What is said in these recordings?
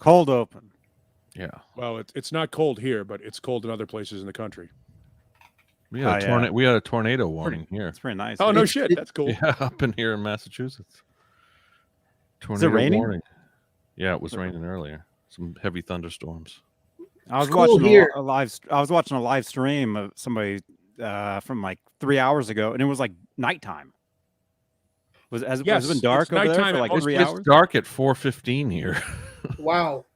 Cold open. Yeah. Well, it's not cold here, but it's cold in other places in the country. We had a tornado warning here. It's pretty nice. Oh, no shit. That's cool. Yeah, up in here in Massachusetts. Is it raining? Warning. Yeah, it was raining earlier. Some heavy thunderstorms. I was watching a live. I was watching a live stream of somebody from like 3 hours ago, and it was like nighttime. Has it been dark over there for like 3 hours? It's dark at 4:15 here. Wow.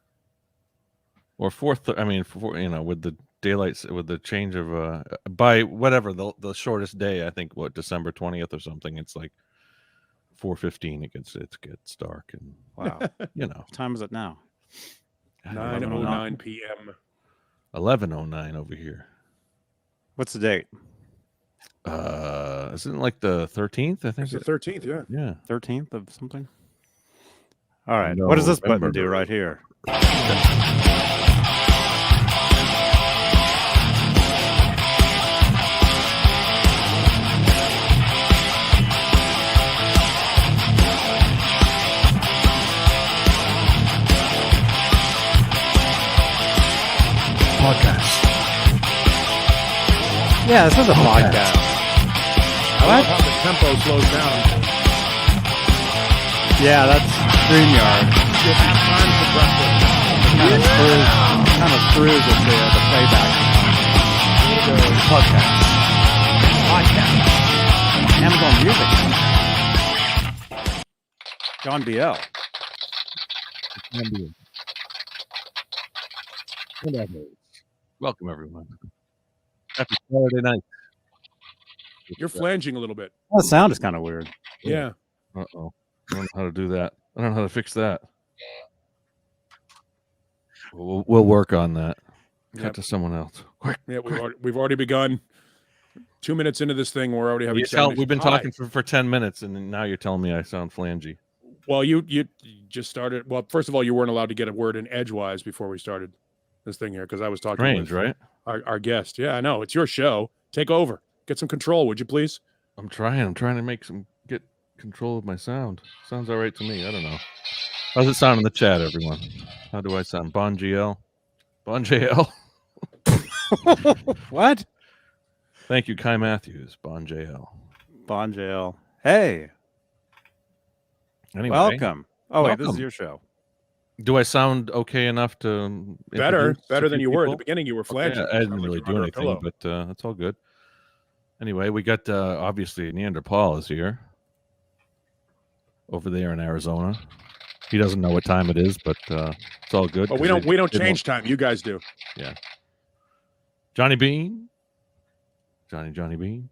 Or with the daylight, with the change of by whatever the shortest day, I think December 20th or something. It's like 4:15. It gets dark, and wow, what time is it now? 9:09 p.m. 11:09 over here. What's the date? Isn't it like the 13th? I think it's the 13th. Yeah. Yeah. 13th of something. All right. What does this button do right here? Podcast. Yeah, this is a podcast. I love how the tempo slows down. Yeah, that's StreamYard. Kind of screws with the playback. Podcast. Amazon Music. John BL. Welcome, everyone. Happy Saturday night. You're flanging a little bit. Well, the sound is kind of weird. Yeah. Uh-oh. I don't know how to do that. I don't know how to fix that. We'll work on that. Cut to someone else. Quick. Yeah, we've already begun. 2 minutes into this thing, we're already having sound. We've been talking for 10 minutes, and now you're telling me I sound flangy. Well, you just started. Well, first of all, you weren't allowed to get a word in edgewise before we started this thing here, because I was talking Strange, with right? our guest. Yeah, I know. It's your show. Take over. Get some control, would you please? I'm trying to get control of my sound. Sounds all right to me. I don't know. How's it sound in the chat, everyone? How do I sound? Bon GL? Bon JL? What? Thank you, Kai Matthews. Bon JL. Bon JL. Hey. Anyway, welcome. Oh, welcome. Wait, this is your show. Do I sound okay enough to better than you were at the beginning? You were flashing. Okay, I didn't really do anything, but that's all good. Anyway, we got obviously Neanderthal is here over there in Arizona. He doesn't know what time it is, but it's all good. But we don't change time. You guys do. Yeah. Johnny Beane. Johnny Beane.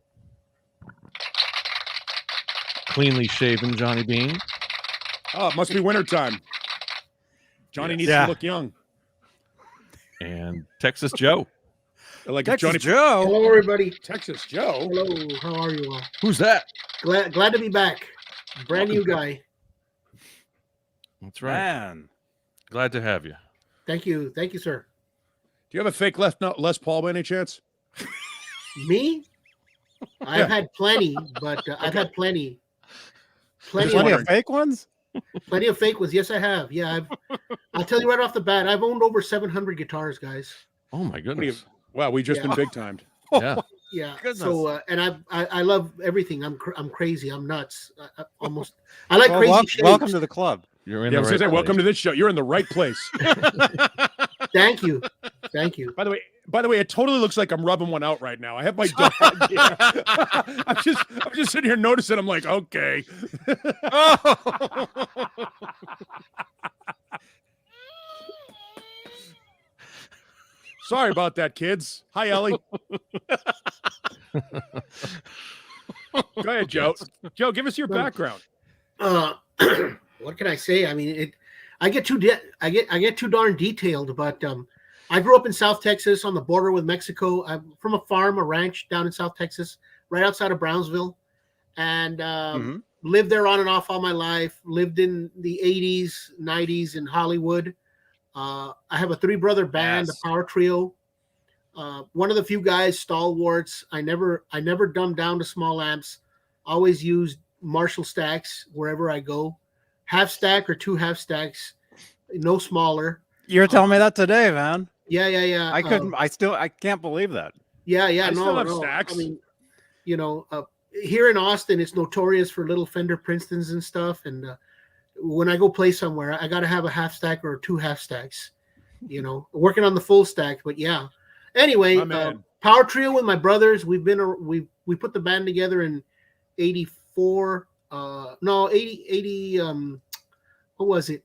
Cleanly shaven Johnny Beane. Oh, it must be wintertime. Johnny needs to look young. And Texas Joe. Like Texas Johnny Joe. Hello, everybody. Texas Joe. Hello. How are you all? Who's that? Glad to be back. Brand new guy. That's right. Man. Glad to have you. Thank you, sir. Do you have a fake Les Paul by any chance? Me? I've had plenty, but I've had plenty. Plenty of fake ones? Plenty of fake ones. Yes, I have. Yeah, I'll tell you right off the bat, I've owned over 700 guitars, guys. Oh my goodness! Wow, we just been big timed. Yeah, yeah. Goodness. So, and I love everything. I'm crazy. I'm nuts. I like crazy shit. Welcome to the club. You're in the right place. Welcome to this show. You're in the right place. Thank you. By the way, it totally looks like I'm rubbing one out right now. I have my dog here. I'm just sitting here noticing. I'm like, okay. Sorry about that, kids. Hi, Ellie. Go ahead, Joe. Joe, give us your background. What can I say? I mean, I get too darn detailed, but I grew up in South Texas on the border with Mexico. I'm from a ranch down in South Texas, right outside of Brownsville, and lived there on and off all my life. Lived in the 80s, 90s in Hollywood. I have a 3-brother band, a power trio. One of the few guys, stalwarts. I never dumbed down to small amps. Always used Marshall stacks wherever I go. Half stack or 2 half stacks, no smaller. You're telling me that today, man. Yeah. I can't believe that. Yeah. I still have stacks. I mean, here in Austin, it's notorious for little Fender Princetons and stuff. And when I go play somewhere, I got to have a half stack or 2 half stacks. Working on the full stack. But yeah. Anyway, Power Trio with my brothers. We put the band together in 84. 80. What was it?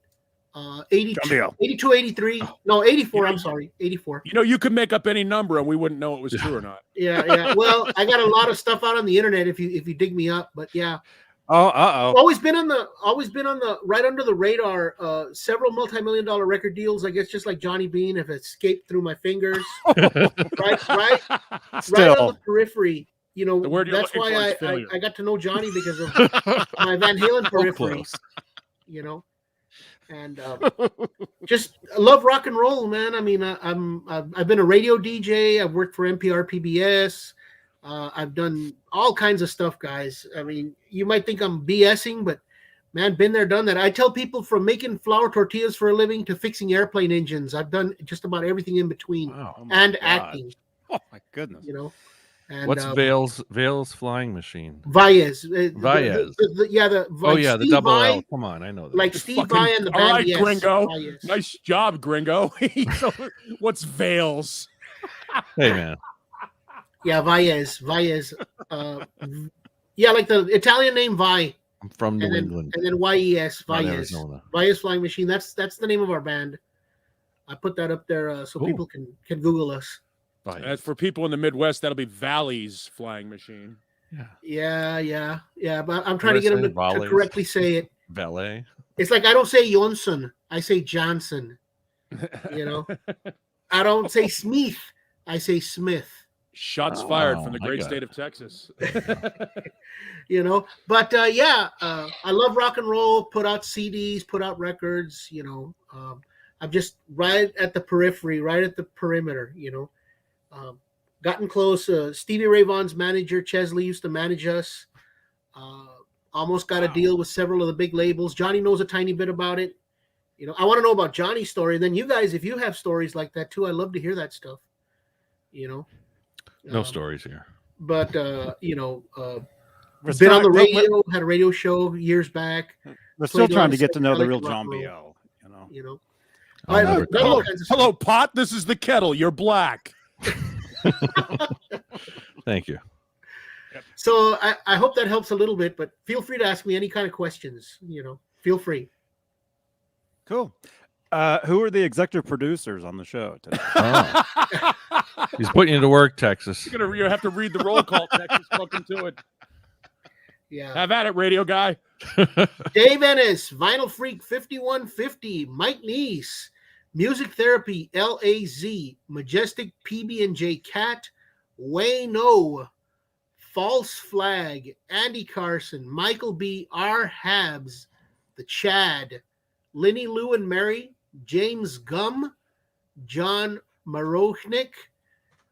82, 83. No, 84. I'm sorry, 84. You could make up any number and we wouldn't know it was true or not. Yeah. Well, I got a lot of stuff out on the internet if you dig me up. But yeah. Oh, Always been on the right under the radar. Several multi-million-dollar record deals. I guess just like Johnny Beane have escaped through my fingers. right on the periphery. That's why I got to know Johnny because of my Van Halen periphery. And just love rock and roll, man. I mean, I've been a radio DJ. I've worked for NPR, PBS. I've done all kinds of stuff, guys. I mean, you might think I'm BSing, but man, been there, done that. I tell people from making flour tortillas for a living to fixing airplane engines. I've done just about everything in between, and acting. Oh my goodness! And, what's Vale's flying machine? Valles. The Steve double Vai, L. Come on, I know that. Like Steve Vai and the band. All right, yes, Gringo. Valles. Nice job, Gringo. What's Vales? Hey, man. Yeah, Valles. Like the Italian name Vi. I'm from New England. And then YES, Not Valles. Arizona. Valles Flying Machine. That's the name of our band. I put that up there so people can Google us. As for people in the Midwest, that'll be Valley's Flying Machine. Yeah. But I'm trying to get them to correctly say it. Valet. It's like I don't say Johnson, I say Johnson. I don't say Smith, I say Smith. Shots fired from the great state of Texas. But I love rock and roll. Put out CDs, put out records. I'm just right at the periphery, right at the perimeter. Gotten close. Stevie Ray Vaughan's manager, Chesley, used to manage us. Almost got a deal with several of the big labels. Johnny knows a tiny bit about it. I want to know about Johnny's story. And then you guys, if you have stories like that too, I love to hear that stuff. No stories here. But been on the radio, had a radio show years back. We're still trying to get to know the real John B.O. Hello, pot. This is the kettle. You're black. Thank you. So I hope that helps a little bit, but feel free to ask me any kind of questions. Feel free. Cool. Who are the executive producers on the show today? He's putting you to work, Texas. You have to read the roll call, Texas. Welcome to it. Yeah. Have at it, radio guy. Dave Ennis, Vinyl Freak 5150, Mike Neese, Music Therapy LAZ, Majestic PB&J Cat, Wayne O, False Flag, Andy Carson, Michael B, R Habs, The Chad, Linny Lou and Mary, James Gum, John Marochnik,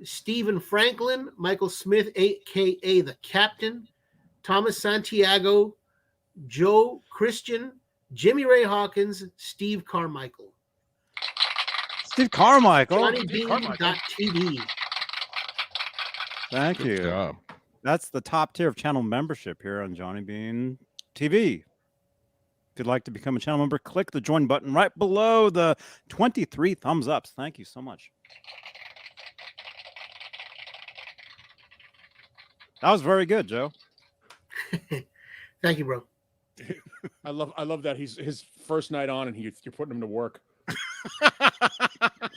Stephen Franklin, Michael Smith, a.k.a. The Captain, Thomas Santiago, Joe Christian, Jimmy Ray Hawkins, Steve Carmichael. Steve Carmichael. JohnnyBean.tv. Thank you. Job. That's the top tier of channel membership here on Johnny Bean TV. If you'd like to become a channel member, click the join button right below the 23 thumbs ups. Thank you so much. That was very good, Joe. Thank you, bro. I love that he's his first night on and you're putting him to work.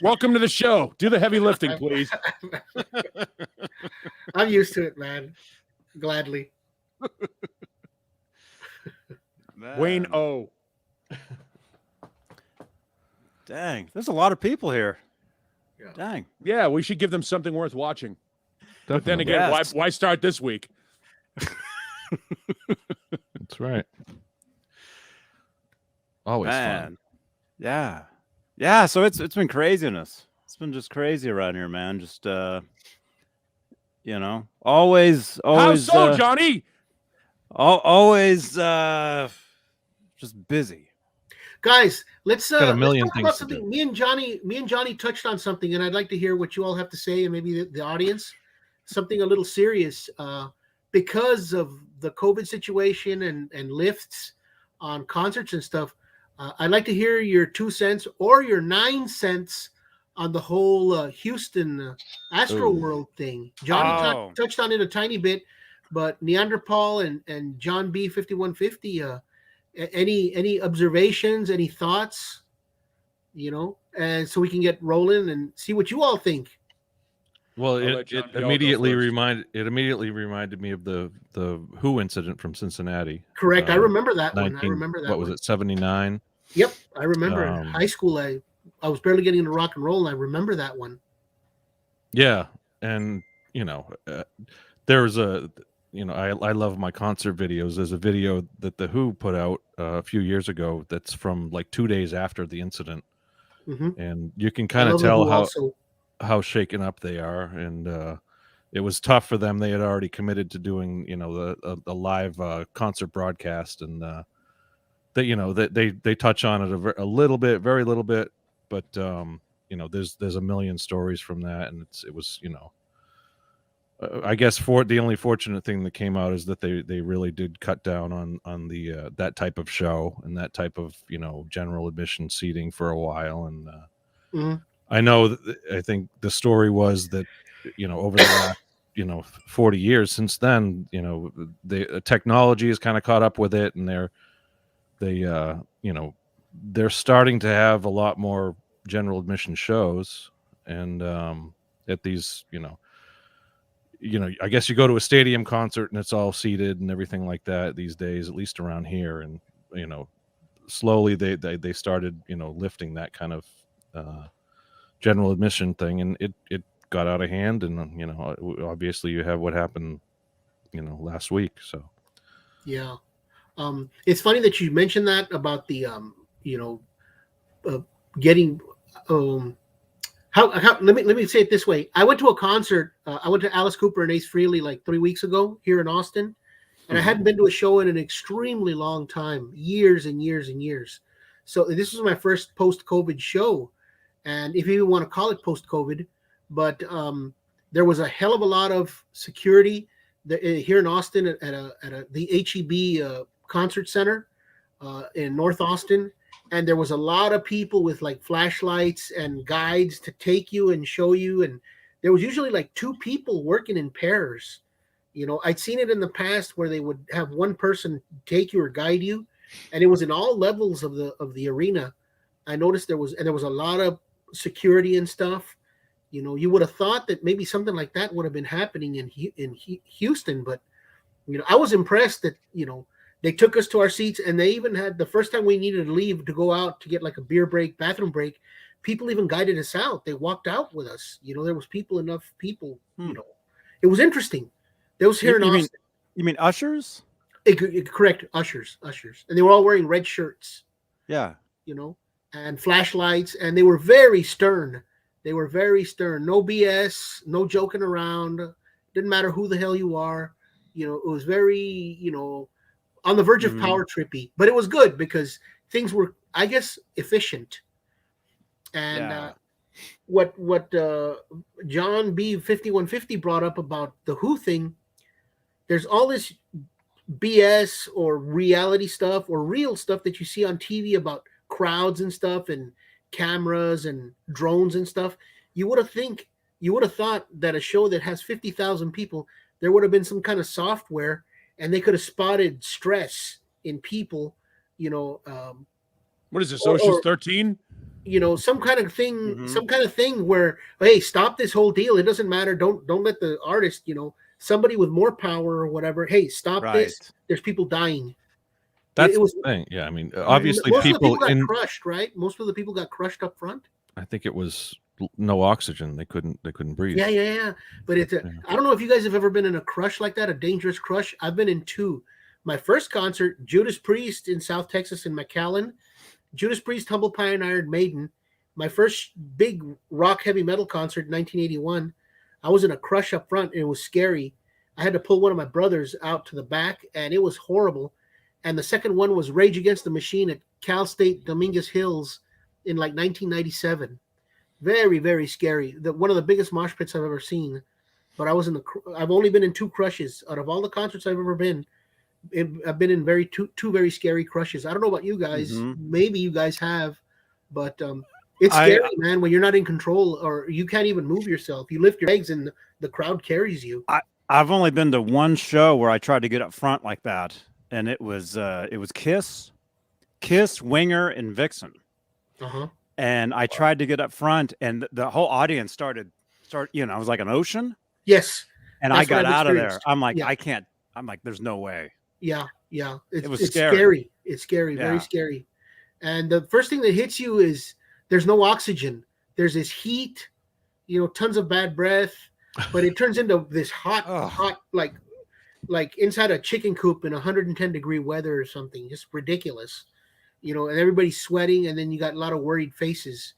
Welcome to the show. Do the heavy lifting, please. I'm used to it, man. Gladly. Wayne O. Dang, there's a lot of people here. Yeah. Dang. Yeah, we should give them something worth watching. Definitely. But then again, Yes. why start this week? That's right. Always fun. Yeah. Yeah, so it's been craziness. It's been just crazy around here, man. Just always How so, Johnny? always just busy. Guys, let's got a talk million about things to something. do. Me and Johnny touched on something, and I'd like to hear what you all have to say, and maybe the audience. Something a little serious, because of the COVID situation and lifts on concerts and stuff. I'd like to hear your 2 cents or your 9 cents on the whole Houston Astro World thing. Johnny touched on it a tiny bit, but Neanderthal and John B 5150. Any observations, any thoughts, and so we can get rolling and see what you all think. Well, it immediately reminded me of the Who incident from Cincinnati. Correct. I remember that one. What was it, 79? Yep, I remember. In high school, I was barely getting into rock and roll, and I remember that one. Yeah, and there's I love my concert videos. There's a video that the Who put out a few years ago that's from like 2 days after the incident, and you can kind of tell how shaken up they are, and it was tough for them. They had already committed to doing the live concert broadcast, and they touch on it a little bit, very little bit, but there's a million stories from that, and it was I guess the only fortunate thing that came out is that they really did cut down on the that type of show and that type of general admission seating for a while, and I know I think the story was that over the last 40 years since then, the technology has kind of caught up with it, and they're starting to have a lot more general admission shows, and at these I guess you go to a stadium concert and it's all seated and everything like that these days, at least around here, and slowly they started lifting that kind of general admission thing, and it got out of hand, and obviously you have what happened last week. So yeah, it's funny that you mentioned that about the getting how let me say it this way. I went to a concert. I went to Alice Cooper and Ace Frehley like 3 weeks ago here in Austin, and I hadn't been to a show in an extremely long time, years and years and years. So this was my first post-COVID show, and if you even want to call it post-COVID, but there was a hell of a lot of security here in Austin at the HEB concert center in North Austin. And there was a lot of people with like flashlights and guides to take you and show you. And there was usually like 2 people working in pairs. I'd seen it in the past where they would have one person take you or guide you, and it was in all levels of the arena. I noticed there was a lot of security and stuff. You would have thought that maybe something like that would have been happening in Houston, but I was impressed that they took us to our seats, and they even had the first time we needed to leave to go out to get like a beer break, bathroom break. People even guided us out. They walked out with us. There was enough people. It was interesting. There was here in Austin. You mean ushers? Correct, ushers, and they were all wearing red shirts. Yeah, and flashlights, and they were very stern. No BS, no joking around. Didn't matter who the hell you are. It was very on the verge of power trippy, but it was good because things were, I guess, efficient. And what John B 5150 brought up about the Who thing, there's all this BS or reality stuff or real stuff that you see on TV about crowds and stuff and cameras and drones and stuff. You would have thought that a show that has 50,000 people, there would have been some kind of software, and they could have spotted stress in people, what is this, Ocean's 13? Some kind of thing where, hey, stop this whole deal. It doesn't matter. Don't let the artist, somebody with more power or whatever. Hey, stop this. There's people dying. That's the thing. Yeah, I mean, obviously most people got crushed, right? Most of the people got crushed up front. I think it was no oxygen. They couldn't breathe. Yeah. But I don't know if you guys have ever been in a crush like that, a dangerous crush. I've been in 2. My first concert, Judas Priest in South Texas in McAllen. Judas Priest, Humble Pie, and Iron Maiden. My first big rock heavy metal concert in 1981. I was in a crush up front, and it was scary. I had to pull one of my brothers out to the back, and it was horrible. And the second one was Rage Against the Machine Cal State Dominguez Hills in like 1997. Very, very scary. One of the biggest mosh pits I've ever seen. But I've only been in 2 crushes out of all the concerts I've ever been. I've been in two very scary crushes. I don't know about you guys. Maybe you guys have, but it's scary, man, when you're not in control or you can't even move yourself. You lift your legs and the crowd carries you. I've only been to one show where I tried to get up front like that, and it was Kiss, Winger, and Vixen. And I tried to get up front, and the whole audience started. It was like an ocean. Yes. And I got out of there. I'm like, I can't. I'm like, there's no way. Yeah. It was scary. It's scary, Yeah. very scary. And the first thing that hits you is there's no oxygen. There's this heat, tons of bad breath, but it turns into this hot, like inside a chicken coop in 110-degree weather or something, just ridiculous, and everybody's sweating. And then you got a lot of worried faces.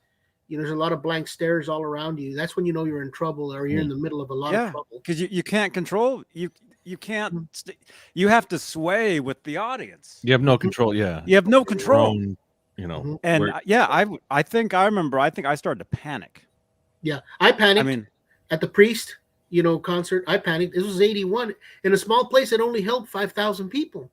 There's a lot of blank stares all around you. That's when you know you're in trouble or you're in the middle of a lot of trouble. Because you can't control you can't you have to sway with the audience. You have no control. Yeah, you have no control. And I think I started to panic. Yeah, I panicked. At the Priest concert, I panicked. This was 81 in a small place that only held 5,000 people,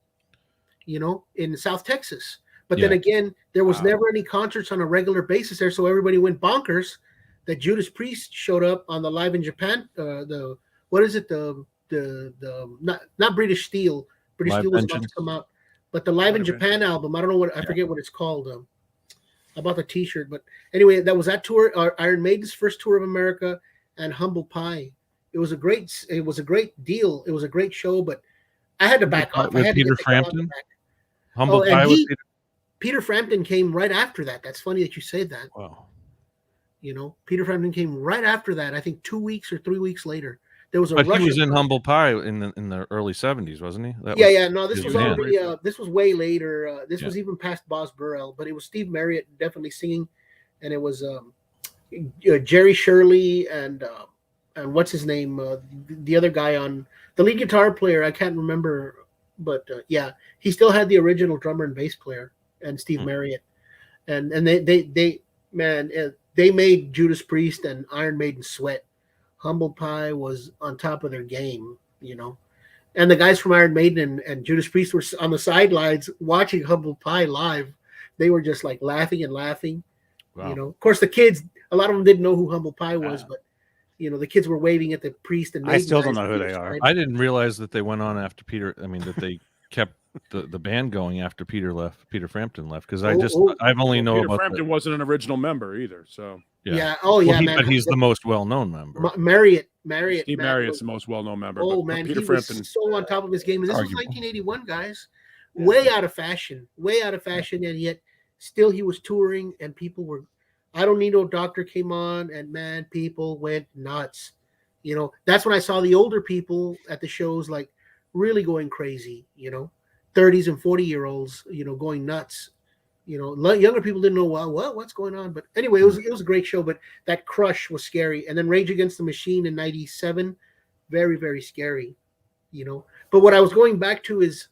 in South Texas. But then again, there was never any concerts on a regular basis there, so everybody went bonkers that Judas Priest showed up on the Live in Japan. Not British Steel. British Steel was about to come out, but the Live in Japan album. I don't know I forget what it's called. I bought the T-shirt, but anyway, that was that tour. Iron Maiden's first tour of America, and Humble Pie. It was a great deal. It was a great show, but I had to back off. I had Peter to Frampton. Humble Pie with Peter Frampton came right after that. That's funny that you say that. Wow. Peter Frampton came right after that. I think 2 weeks or 3 weeks later. There was a. But he was in Humble Pie in the early 70s, wasn't he? No, this was already. This was way later. This was even past Boz Burrell, but it was Steve Marriott definitely singing, and it was Jerry Shirley and what's his name? The other guy on the lead guitar player. I can't remember, but he still had the original drummer and bass player. And Steve Marriott, and they made Judas Priest and Iron Maiden sweat. Humble Pie was on top of their game, and the guys from Iron Maiden and Judas Priest were on the sidelines watching Humble Pie live. They were just like laughing and laughing. Wow. Of course, the kids, a lot of them didn't know who Humble Pie was, but the kids were waving at the Priest and Maiden. I still don't know who they are. I didn't realize that they went on after Peter. I mean, that they kept the band going after Peter Frampton left, because I've only know Peter about Frampton wasn't an original member either, so man. But he's the most well-known member. Marriott. Steve Marriott's the most well-known member. Man, Peter Frampton was so on top of his game, and this was 1981, guys. Way out of fashion, and yet still he was touring, and people were. I Don't Need No Doctor came on, and man, people went nuts. That's when I saw the older people at the shows, like really going crazy. 30s and 40-year-olds, going nuts. Younger people didn't know what's going on. But anyway, it was a great show. But that crush was scary. And then Rage Against the Machine in '97, very, very scary. But what I was going back to is,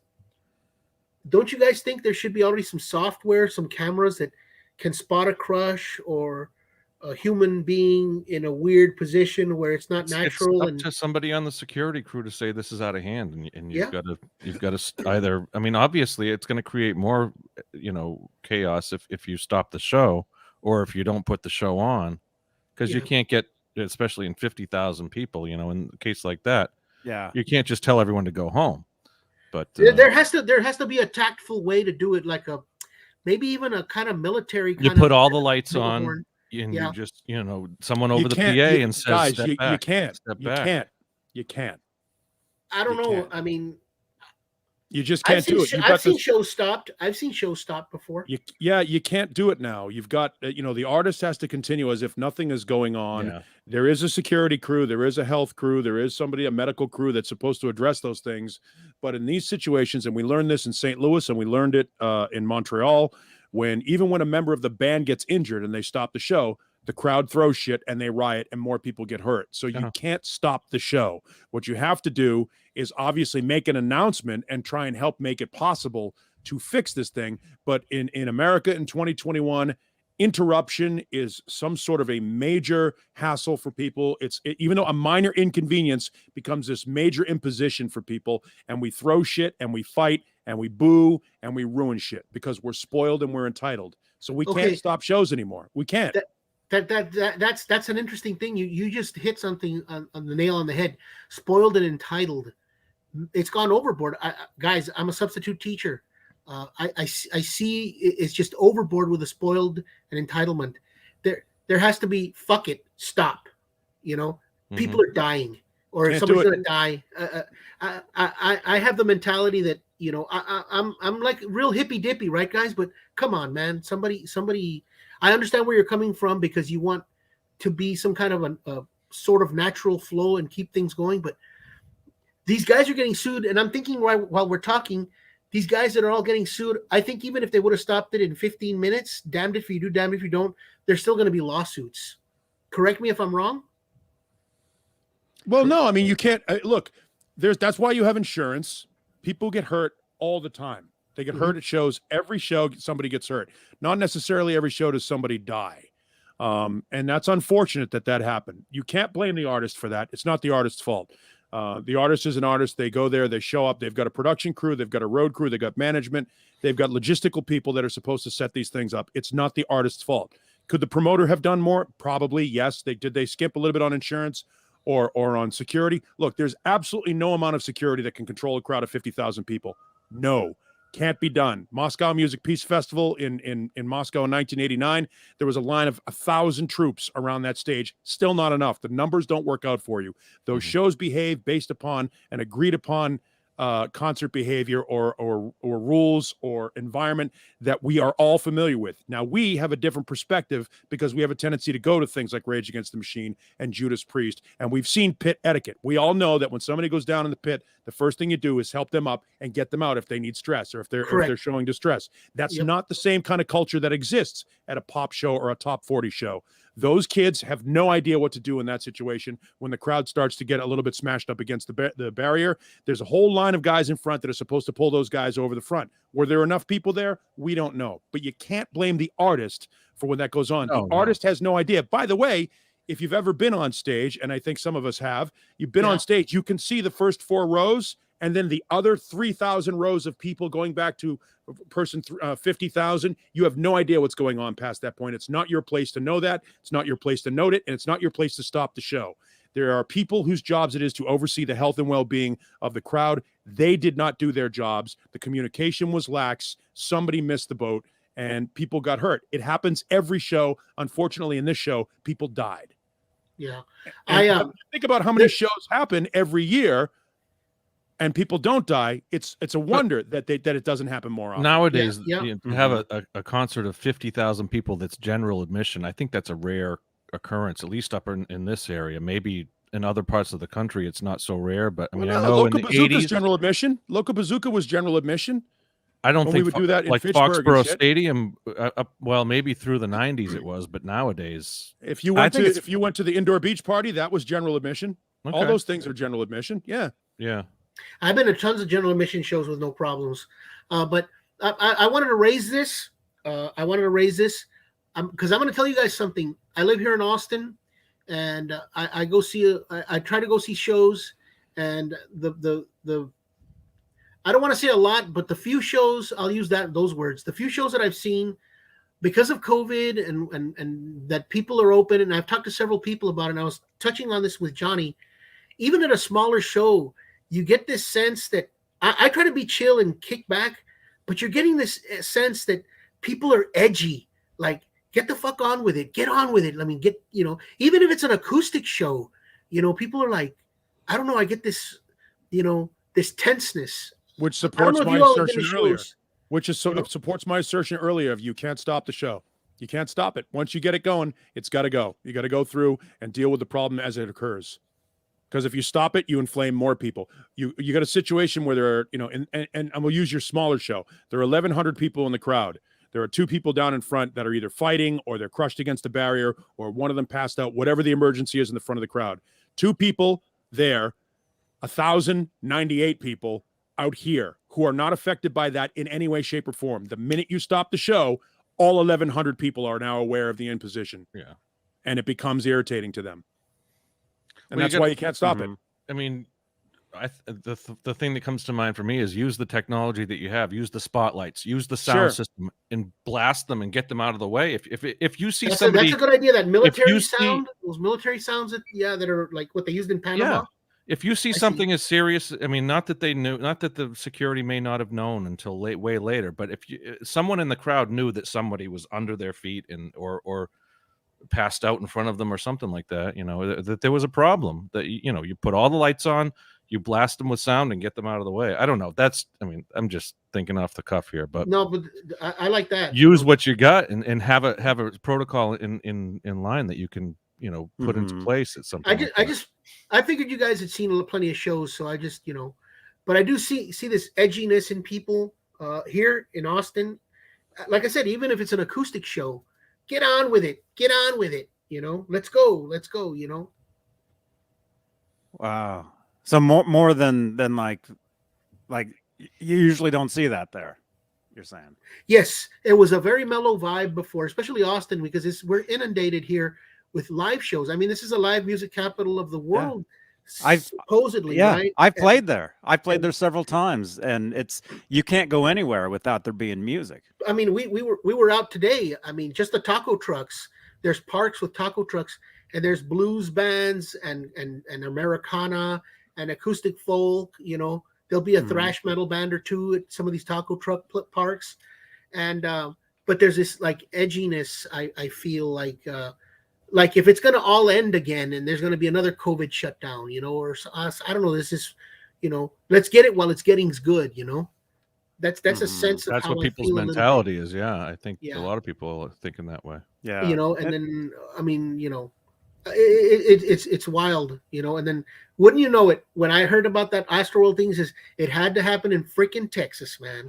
don't you guys think there should be already some software, some cameras that can spot a crush or a human being in a weird position where it's not natural? It's up to somebody on the security crew to say this is out of hand, and you've got to either. I mean, obviously, it's going to create more, chaos if you stop the show or if you don't put the show on, because you can't get, especially in 50,000 people, in a case like that, you can't just tell everyone to go home. But there has to be a tactful way to do it, like maybe even a kind of military. You put all the lights on. And you just, someone over the PA and says, guys, step back, you can't. Step back. You can't. I don't know. I mean, you just can't do it. I've seen shows stopped. I've seen shows stopped before. You can't do it now. You've got, the artist has to continue as if nothing is going on. Yeah. There is a security crew. There is a health crew. There is a medical crew that's supposed to address those things. But in these situations, and we learned this in St. Louis and we learned it in Montreal, even when a member of the band gets injured and they stop the show, the crowd throws shit and they riot and more people get hurt. So you can't stop the show. What you have to do is obviously make an announcement and try and help make it possible to fix this thing. But in America in 2021, interruption is some sort of a major hassle for people. Even though a minor inconvenience becomes this major imposition for people, and we throw shit and we fight and we boo and we ruin shit because we're spoiled and we're entitled. So we can't stop shows anymore. We can't. That's an interesting thing. You just hit something on the nail on the head. Spoiled and entitled. It's gone overboard. Guys, I'm a substitute teacher. I see it's just overboard with the spoiled and entitlement. There has to be fuck it, stop. People are dying, or if somebody's gonna die. I have the mentality that I'm like real hippy dippy, right, guys? But come on, man, somebody. I understand where you're coming from because you want to be some kind of a sort of natural flow and keep things going, but these guys are getting sued, and I'm thinking while we're talking. These guys that are all getting sued, I think even if they would have stopped it in 15 minutes, damned if you do, damned if you don't, there's still going to be lawsuits. Correct me if I'm wrong. Well, no, I mean, you can't look. That's why you have insurance. People get hurt all the time. They get hurt at shows. Every show, somebody gets hurt. Not necessarily every show does somebody die. And that's unfortunate that happened. You can't blame the artist for that. It's not the artist's fault. The artist is an artist. They go there, they show up. They've got a production crew. They've got a road crew. They've got management. They've got logistical people that are supposed to set these things up. It's not the artist's fault. Could the promoter have done more? Probably, yes. Did they skip a little bit on insurance or on security? Look, there's absolutely no amount of security that can control a crowd of 50,000 people. No. Can't be done. Moscow Music Peace Festival in Moscow in 1989, there was a line of 1,000 troops around that stage. Still not enough. The numbers don't work out for you. Those shows behave based upon an agreed upon concert behavior or rules or environment that we are all familiar with. Now, we have a different perspective because we have a tendency to go to things like Rage Against the Machine and Judas Priest, and we've seen pit etiquette. We all know that when somebody goes down in the pit, the first thing you do is help them up and get them out if they need stress or if they're showing distress. That's not the same kind of culture that exists at a pop show or a top 40 show. Those kids have no idea what to do in that situation. When the crowd starts to get a little bit smashed up against the barrier, there's a whole line of guys in front that are supposed to pull those guys over the front. Were there enough people there? We don't know. But you can't blame the artist for when that goes on. The artist has no idea. By the way, if you've ever been on stage, and I think some of us have, you've been on stage, you can see the first 4 rows and then the other 3,000 rows of people going back to person 50,000. You have no idea what's going on past that point. It's not your place to know that. It's not your place to note it, and it's not your place to stop the show. There are people whose jobs it is to oversee the health and well-being of the crowd. They did not do their jobs. The communication was lax. Somebody missed the boat, and people got hurt. It happens every show. Unfortunately, in this show, people died. Yeah. I think about how many shows happen every year and people don't die. It's a wonder that it doesn't happen more often. Nowadays, to have a concert of 50,000 people that's general admission, I think that's a rare occurrence, at least up in this area. Maybe in other parts of the country, it's not so rare. But I mean, I know in the 80s, general admission. Local Bazooka was general admission. I don't think we would do that in like Fitchburg Foxborough Stadium. Well, maybe through the 90s it was, but nowadays, if you went to the indoor beach party, that was general admission. Okay. All those things are general admission. Yeah. I've been to tons of general admission shows with no problems, but I wanted to raise this. Because I'm going to tell you guys something. I live here in Austin, and I try to go see shows, and the I don't want to say a lot, but the few shows, I'll use those words. The few shows that I've seen, because of COVID and that people are open, and I've talked to several people about it, and I was touching on this with Johnny. Even at a smaller show, you get this sense that I try to be chill and kick back, but you're getting this sense that people are edgy. Like, get the fuck on with it. Get on with it. I mean, even if it's an acoustic show, people are like, I don't know. I get this, this tenseness. Which supports my assertion earlier. Supports my assertion earlier of you can't stop the show. You can't stop it. Once you get it going, it's got to go. You got to go through and deal with the problem as it occurs. Because if you stop it, you inflame more people. You got a situation where there are, and we'll use your smaller show. There are 1,100 people in the crowd. There are 2 people down in front that are either fighting or they're crushed against the barrier or one of them passed out, whatever the emergency is in the front of the crowd. 2 people there, 1,098 people out here who are not affected by that in any way, shape, or form. The minute you stop the show, all 1,100 people are now aware of the imposition. Yeah. And it becomes irritating to them. And Well, that's why you can't stop it. I mean, the thing that comes to mind for me is use the technology that you have, use the spotlights, use the sound system, and blast them and get them out of the way. If you see somebody, that's a good idea. That military sound, those military sounds that are like what they used in Panama. Yeah. If you see something as serious, I mean, not that they knew, not that the security may not have known until way later, but if someone in the crowd knew that somebody was under their feet and or passed out in front of them or something like that, that there was a problem, that you put all the lights on, you blast them with sound and get them out of the way. I don't know. I'm just thinking off the cuff here, but no, but I like that. Use what you got and have a protocol in line that you can put into place at some point. I figured you guys had seen plenty of shows, so I just but I do see this edginess in people here in Austin. Like I said, even if it's an acoustic show, get on with it. Let's go. Wow. So more than like you usually don't see that there, you're saying? Yes, it was a very mellow vibe before, especially Austin, because we're inundated here with live shows. I mean, this is a live music capital of the world, supposedly. Right? I've played there. I played there several times, and you can't go anywhere without there being music. I mean, we were out today. I mean, just the taco trucks. There's parks with taco trucks, and there's blues bands and Americana and acoustic folk. There'll be a thrash metal band or two at some of these taco truck parks, and but there's this like edginess. I feel like if it's going to all end again and there's going to be another COVID shutdown, or us, I don't know. This is, let's get it while it's getting good. That's a sense of that's how what people's mentality is. Yeah, I think a lot of people are thinking that way. Yeah, and then I mean, it's wild, and then wouldn't you know it, when I heard about that Astroworld things, is it had to happen in freaking Texas, man.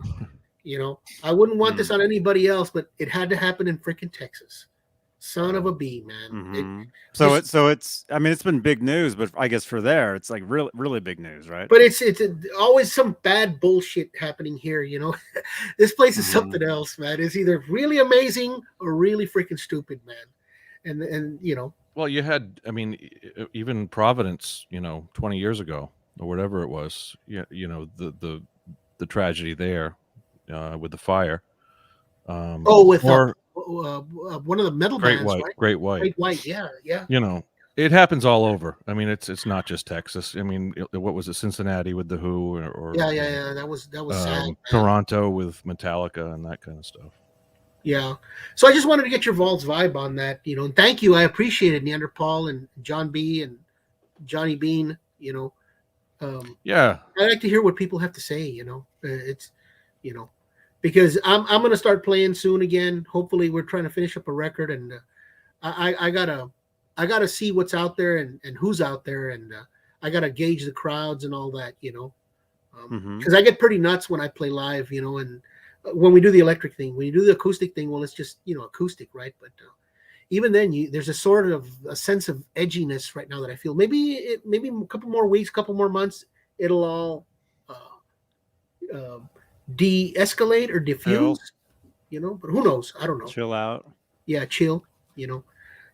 I wouldn't want this on anybody else, but it had to happen in freaking Texas. Son of a bee, man. It's I mean, it's been big news, but I guess for there it's like really, really big news, right? But it's always some bad bullshit happening here. This place is something else, man. It's either really amazing or really freaking stupid, man. And well, you had, I mean, even Providence, 20 years ago or whatever it was, the tragedy there with the fire. One of the metal bands, right? Great White, yeah. It happens all over. I mean, it's not just Texas. I mean, what was it, Cincinnati with the Who, or yeah, that was sad. Toronto with Metallica and that kind of stuff. Yeah, so I just wanted to get your Vault's vibe on that, and thank you. I appreciate it, Neanderthal and John B and Johnny Beane. Yeah, I like to hear what people have to say. It's because I'm going to start playing soon again. Hopefully, we're trying to finish up a record, and I gotta see what's out there and who's out there, and I gotta gauge the crowds and all that, because I get pretty nuts when I play live, and when we do the electric thing, when you do the acoustic thing, well, it's just acoustic, right? But even then, there's a sort of a sense of edginess right now that I feel. Maybe a couple more weeks, couple more months, it'll all de-escalate or diffuse, but who knows? I don't know. Chill out. Yeah, chill.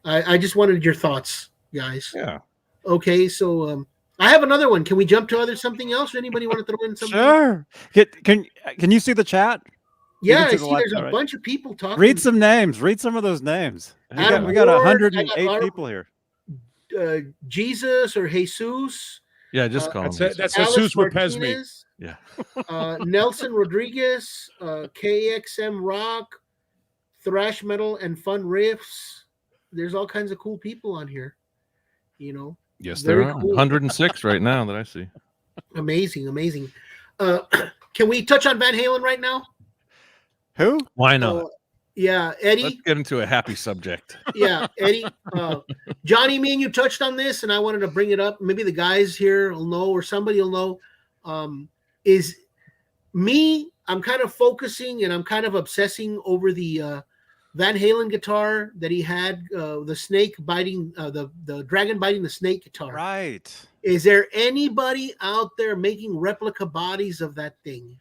I just wanted your thoughts, guys. Yeah. Okay, so I have another one. Can we jump to something else? Or anybody want to throw in something? Sure. Can you see the chat? Yeah, I see. There's a bunch of people talking. Read some names. Read some of those names. We got 108 people here. Jesus or Jesus. Yeah, just call him. That's Jesus Repesme. Yeah. Nelson Rodriguez, KXM Rock, Thrash Metal and Fun Riffs. There's all kinds of cool people on here. Yes, there are. Cool. 106 right now that I see. Amazing. Can we touch on Van Halen right now? Who? Why not? Yeah, Eddie. Let's get into a happy subject. Yeah, Eddie. Johnny, me and you touched on this, and I wanted to bring it up. Maybe the guys here will know, or somebody will know. Is me, I'm kind of focusing and I'm kind of obsessing over the Van Halen guitar that he had, the snake biting, the dragon biting the snake guitar. Right. Is there anybody out there making replica bodies of that thing?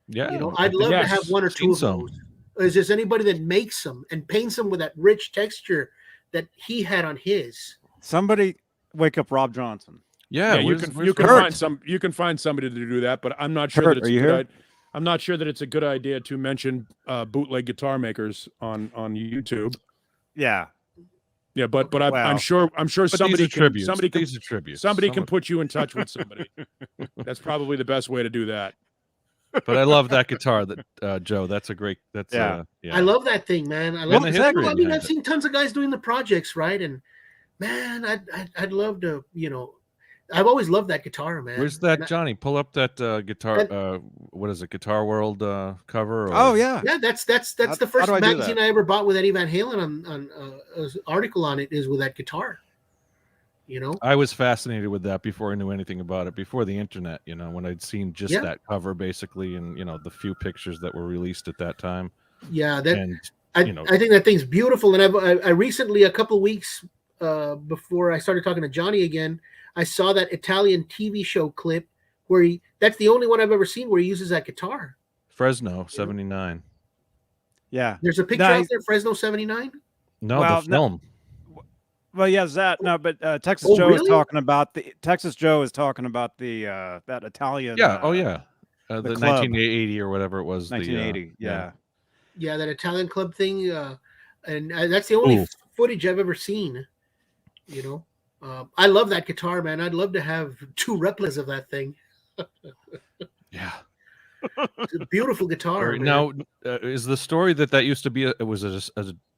Yeah, You know, I'd love to have one or two of those. Is there anybody that makes them and paints them with that rich texture that he had on his? Somebody wake up Rob Johnson. Yeah, you can find somebody to do that, but I'm not sure that it's a good idea. I'm not sure that it's a good idea to mention bootleg guitar makers on YouTube. Yeah. Yeah, but I'm sure somebody can put you in touch with somebody. That's probably the best way to do that. But I love that guitar that Joe. That's a great. That's yeah. I love that thing, man. I love it. I mean, I've seen tons of guys doing the projects, right? And man, I'd love to, you know, I've always loved that guitar, man. Where's that, Johnny? Pull up that guitar. What is it? Guitar World cover? Or... Oh yeah, yeah. That's the first magazine I ever bought with Eddie Van Halen on an article on it is with that guitar. You know, I was fascinated with that before I knew anything about it. Before the internet, you know, when I'd seen just that cover basically, and you know the few pictures that were released at that time. Yeah, I think that thing's beautiful. And I recently, a couple of weeks before I started talking to Johnny again, I saw that Italian TV show clip where that's the only one I've ever seen where he uses that guitar. Fresno, 79. Yeah. There's a picture out there, Fresno 79? No, the film. Well, yes, that but Texas Joe is talking about the that Italian. Yeah. The 1980 or whatever it was. 1980. Yeah, that Italian club thing, and that's the only footage I've ever seen. You know, I love that guitar, man. I'd love to have 2 replicas of that thing. Yeah. It's a beautiful guitar. Now, is the story that used to be it was a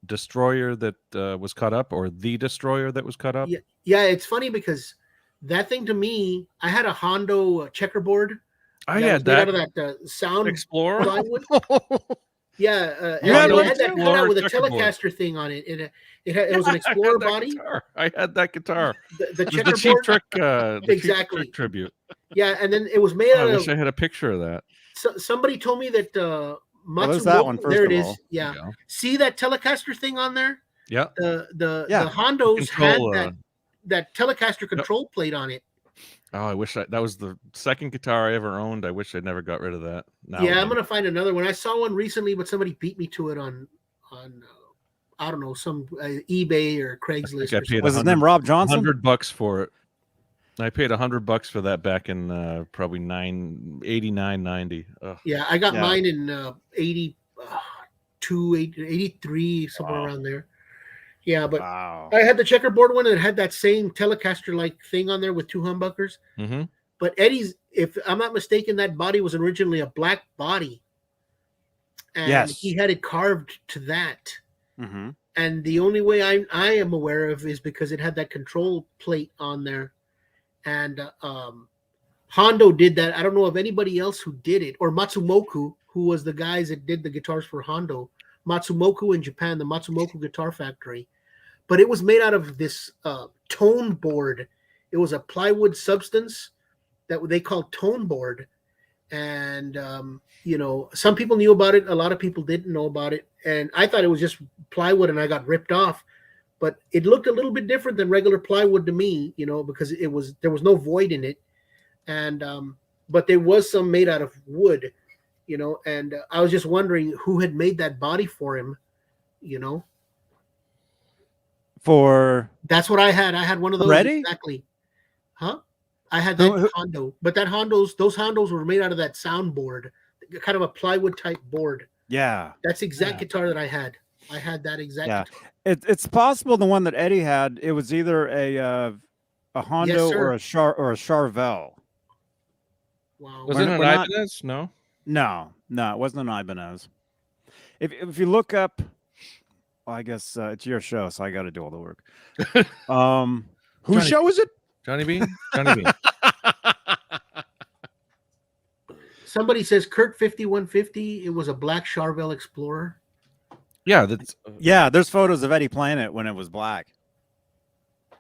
destroyer that was cut up, or the destroyer that was cut up? Yeah, it's funny because that thing to me, I had a Hondo checkerboard. I had that out of that Sound Explorer. Yeah, I had that cut out with a Telecaster thing on it. It was an Explorer body. I had that guitar. The checkerboard. The Cheap Trick, exactly. Cheap Trick tribute. Yeah, and then it was made out of. I wish I had a picture of that. So, somebody told me that there's that one, there it is. Yeah. See that Telecaster thing on there? Yeah. The Hondos had that Telecaster control plate on it. Oh, I wish that was the second guitar I ever owned. I wish I never got rid of that. I'm gonna find another one. I saw one recently, but somebody beat me to it on I don't know, some eBay or Craigslist. Was his name Rob Johnson? $100 for it. I paid $100 for that back in probably 89, 90. Ugh. Yeah, I got mine in 82, 83, somewhere around there. Yeah, but I had the checkerboard one and it had that same Telecaster-like thing on there with 2 humbuckers. Mm-hmm. But Eddie's, if I'm not mistaken, that body was originally a black body. And he had it carved to that. Mm-hmm. And the only way I am aware of is because it had that control plate on there. And Hondo did that. I don't know of anybody else who did it, or Matsumoku, who was the guys that did the guitars for Hondo. Matsumoku in Japan, the Matsumoku Guitar Factory. But it was made out of this tone board. It was a plywood substance that they called tone board. And, you know, some people knew about it. A lot of people didn't know about it. And I thought it was just plywood and I got ripped off. But it looked a little bit different than regular plywood to me, you know, because there was no void in it. And but there was some made out of wood, you know, and I was just wondering who had made that body for him, you know. That's what I had. I had one of those. Ready? Exactly. Huh? I had that Hondo, but those Hondos were made out of that soundboard, kind of a plywood type board. Yeah. That's the exact guitar that I had. I had that exact guitar. It's possible the one that Eddie had, it was either a Hondo or a Charvel. Wow. Was it an Ibanez? No, it wasn't an Ibanez. If you look up, well, I guess it's your show, so I got to do all the work. Whose show is it? Johnny Beane. Johnny Beane. Somebody says Kurt 5150. It was a black Charvel Explorer. Yeah, that's there's photos of Eddie playing it when it was black.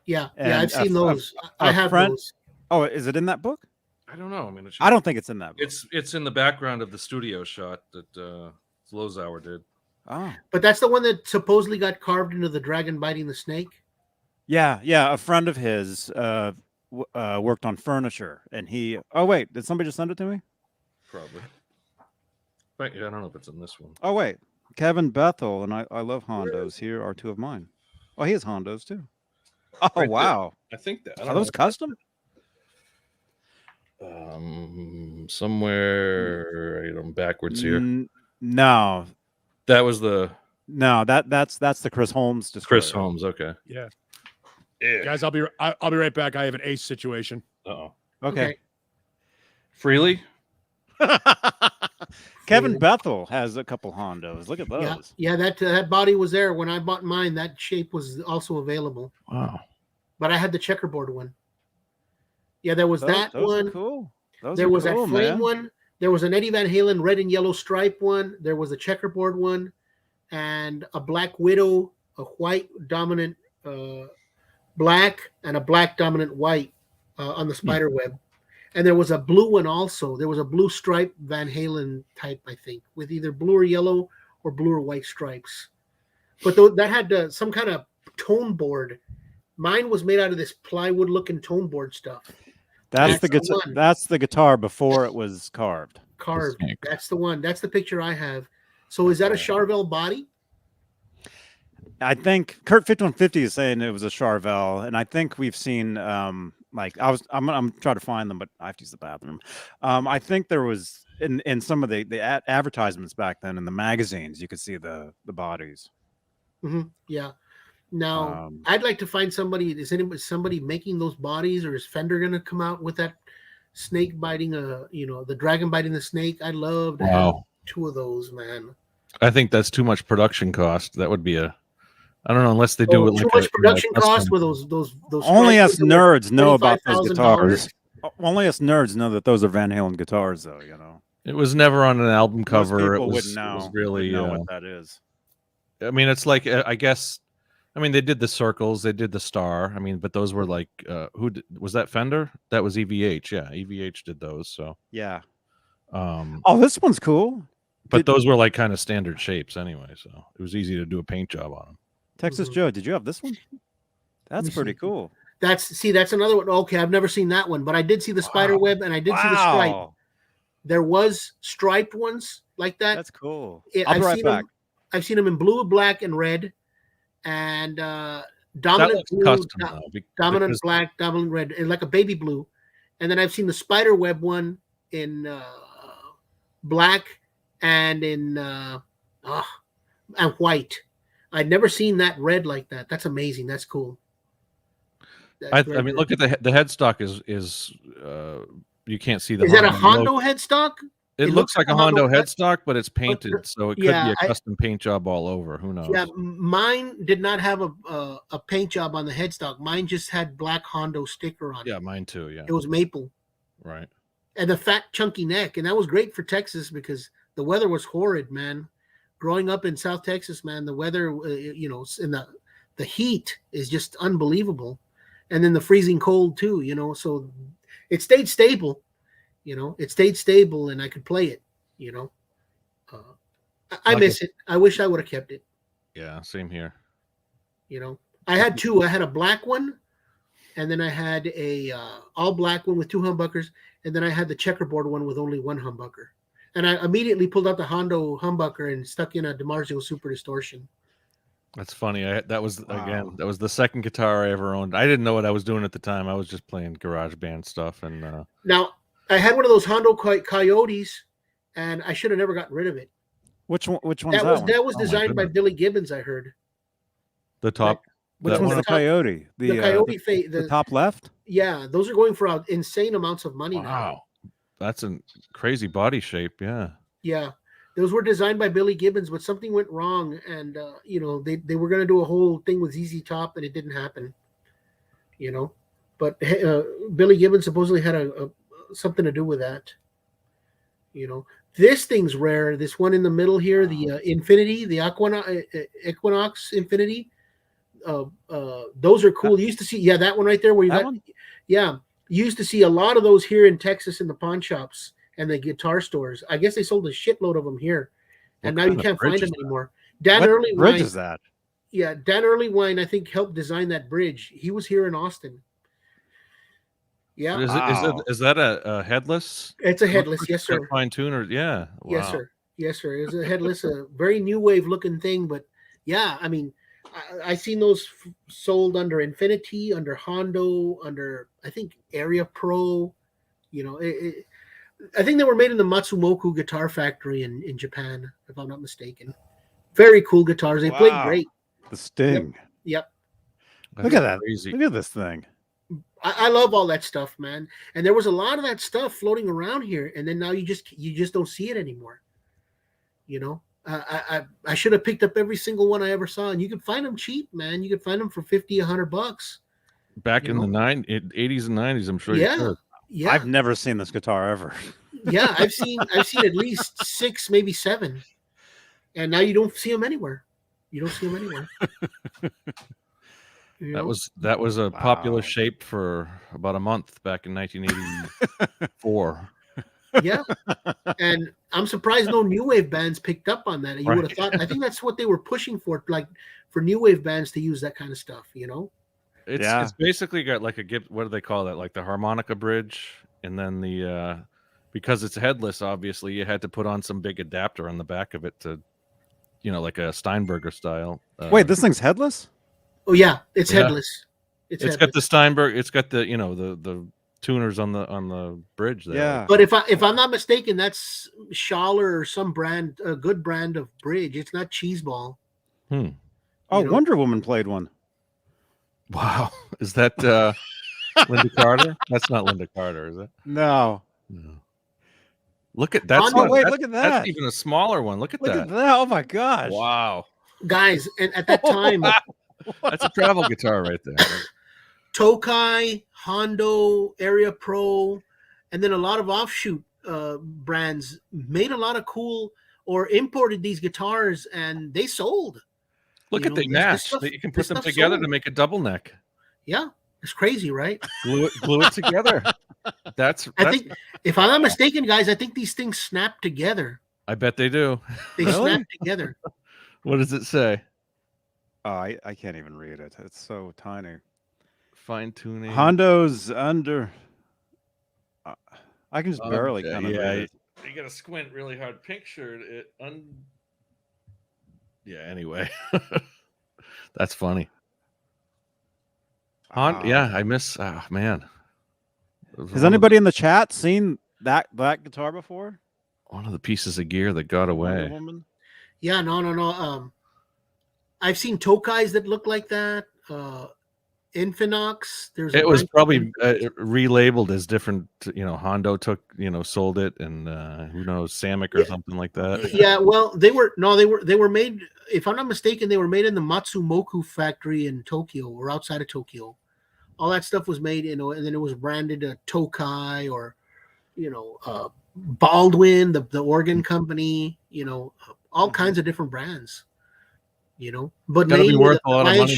Yeah, I've seen those. I have those. Oh, is it in that book? I don't know. I mean, I don't think it's in that book. It's in the background of the studio shot that Lozauer did. Oh, but that's the one that supposedly got carved into the dragon biting the snake. Yeah. A friend of his worked on furniture, and he. Oh wait, did somebody just send it to me? Probably. I don't know if it's in this one. Oh wait, Kevin Bethel and I love Hondos. Here are two of mine. Oh, he has Hondos too. Oh Right there. wow, I think that. I are don't those know. custom? Somewhere I'm backwards here. No, That was that's the Chris Holmes destroyer. Chris Holmes. Okay. Yeah. Yeah. Guys, I'll be right back. I have an ace situation. Uh-oh. Okay. Freely? Kevin Bethel has a couple Hondos. Look at those. Yeah, that body was there when I bought mine. That shape was also available. Wow. But I had the checkerboard one. Yeah, there was that those one. Are cool. There was that flame one. There was an Eddie Van Halen red and yellow stripe one. There was a checkerboard one, and a Black Widow, a white dominant black, and a black dominant white on the spider web. And there was a blue one also. There was a blue stripe Van Halen type, I think, with either blue or yellow or blue or white stripes. But that had some kind of tone board. Mine was made out of this plywood-looking tone board stuff. That's the guitar. That's the guitar before it was carved. That's the one. That's the picture I have. So is that a Charvel body? I think Kurt 5150 is saying it was a Charvel, and I think we've seen like I'm trying to find them, but I have to use the bathroom. I think there was in some of the advertisements back then in the magazines, you could see the bodies. Mm-hmm. Yeah. Now I'd like to find somebody. Is somebody making those bodies, or is Fender going to come out with that snake biting the dragon biting the snake? I'd love to have two of those, man. I think that's too much production cost. That would be I don't know, unless they do it too much production cost with those. Only us nerds know about those guitars. Only us nerds know that those are Van Halen guitars, though. It was never on an album cover. Most people it was really know what that is. I mean, it's like I guess. I mean, they did the circles, they did the star. I mean, but those were like, was that Fender? That was EVH. Yeah, EVH did those. So yeah. This one's cool. But those were like kind of standard shapes anyway, so it was easy to do a paint job on them. Texas Joe, did you have this one? That's pretty cool. That's another one. Okay, I've never seen that one, but I did see the spider web and I did see the stripe. There was striped ones like that. That's cool. I'll be right back. I've seen them in blue, black, and red. And dominant blue, dominant black, dominant red, and like a baby blue. And then I've seen the spider web one in black and in and white. I'd never seen that red like that. That's amazing. That's cool. I mean, look at the headstock is you can't see the. Is that a Hondo headstock? It looks like a Hondo headstock, but it's painted, so it could be a custom paint job all over. Who knows? Yeah, mine did not have a paint job on the headstock. Mine just had black Hondo sticker on it. Yeah, mine too. Yeah, it was maple. Right. And the fat, chunky neck, and that was great for Texas because the weather was horrid, man. Growing up in South Texas, man, the weather, in the heat is just unbelievable, and then the freezing cold too. So it stayed stable. It stayed stable and I could play it, I miss it. I wish I would have kept it. Yeah, same here. I had two. I had a black one and then I had a all black one with two humbuckers. And then I had the checkerboard one with only one humbucker. And I immediately pulled out the Hondo humbucker and stuck in a DiMarzio Super Distortion. That's funny. That was the second guitar I ever owned. I didn't know what I was doing at the time. I was just playing garage band stuff. And now I had one of those Hondo Coyotes, and I should have never gotten rid of it. Which one? That was designed by Billy Gibbons. I heard. The top. Which one's the Coyote? The Coyote. The top left. Yeah, those are going for insane amounts of money now. Wow, that's a crazy body shape. Yeah. Yeah, those were designed by Billy Gibbons, but something went wrong, and they were going to do a whole thing with ZZ Top, and it didn't happen. But Billy Gibbons supposedly had something to do with that. This thing's rare. This one in the middle here, the Infinity, the Equinox Infinity. Those are cool. You used to see, that one right there where you used to see a lot of those here in Texas in the pawn shops and the guitar stores. I guess they sold a shitload of them here, and now you can't find them anymore. Dan Earlywine. Bridge is that? Yeah, Dan Earlywine, I think, helped design that bridge. He was here in Austin. Yeah. Is that a headless? It's a headless, yes, sir. Fine tuner, yeah. Wow. Yes, sir. Yes, sir. It was a headless, a very new wave looking thing. But yeah, I mean, I seen those sold under Infinity, under Hondo, under I think Area Pro. You know, I think they were made in the Matsumoku Guitar Factory in Japan, if I'm not mistaken. Very cool guitars. They played great. The Sting. Yep. Look at that. Crazy. Look at this thing. I love all that stuff, man. And there was a lot of that stuff floating around here, and then now you just don't see it anymore. You know, I should have picked up every single one I ever saw, and you can find them cheap, man. You can find them for $50, $100. Back in the 80s and 90s, I'm sure you could. Yeah. I've never seen this guitar ever. Yeah, I've seen at least 6, maybe 7, and now you don't see them anywhere. You don't see them anywhere. That was a popular shape for about a month back in 1984. Yeah, and I'm surprised no new wave bands picked up on that. You would have thought. I think that's what they were pushing for, like for new wave bands to use that kind of stuff. You know, it's basically got like a what do they call that? Like the harmonica bridge, and then the because it's headless. Obviously, you had to put on some big adapter on the back of it to, like a Steinberger style. Wait, this thing's headless? Oh yeah, it's headless. It's got the Steinberg. It's got the the tuners on the bridge there. Yeah. But if I'm not mistaken, that's Schaller or some brand, a good brand of bridge. It's not Cheeseball. Oh, Wonder Woman played one. Wow. Is that Linda Carter? That's not Linda Carter, is it? No. Look at that. Look at that. That's even a smaller one. Look at that. Oh my gosh. Wow. Guys, and at that time, that's a travel guitar right there. Tokai, Hondo, Area Pro, and then a lot of offshoot brands made a lot of cool or imported these guitars, and they sold. Look at they match. You can put them together to make a double neck. Yeah, it's crazy, right? Glue it together. I think, if I'm not mistaken, guys, I think these things snap together. I bet they do. They snap together. What does it say? Oh, I can't even read it. It's so tiny. Fine tuning. Hondo's under. I can just barely kind of read it. You got to squint really hard. Pink shirt. Yeah. Anyway, that's funny. Yeah, I miss. Oh, man. Has anybody in the chat seen that guitar before? One of the pieces of gear that got away. Yeah, no. I've seen Tokais that look like that. Infinox. It was probably relabeled as different. Hondo sold it, and who knows, Samick or something like that. Yeah, well, they were made. If I'm not mistaken, they were made in the Matsumoku factory in Tokyo or outside of Tokyo. All that stuff was made, and then it was branded Tokai or, Baldwin, the organ company. All kinds of different brands. But mainly worth a lot of money.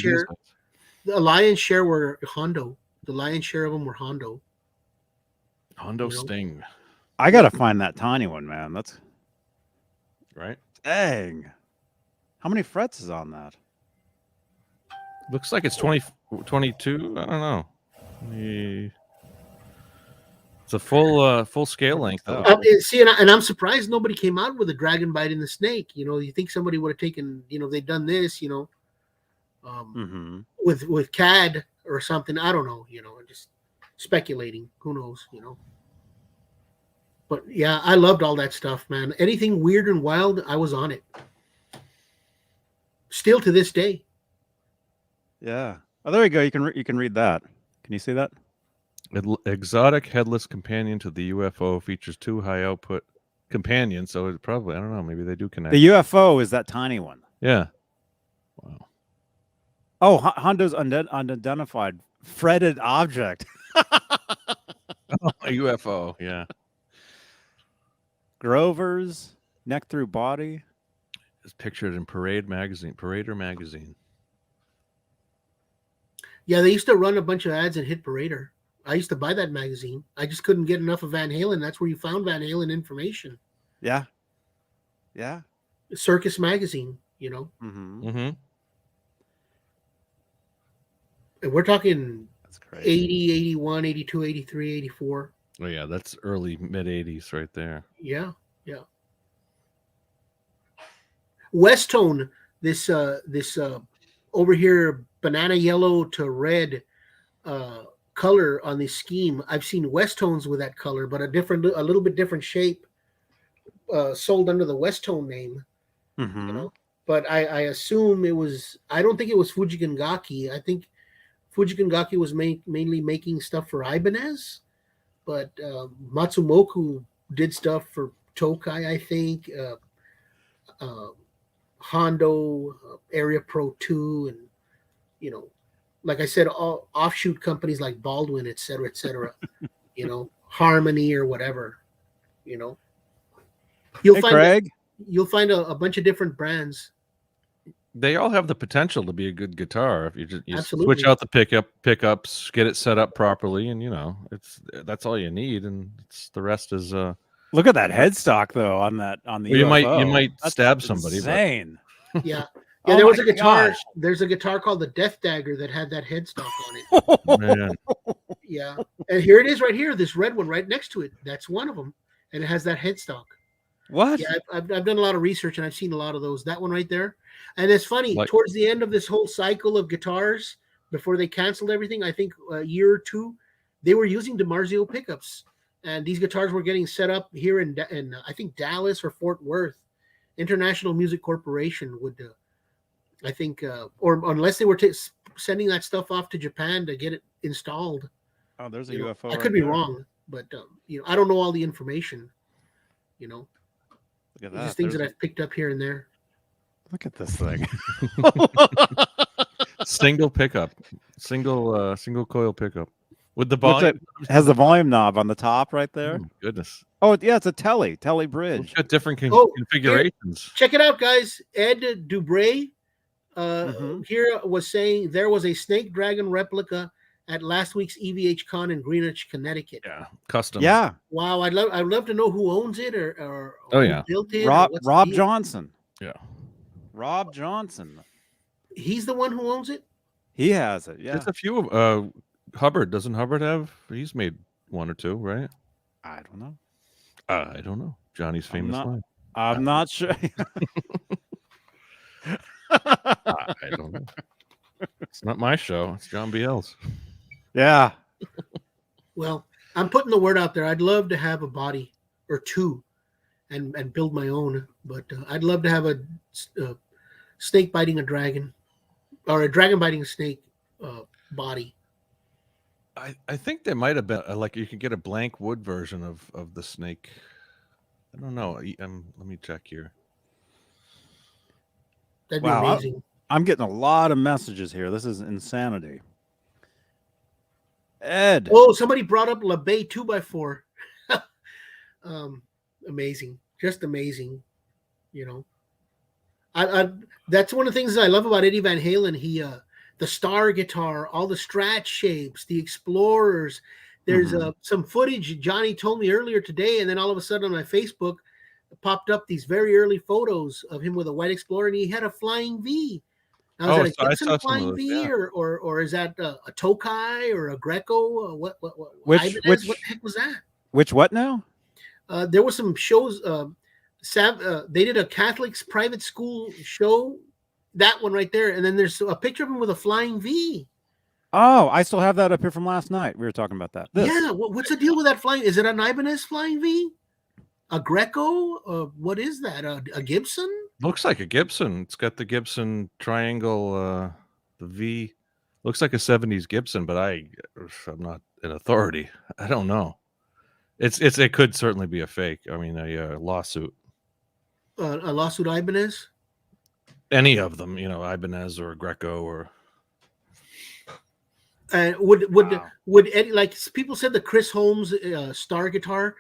The lion's share were Hondo. The lion's share of them were Hondo. Hondo Sting. I gotta find that tiny one, man. That's right. Dang. How many frets is on that? Looks like it's 22. I don't know. It's a full scale length. See, and I'm surprised nobody came out with a dragon bite in the snake. You think somebody would have taken, they've done this, with CAD or something. I don't know, just speculating. Who knows, But yeah, I loved all that stuff, man. Anything weird and wild, I was on it. Still to this day. Yeah. Oh, there you go. You can read that. Can you see that? Exotic headless companion to the UFO features 2 high output companions. So it probably, I don't know, maybe they do connect. The UFO is that tiny one. Yeah. Wow. Oh, Hondo's unidentified fretted object. A UFO. Yeah. Grover's neck through body. It's pictured in Parader magazine. Yeah, they used to run a bunch of ads in Hit Parader. I used to buy that magazine. I just couldn't get enough of Van Halen. That's where you found Van Halen information. Yeah. Yeah. Circus magazine, Mm-hmm. Mm-hmm. And we're talking That's crazy. 80, 81, 82, 83, 84. Oh, yeah, that's early mid 80s right there. Yeah. West Tone, this over here banana yellow to red color on this scheme. I've seen West Tones with that color, but a little bit different shape, sold under the West Tone name. Mm-hmm. You know, but I assume it was. I don't think it was Fujigangaki. I think Fujigangaki was mainly making stuff for Ibanez, but Matsumoku did stuff for Tokai, I think. Hondo, Area Pro 2, and you know, like I said, all offshoot companies like Baldwin, et cetera, you know, Harmony or whatever, you know. You'll find a bunch of different brands. They all have the potential to be a good guitar if you Absolutely. switch out the pickups, get it set up properly, and you know, that's all you need, and the rest is Look at that headstock though on the UFO. You might That's stab somebody. Insane. Yeah. Oh there was a guitar. gosh. There's a guitar called the Death Dagger that had that headstock on it. Man. Yeah, and here it is right here. This red one right next to it. That's one of them, and it has that headstock. What? Yeah, I've done a lot of research and I've seen a lot of those. That one right there, and it's funny. Towards the end of this whole cycle of guitars, before they canceled everything, I think a year or two, they were using DiMarzio pickups, and these guitars were getting set up here in I think Dallas or Fort Worth. International Music Corporation would, I think, or unless they were sending that stuff off to Japan to get it installed. Oh, there's a UFO. I right could be there. wrong, but you know, I don't know all the information. You know, look at that. Just things that I've picked up here and there. Look at this thing. Single pickup, single coil pickup with the volume. It has the volume knob on the top right there. Oh, goodness. Oh yeah, it's a Telly bridge. It's got different configurations. Check it out, guys. Ed Dubray here was saying there was a Snake Dragon replica at last week's EVH Con in Greenwich, Connecticut. Yeah, custom. Yeah. Wow, I'd love to know who owns it or who built it. Rob Johnson. Yeah. Rob Johnson. He's the one who owns it? He has it, yeah. There's a few of Hubbard. Doesn't Hubbard have? He's made one or two, right? I don't know. I don't know. Johnny's famous line. I'm not sure. I don't know. It's not my show. It's John BL's. Yeah. Well, I'm putting the word out there. I'd love to have a body or two and build my own, but I'd love to have a snake biting a dragon or a dragon biting a snake body. I think there might have been like you could get a blank wood version of the snake. I don't know. Let me check here. That'd be amazing. I'm getting a lot of messages here. This is insanity. Ed. Oh, somebody brought up LeBay 2x4. Amazing. Just amazing. You know. I that's one of the things I love about Eddie Van Halen. He the Star guitar, all the Strat shapes, the Explorers. There's some footage Johnny told me earlier today, and then all of a sudden on my Facebook popped up these very early photos of him with a white Explorer, and he had a Flying V. Now, is that a Gibson Flying V, or is that a Tokai or a Greco? What the heck was that? Which what now? There were some shows. They did a Catholic's private school show. That one right there, and then there's a picture of him with a Flying V. Oh, I still have that up here from last night. We were talking about that. Yeah, what's the deal with that flying? Is it an Ibanez Flying V? A Greco? What is that? A Gibson? Looks like a Gibson. It's got the Gibson triangle, the V. Looks like a 70s Gibson, but I'm not an authority. I don't know. It could certainly be a fake. I mean, a lawsuit. A lawsuit Ibanez? Any of them, you know, Ibanez or Greco or. Would Eddie, like people said, the Chris Holmes Star guitar?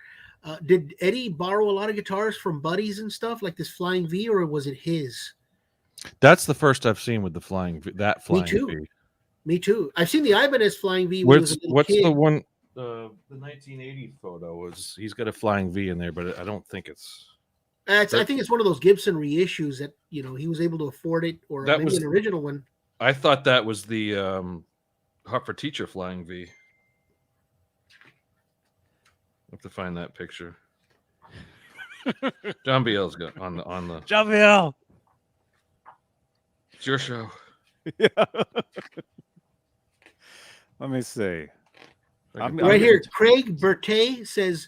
Did Eddie borrow a lot of guitars from buddies and stuff like this Flying V, or was it his? That's the first I've seen with the Flying V. That Flying V. Me too. I've seen the Ibanez Flying V. What's the one? The 1980 photo was. He's got a Flying V in there, but I don't think it's. I think it's one of those Gibson reissues that he was able to afford it, or maybe an original one. I thought that was the Hot for Teacher Flying V. Have to find that picture. John BL's got on the John BL. It's your show. Yeah. Let me see. Right here, Craig Bertay says,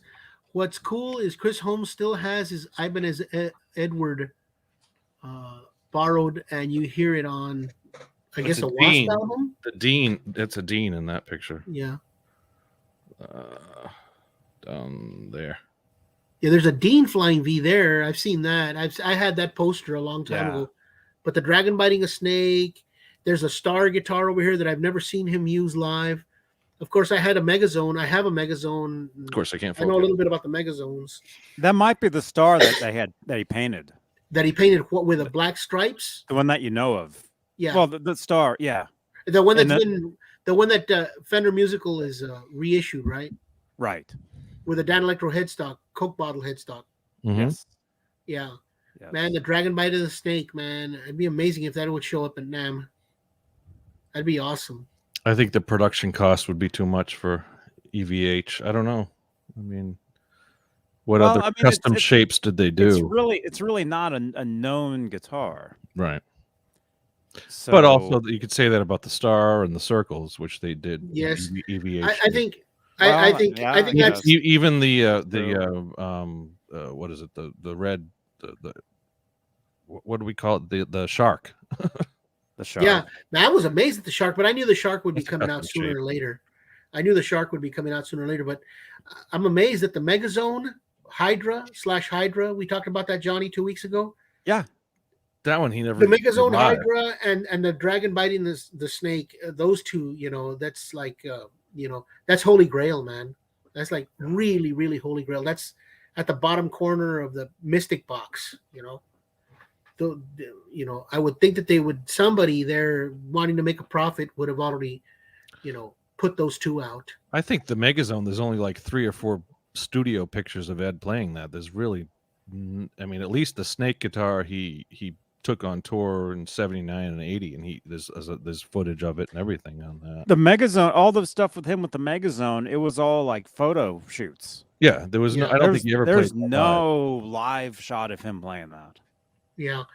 "What's cool is Chris Holmes still has his Ibanez Edward borrowed, and you hear it on, I guess, a Wasp Deane. album. The Deane. It's a Deane in that picture. Yeah, down there. yeah. There's a Deane Flying V there. I've seen that. I had that poster a long time ago. But the Dragon Biting a Snake. There's a Star guitar over here that I've never seen him use live. Of course, I had a Megazone. I have a Megazone. Of course, I can't. I know a little bit about the Megazones. That might be the star that he painted. That he painted what with the black stripes. The one that you know of. Yeah. Well, the star. Yeah. The one that's the one that Fender Musical is reissued, right? Right. With a Dan Electro headstock, Coke bottle headstock. Mm-hmm. Yes. Yeah. Yes. Man, the Dragon Bite of the Snake, man. It'd be amazing if that would show up in NAMM. That'd be awesome. I think the production cost would be too much for EVH. I don't know. I mean, what other custom shapes did they do? It's really not a known guitar. Right. So, but also, you could say that about the Star and the Circles, which they did. Yes. EVH. I think that's even the what is it? The red. What do we call it? The Shark. The Shark. Yeah, man, I was amazed at the Shark, but I knew the Shark would be coming out sooner or later. I knew the Shark would be coming out sooner or later, but I'm amazed at the Megazone Hydra. We talked about that, Johnny, 2 weeks ago. Yeah. That one he never. The Megazone Hydra and the Dragon Biting the Snake, those two, that's like, that's Holy Grail, man. That's like really, really Holy Grail. That's at the bottom corner of the Mystic box, I would think that somebody there wanting to make a profit would have already, put those two out. I think the Megazone, there's only like 3 or 4 studio pictures of Ed playing that. There's really, I mean, at least the Snake guitar he took on tour in 79 and 80, and there's footage of it and everything on that. The Megazone, all the stuff with him with the Megazone, it was all like photo shoots. Yeah, there was no. I don't think he ever played. There's no live shot of him playing that. Yeah.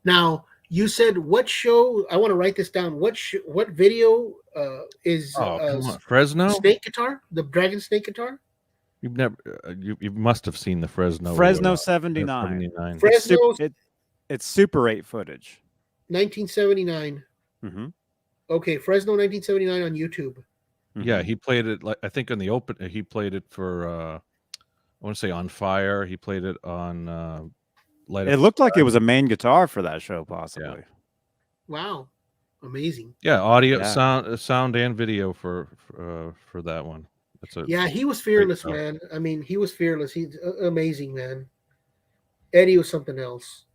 Now you said what show? I want to write this down. What video is Fresno Snake guitar? The Dragon Snake guitar? You've never. You must have seen the Fresno. Fresno 79. Fresno. It's Super 8 footage. 1979. Mm-hmm. Okay, Fresno 1979 on YouTube. Mm-hmm. Yeah, he played it. I think on the open. He played it for. I want to say On Fire. He played it on. It looked like it was a main guitar for that show, possibly. Yeah. Wow, amazing. Yeah, audio, sound, and video for that one. He was fearless, man. I mean, he was fearless. He's amazing, man. Eddie was something else,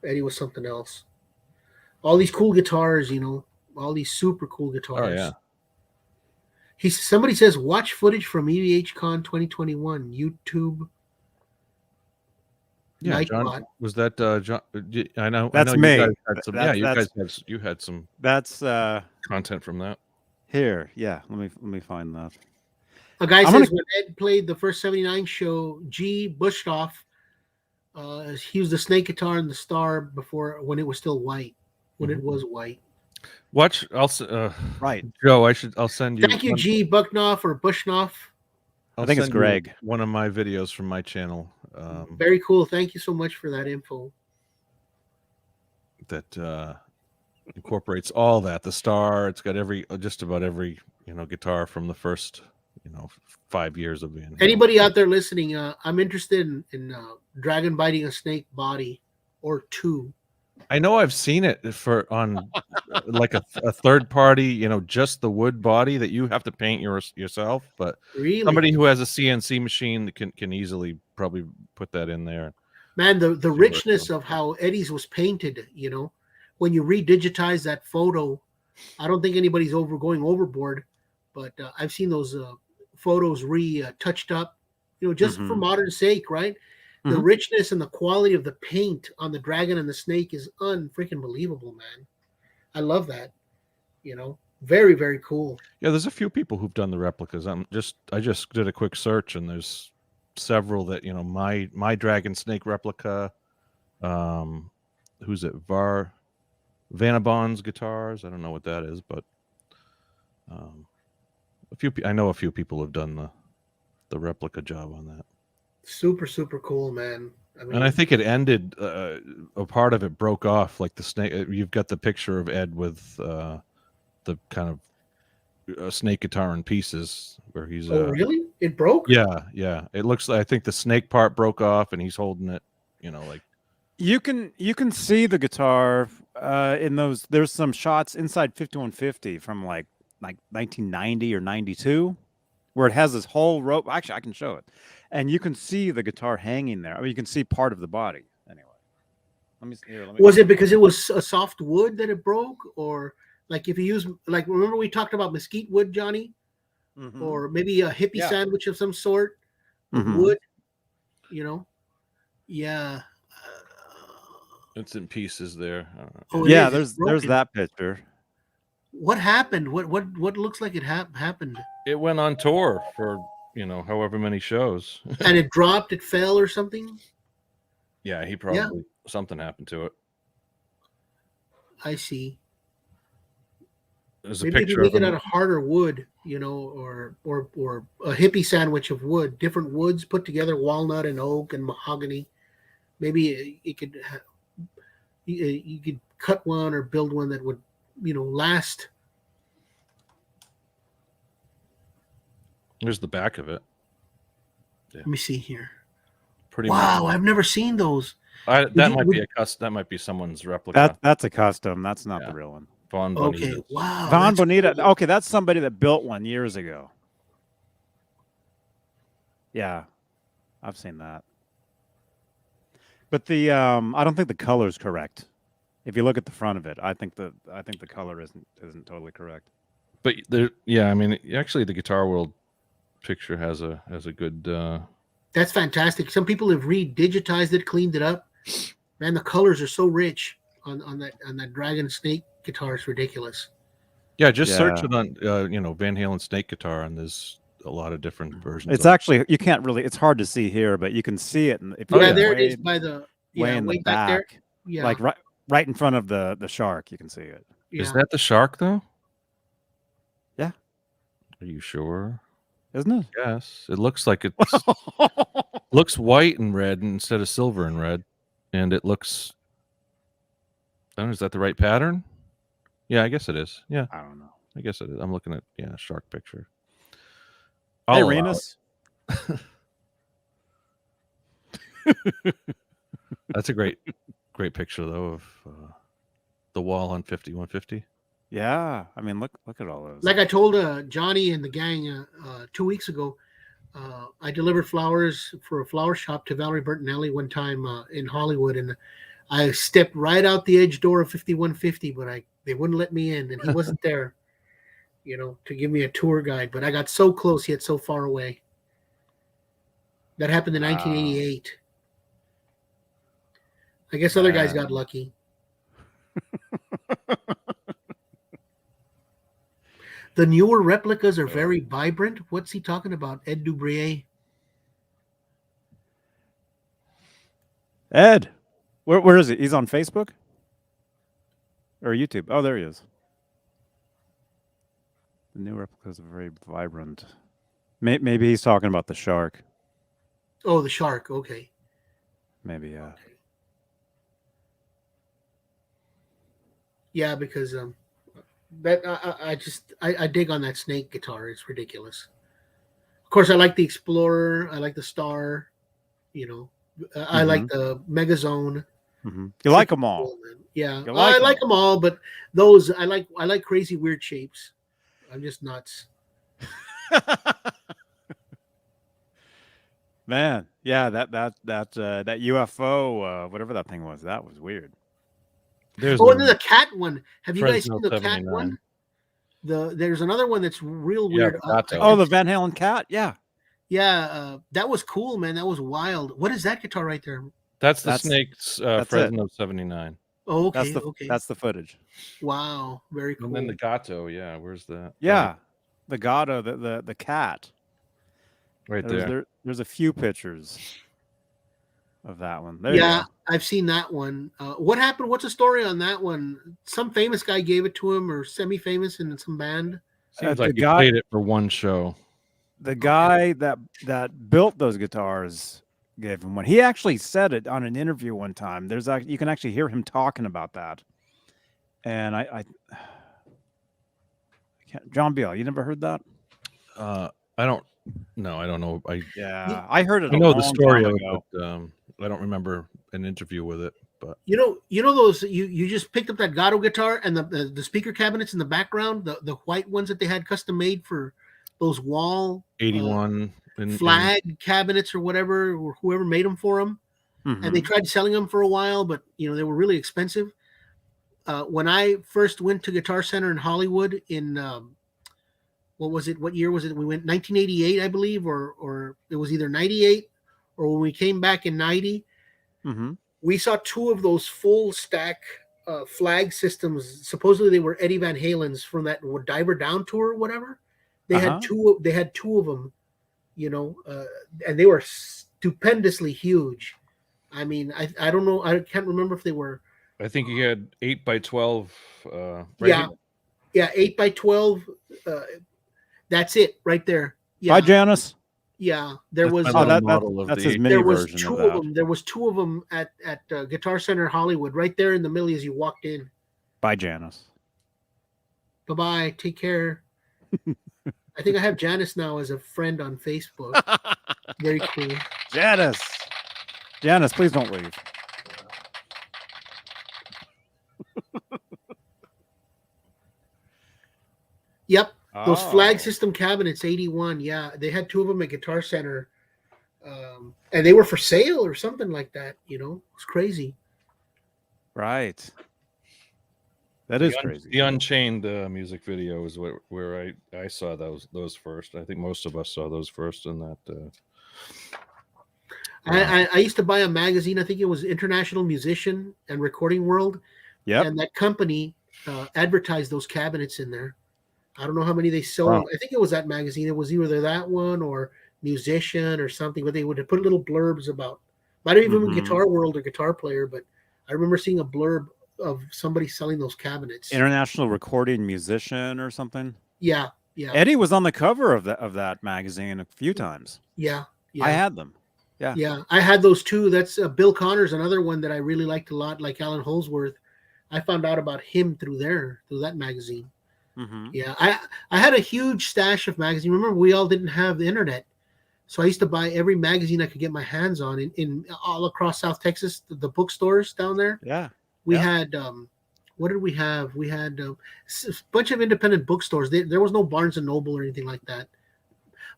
Eddie was something else. All these cool guitars, all these super cool guitars. Oh yeah. Somebody says watch footage from EVH Con 2021 YouTube. Yeah, John, was that John? I know that's I know me. You guys had some. That's content from that. Here, yeah. Let me find that. A guy says when Ed played the first 79 show, G. Bushtoff, he used the Snake guitar and the Star before when it was still white. When it was white. Watch. Right, Joe. I'll send you. Thank you, G. Bucknoff or Bushnoff. I think it's Greg. One of my videos from my channel. Very cool. Thank you so much for that info. That incorporates all that. The Star. It's got just about every guitar from the first 5 years of being. Anybody out there listening? I'm interested in Dragon Biting a Snake body or two. I know I've seen it on like a third party, just the wood body that you have to paint yourself. But really? Somebody who has a CNC machine that can easily probably put that in there. Man, the richness of how Eddie's was painted, when you redigitize that photo, I don't think anybody's going overboard, but I've seen those photos touched up, just for modern sake, right? The richness and the quality of the paint on the Dragon and the Snake is unfreaking believable, man. I love that. Very, very cool. Yeah, there's a few people who've done the replicas. I just did a quick search, and there's several that my Dragon Snake replica. Who's it? Vanabon's guitars. I don't know what that is, but I know a few people have done the replica job on that. Super, super cool, man. I mean, and I think it ended. A part of it broke off, like the snake. You've got the picture of Ed with the kind of snake guitar in pieces, where he's. Oh, really? It broke? Yeah. It looks like, I think the snake part broke off, and he's holding it. Like. You can see the guitar in those. There's some shots inside 5150 from like 1990 or 92, where it has this whole rope. Actually, I can show it, and you can see the guitar hanging there. I mean, you can see part of the body. Anyway, let me see here. Was it because it was a soft wood that it broke, or like if you use remember we talked about mesquite wood, Johnny, or maybe a hippie sandwich of some sort, wood, Yeah. It's in pieces there. Oh, yeah, there's that picture. What happened? What looks like it happened? It went on tour for however many shows. And it dropped, it fell or something? Yeah, he probably something happened to it. I see. There's maybe a picture if you make of it out of harder wood, or a hippie sandwich of wood, different woods put together, walnut and oak and mahogany. Maybe it could you could cut one or build one that would last. There's the back of it. Yeah. Let me see here. Pretty wow, much. I've never seen those. That might be someone's replica. That's a custom. That's not the real one. Von Bonita. Okay, wow. Von Bonita. Cool. Okay, that's somebody that built one years ago. Yeah, I've seen that. But the I don't think the color is correct. If you look at the front of it, I think the color isn't totally correct. But I mean, actually, the Guitar World picture has a good. That's fantastic. Some people have digitized it, cleaned it up. Man, the colors are so rich on that Dragon Snake guitar. It's ridiculous. Yeah, just search it on Van Halen Snake guitar, and there's a lot of different versions. It's actually, you can't really. It's hard to see here, but you can see it. If there it is by the way in the back, there. Yeah, like right in front of the shark. You can see it. Yeah. Is that the shark though? Yeah. Are you sure? Isn't it? Yes. It looks like it's looks white and red instead of silver and red, and it looks. I don't know, is that the right pattern? Yeah, I guess it is. Yeah, I don't know. I guess it is. I'm looking at shark picture. Hey, Renus. That's a great picture though of the wall on 5150. Yeah, I mean, look at all those. Like I told Johnny and the gang 2 weeks ago, I delivered flowers for a flower shop to Valerie Bertinelli one time in Hollywood, and I stepped right out the edge door of 5150, but they wouldn't let me in, and he wasn't there, to give me a tour guide. But I got so close, yet so far away. That happened in 1988. I guess other guys got lucky. The newer replicas are very vibrant. What's he talking about? Ed Dubrier. Ed, where is he? He's on Facebook or YouTube. Oh, there he is. The new replicas are very vibrant. Maybe he's talking about the shark. Oh, the shark. Okay. Maybe, yeah. Okay. Yeah, because that I dig on that Snake guitar. It's ridiculous. Of course, I like the Explorer. I like the Star. I like the Megazone. Mm-hmm. You like them all? Cool, yeah, I like them all, but those I like crazy weird shapes. I'm just nuts. Man, yeah, that UFO, whatever that thing was, that was weird. And then the cat one. Have you guys seen the 79. Cat one? There's another one that's real weird. The Van Halen cat, yeah. Yeah, that was cool, man. That was wild. What is that guitar right there? That's the Snake's Fresno 79. Oh, okay. That's the footage. Wow, very cool. And then the Gato, where's that? Yeah, the Gato, the cat. Right there. There's a few pictures. of that one. There you Yeah, go. I've seen that one. What happened? What's the story on that one? Some famous guy gave it to him, or semi-famous in some band. Seems the like he guy- played it for one show. The guy that built those guitars gave him one. He actually said it on an interview one time. You can actually hear him talking about that. And I can't. John Beale, you never heard that? I don't. No, I don't know. I heard it. I know the story of ago. it, but I don't remember an interview with it. But You know those you just picked up that Gato guitar and the speaker cabinets in the background, the white ones that they had custom made for those wall 81 flag cabinets or whatever, or whoever made them for them. Mm-hmm. And they tried selling them for a while, but they were really expensive. When I first went to Guitar Center in Hollywood in what year was it? We went 1988, I believe, or it was either 98 or when we came back in 90. Mm-hmm. We saw two of those full stack flag systems. Supposedly they were Eddie Van Halen's from that Diver Down tour or whatever. They had two of them, and they were stupendously huge. I mean, I don't know. I can't remember if they were. I think he had 8x12. Yeah, 8x12. That's it right there. Yeah. Bye, Janice. Yeah, there was. That's his mini there was version two of that. of them. There was two of them at Guitar Center Hollywood, right there in the middle as you walked in. Bye, Janice. Bye-bye. Take care. I think I have Janice now as a friend on Facebook. Very cool. Janice, please don't leave. Yep. Those flag system cabinets, 81. Yeah, they had two of them at Guitar Center. And they were for sale or something like that. It's crazy. Right. That is crazy. The Unchained music video is where I saw those first. I think most of us saw those first in that. I used to buy a magazine. I think it was International Musician and Recording World. Yeah. And that company advertised those cabinets in there. I don't know how many they sold. Wow. I think it was that magazine. It was either that one or Musician or something, but they would put little blurbs about. Might have even been Guitar World or Guitar Player, but I remember seeing a blurb of somebody selling those cabinets. International Recording Musician or something. Yeah. Eddie was on the cover of that magazine a few times. Yeah. I had them. Yeah. Yeah, I had those too. That's Bill Connor's another one that I really liked a lot, like Alan Holsworth. I found out about him through that magazine. Mm-hmm. Yeah, I had a huge stash of magazines. Remember, we all didn't have the internet, so I used to buy every magazine I could get my hands on in all across South Texas. The bookstores down there. Yeah, we had. What did we have? We had a bunch of independent bookstores. There was no Barnes and Noble or anything like that,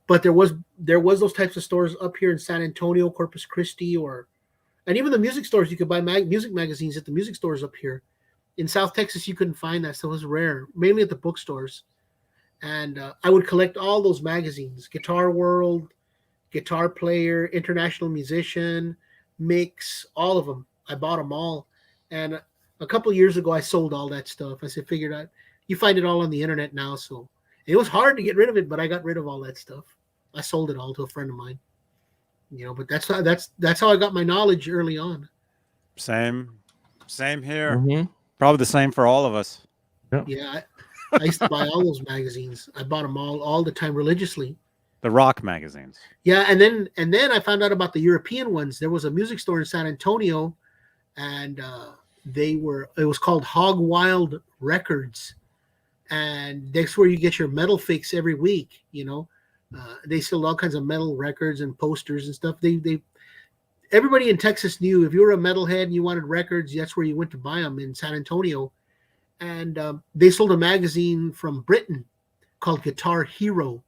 but there was those types of stores up here in San Antonio, Corpus Christi, and even the music stores. You could buy music magazines at the music stores up here. In South Texas, you couldn't find that, so it was rare, mainly at the bookstores. And I would collect all those magazines: Guitar World, Guitar Player, International Musician, Mix, all of them. I bought them all. And a couple of years ago, I sold all that stuff. I said, figured out you find it all on the internet now, so it was hard to get rid of it, but I got rid of all that stuff. I sold it all to a friend of mine. But that's how I got my knowledge early on. Same here. Mm-hmm. Probably the same for all of us. Yeah, I used to buy all those magazines. I bought them all the time religiously. The rock magazines. Yeah, and then I found out about the European ones. There was a music store in San Antonio, and it was called Hog Wild Records, and that's where you get your metal fix every week. They sell all kinds of metal records and posters and stuff. Everybody in Texas knew if you were a metalhead and you wanted records, that's where you went to buy them in San Antonio. And they sold a magazine from Britain called Guitar Hero.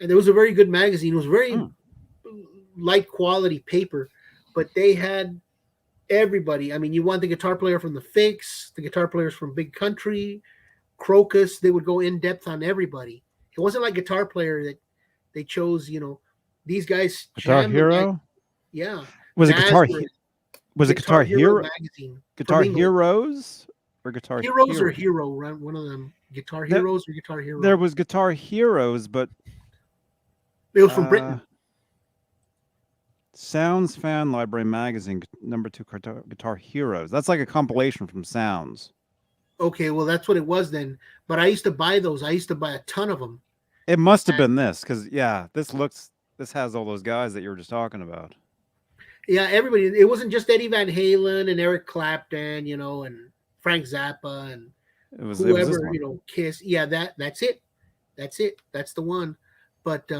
And it was a very good magazine. It was very light quality paper, but they had everybody. I mean, you want the guitar player from the Fix, the guitar players from Big Country, Crocus. They would go in depth on everybody. It wasn't like Guitar Player that they chose, these guys. Guitar Hero? Yeah. Was it Guitar Hero magazine? Guitar Heroes or Guitar Heroes or Hero? One of them. Guitar Heroes or Guitar Hero? There was Guitar Heroes, but it was from Britain. Sounds Fan Library Magazine, #2 Guitar Heroes. That's like a compilation from Sounds. Okay, well, that's what it was then. But I used to buy those. I used to buy a ton of them. It must have been this, because this has all those guys that you were just talking about. Yeah, everybody. It wasn't just Eddie Van Halen and Eric Clapton, and Frank Zappa and whoever, Kiss. Yeah, that's it. That's it. That's the one. But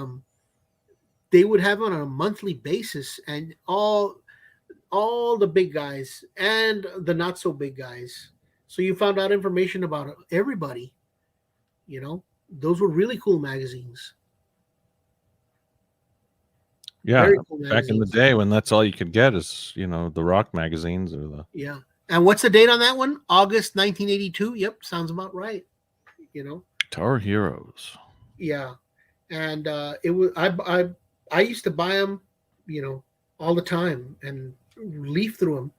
they would have on a monthly basis, and all the big guys and the not so big guys. So you found out information about everybody. Those were really cool magazines. Yeah, Cool back in the day when that's all you could get is, the rock magazines or the. Yeah. And what's the date on that one? August 1982. Yep, sounds about right. Guitar Heroes. Yeah, and it was I used to buy them, all the time and leaf through them.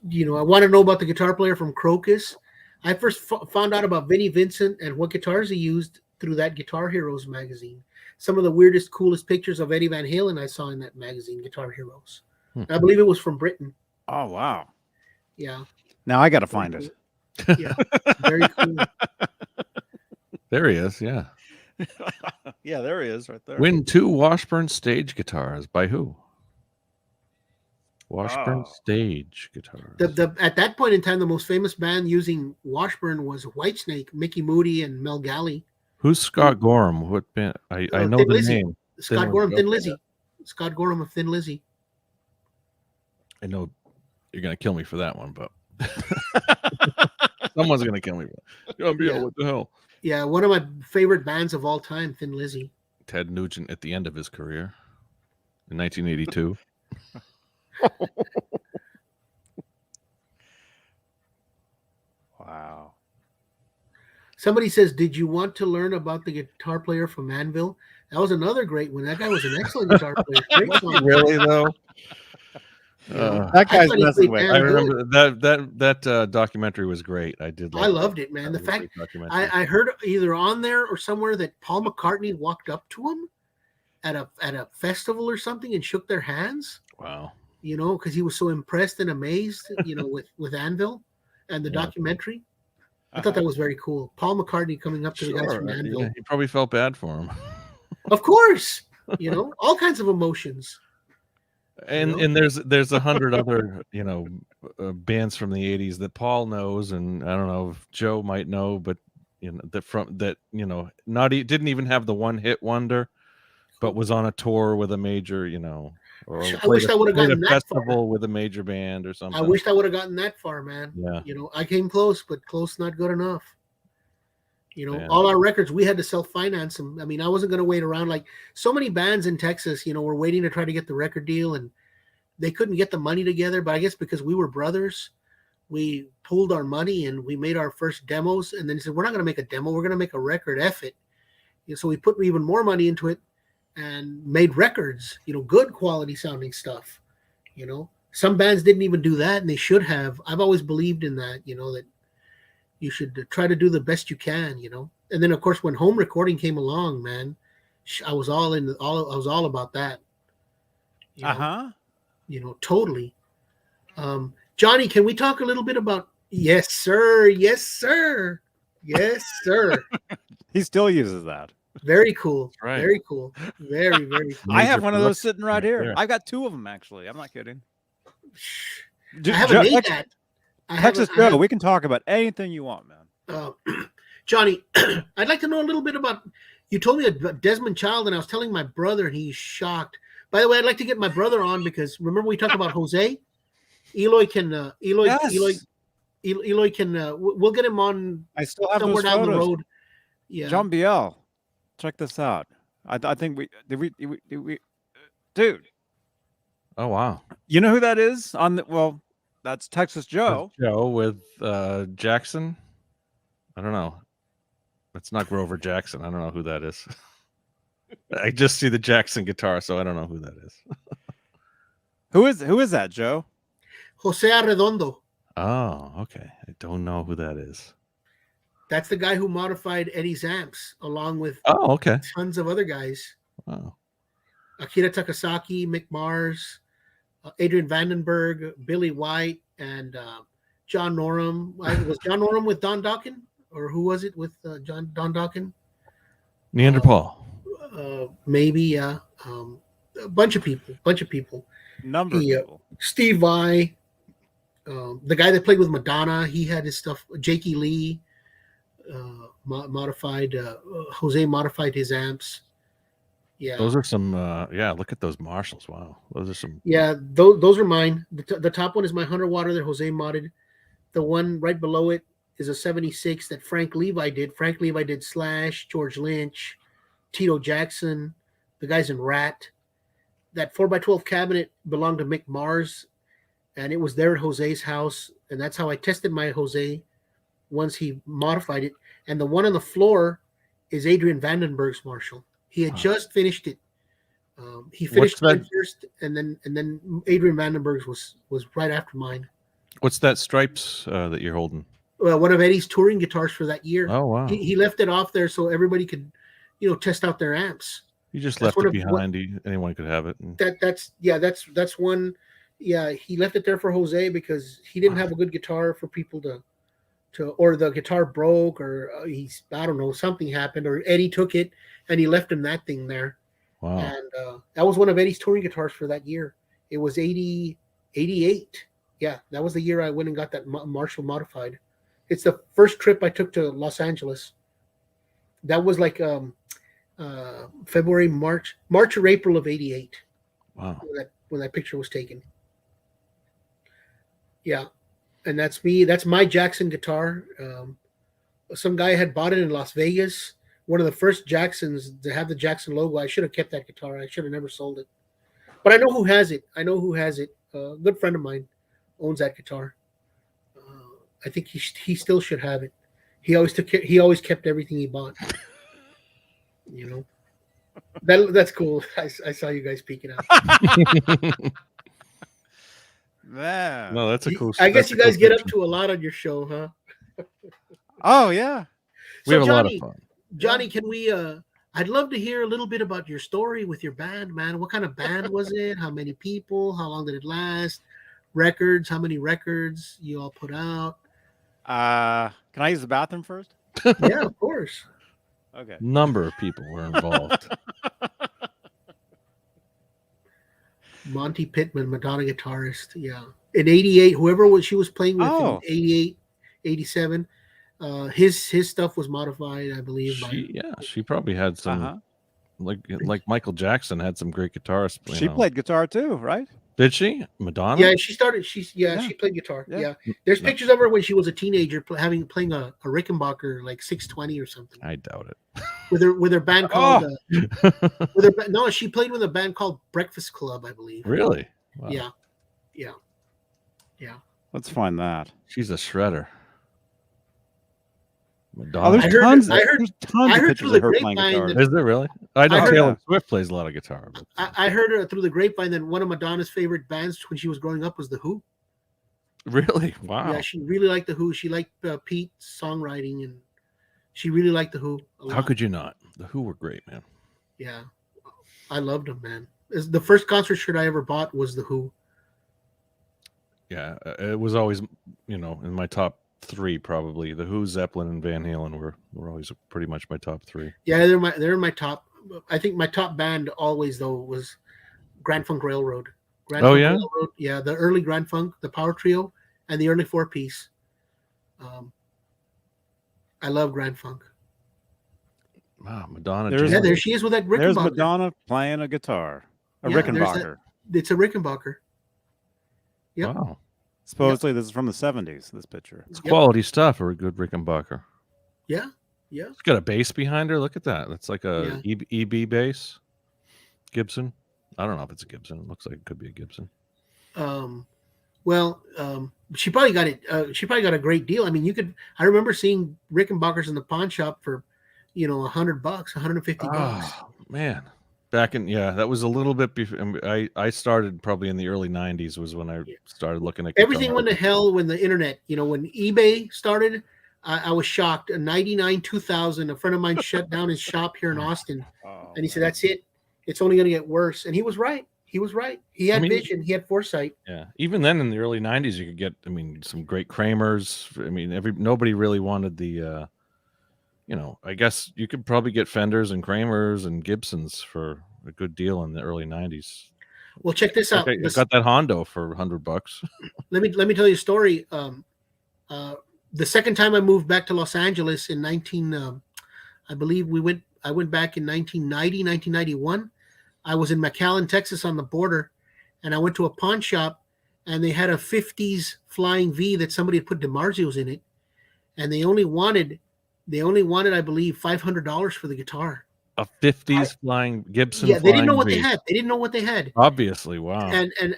I want to know about the guitar player from Crocus. I first found out about Vinnie Vincent and what guitars he used through that Guitar Heroes magazine. Some of the weirdest, coolest pictures of Eddie Van Halen I saw in that magazine, Guitar Heroes. I believe it was from Britain. Oh, wow. Yeah. Now I got to find it. Yeah. Very cool. There he is. Yeah. Yeah, there he is right there. Win 2 Washburn stage guitars by who? Washburn stage guitars. At that point in time, the most famous band using Washburn was Whitesnake, Mickey Moody, and Mel Galley. Who's Scott Gorham? What band? I know the Lizzy. name. Scott Gorham, Thin Lizzy. Scott Gorham of Thin Lizzy. I know you're gonna kill me for that one, but someone's gonna kill me. What the hell? Yeah, one of my favorite bands of all time, Thin Lizzy. Ted Nugent at the end of his career in 1982. Wow. Somebody says, "Did you want to learn about the guitar player from Anvil?" That was another great one. That guy was an excellent guitar player. Great song. Really though? That guy's messing with. I remember that documentary was great. I loved it, man. The fact I heard either on there or somewhere that Paul McCartney walked up to him at a festival or something and shook their hands. Wow. Because he was so impressed and amazed, with Anvil and the documentary. I thought that was very cool. Paul McCartney coming up to the guys from Anvil. Yeah, he probably felt bad for him. Of course, all kinds of emotions. And there's 100 other bands from the 80s that Paul knows, and I don't know if Joe might know, but didn't even have the one hit wonder, but was on a tour with a major, or I wish I would have gotten a that festival far. with a major band or something. I wished I would have gotten that far, man. Yeah. I came close, but close not good enough. All our records, we had to self-finance them. I mean, I wasn't going to wait around like so many bands in Texas, were waiting to try to get the record deal, and they couldn't get the money together. But I guess because we were brothers, we pooled our money and we made our first demos. And then he said, "We're not going to make a demo. We're going to make a record. F it." So we put even more money into it and made records, good quality sounding stuff. Some bands didn't even do that, and they should have. I've always believed in that, that you should try to do the best you can, And then of course, when home recording came along, man, I was all about that. Totally. Johnny, can we talk a little bit about? Yes, sir. Yes, sir. Yes, sir. He still uses that. Very cool. Right. Very cool. Very, very cool. I have one of those sitting right here. I got 2 of them, actually. I'm not kidding. I haven't made that. Texas Joe, we can talk about anything you want, man. Johnny, I'd like to know a little bit about. You told me about Desmond Child, and I was telling my brother, and he's shocked. By the way, I'd like to get my brother on because remember we talked about Jose. Eloy can. Yes. Eloy can. We'll get him on. I still have somewhere those down photos. the road. Yeah. John Biel, check this out. I think we dude. Oh wow. You know who that is? That's Texas Joe. That's Joe with Jackson. I don't know. That's not Grover Jackson. I don't know who that is. I just see the Jackson guitar, so I don't know who that is. Who is that, Joe? Jose Arredondo. Oh, okay. I don't know who that is. That's the guy who modified Eddie's amps along with okay. tons of other guys. Wow. Akira Takasaki, Mick Mars, Adrian Vandenberg, Billy White, and John Norum. Was John Norum with Don Dokken, or who was it with Don Dokken? Neanderthal. Maybe, yeah. A bunch of people. Number of people. Steve Vai, the guy that played with Madonna, he had his stuff. Jakey Lee modified. Jose modified his amps. Yeah, Those are some. Look at those Marshalls. Wow, those are some. Yeah, those are mine. The top one is my 100 watt that Jose modded. The one right below it is a 76 that Frank Levi did. Frank Levi did Slash, George Lynch, Tito Jackson, the guys in Rat. That 4x12 cabinet belonged to Mick Mars, and it was there at Jose's house, and that's how I tested my Jose once he modified it. And the one on the floor is Adrian Vandenberg's Marshall. He had just finished it. He finished mine first, and then Adrian Vandenberg's was right after mine. What's that Stripes that you're holding? Well, one of Eddie's touring guitars for that year. Oh wow! He left it off there so everybody could, test out their amps. You just left it behind. Anyone could have it. That's one. Yeah, he left it there for Jose because he didn't have a good guitar for people to, or the guitar broke, or I don't know, something happened, or Eddie took it and he left him that thing there. Wow. And that was one of Eddie's touring guitars for that year. It was 88. Yeah, that was the year I went and got that Marshall modified. It's the first trip I took to Los Angeles. That was like February, March or April of 88. Wow. When that picture was taken. Yeah. And that's me. That's my Jackson guitar. Some guy had bought it in Las Vegas. One of the first Jacksons to have the Jackson logo. I should have kept that guitar. I should have never sold it. But I know who has it. A good friend of mine owns that guitar. I think he still should have it. He always kept everything he bought. That's cool. I saw you guys peeking out. Man. No, that's a cool. I guess you guys get up to a lot on your show, huh? Oh yeah. We have a lot of fun. Johnny, can we I'd love to hear a little bit about your story with your band, man. What kind of band was it? How many people? How long did it last? Records? How many records you all put out? Can I use the bathroom first? Yeah, of course. Okay. Number of people were involved. Monty Pittman, Madonna guitarist. Yeah. In 88, whoever she was playing with in 88, 87, his stuff was modified, I believe. She probably had some, like Michael Jackson had some great guitarists. She played guitar too, right? Did she? Madonna? Yeah, she started. She played guitar. Yeah. There's pictures of her when she was a teenager playing a Rickenbacker like 620 or something. I doubt it. With her band called. She played with a band called Breakfast Club, I believe. Really? Wow. Yeah. Let's find that. She's a shredder. Madonna. I heard tons of pictures of her playing guitar. Is there really? I know Taylor Swift plays a lot of guitar. But... I heard through the grapevine that one of Madonna's favorite bands when she was growing up was The Who. Really? Wow. Yeah, she really liked The Who. She liked Pete's songwriting, and she really liked The Who a lot. How could you not? The Who were great, man. Yeah. I loved them, man. The first concert shirt I ever bought was The Who. Yeah, it was always, in my top three, probably. The Who, Zeppelin, and Van Halen were always pretty much my top three. Yeah, they're my top. I think my top band always though was Grand Funk Railroad. Railroad, yeah, the early Grand Funk, the Power Trio, and the early 4-piece. I love Grand Funk. Wow, Madonna. There she is with that Rickenbacker. There's Madonna playing a guitar, Rickenbacker. It's a Rickenbacker. Yep. Wow. Supposedly this is from the 70s, this picture. It's quality stuff for a good Rickenbacker. Yeah. It's got a bass behind her. Look at that. That's like a EB bass. Gibson. I don't know if it's a Gibson. It looks like it could be a Gibson. She probably got it. She probably got a great deal. I mean, I remember seeing Rickenbackers in the pawn shop for, $100, $150. Oh, man. Back in, that was a little bit before. I started probably in the early 90s was when I started looking at everything went to hell when the internet, when eBay started. I was shocked. In 99, 2000, a friend of mine shut down his shop here in Austin. And he said, that's it. It's only going to get worse. And he was right. He was right. He had vision. He had foresight. Yeah. Even then, in the early '90s, you could get, some great Kramers. Nobody really wanted the, I guess you could probably get Fenders and Kramers and Gibsons for a good deal in the early '90s. Well, check this out. I got that Hondo for $100. Let me tell you a story. The second time I moved back to Los Angeles in I believe I went back in 1990, 1991. I was in McAllen, Texas on the border, and I went to a pawn shop, and they had a 50s Flying V that somebody had put DiMarzios in it, and they only wanted, I believe, $500 for the guitar. A 50s Flying Gibson. Yeah, they didn't know what they had. They didn't know what they had. Obviously, wow.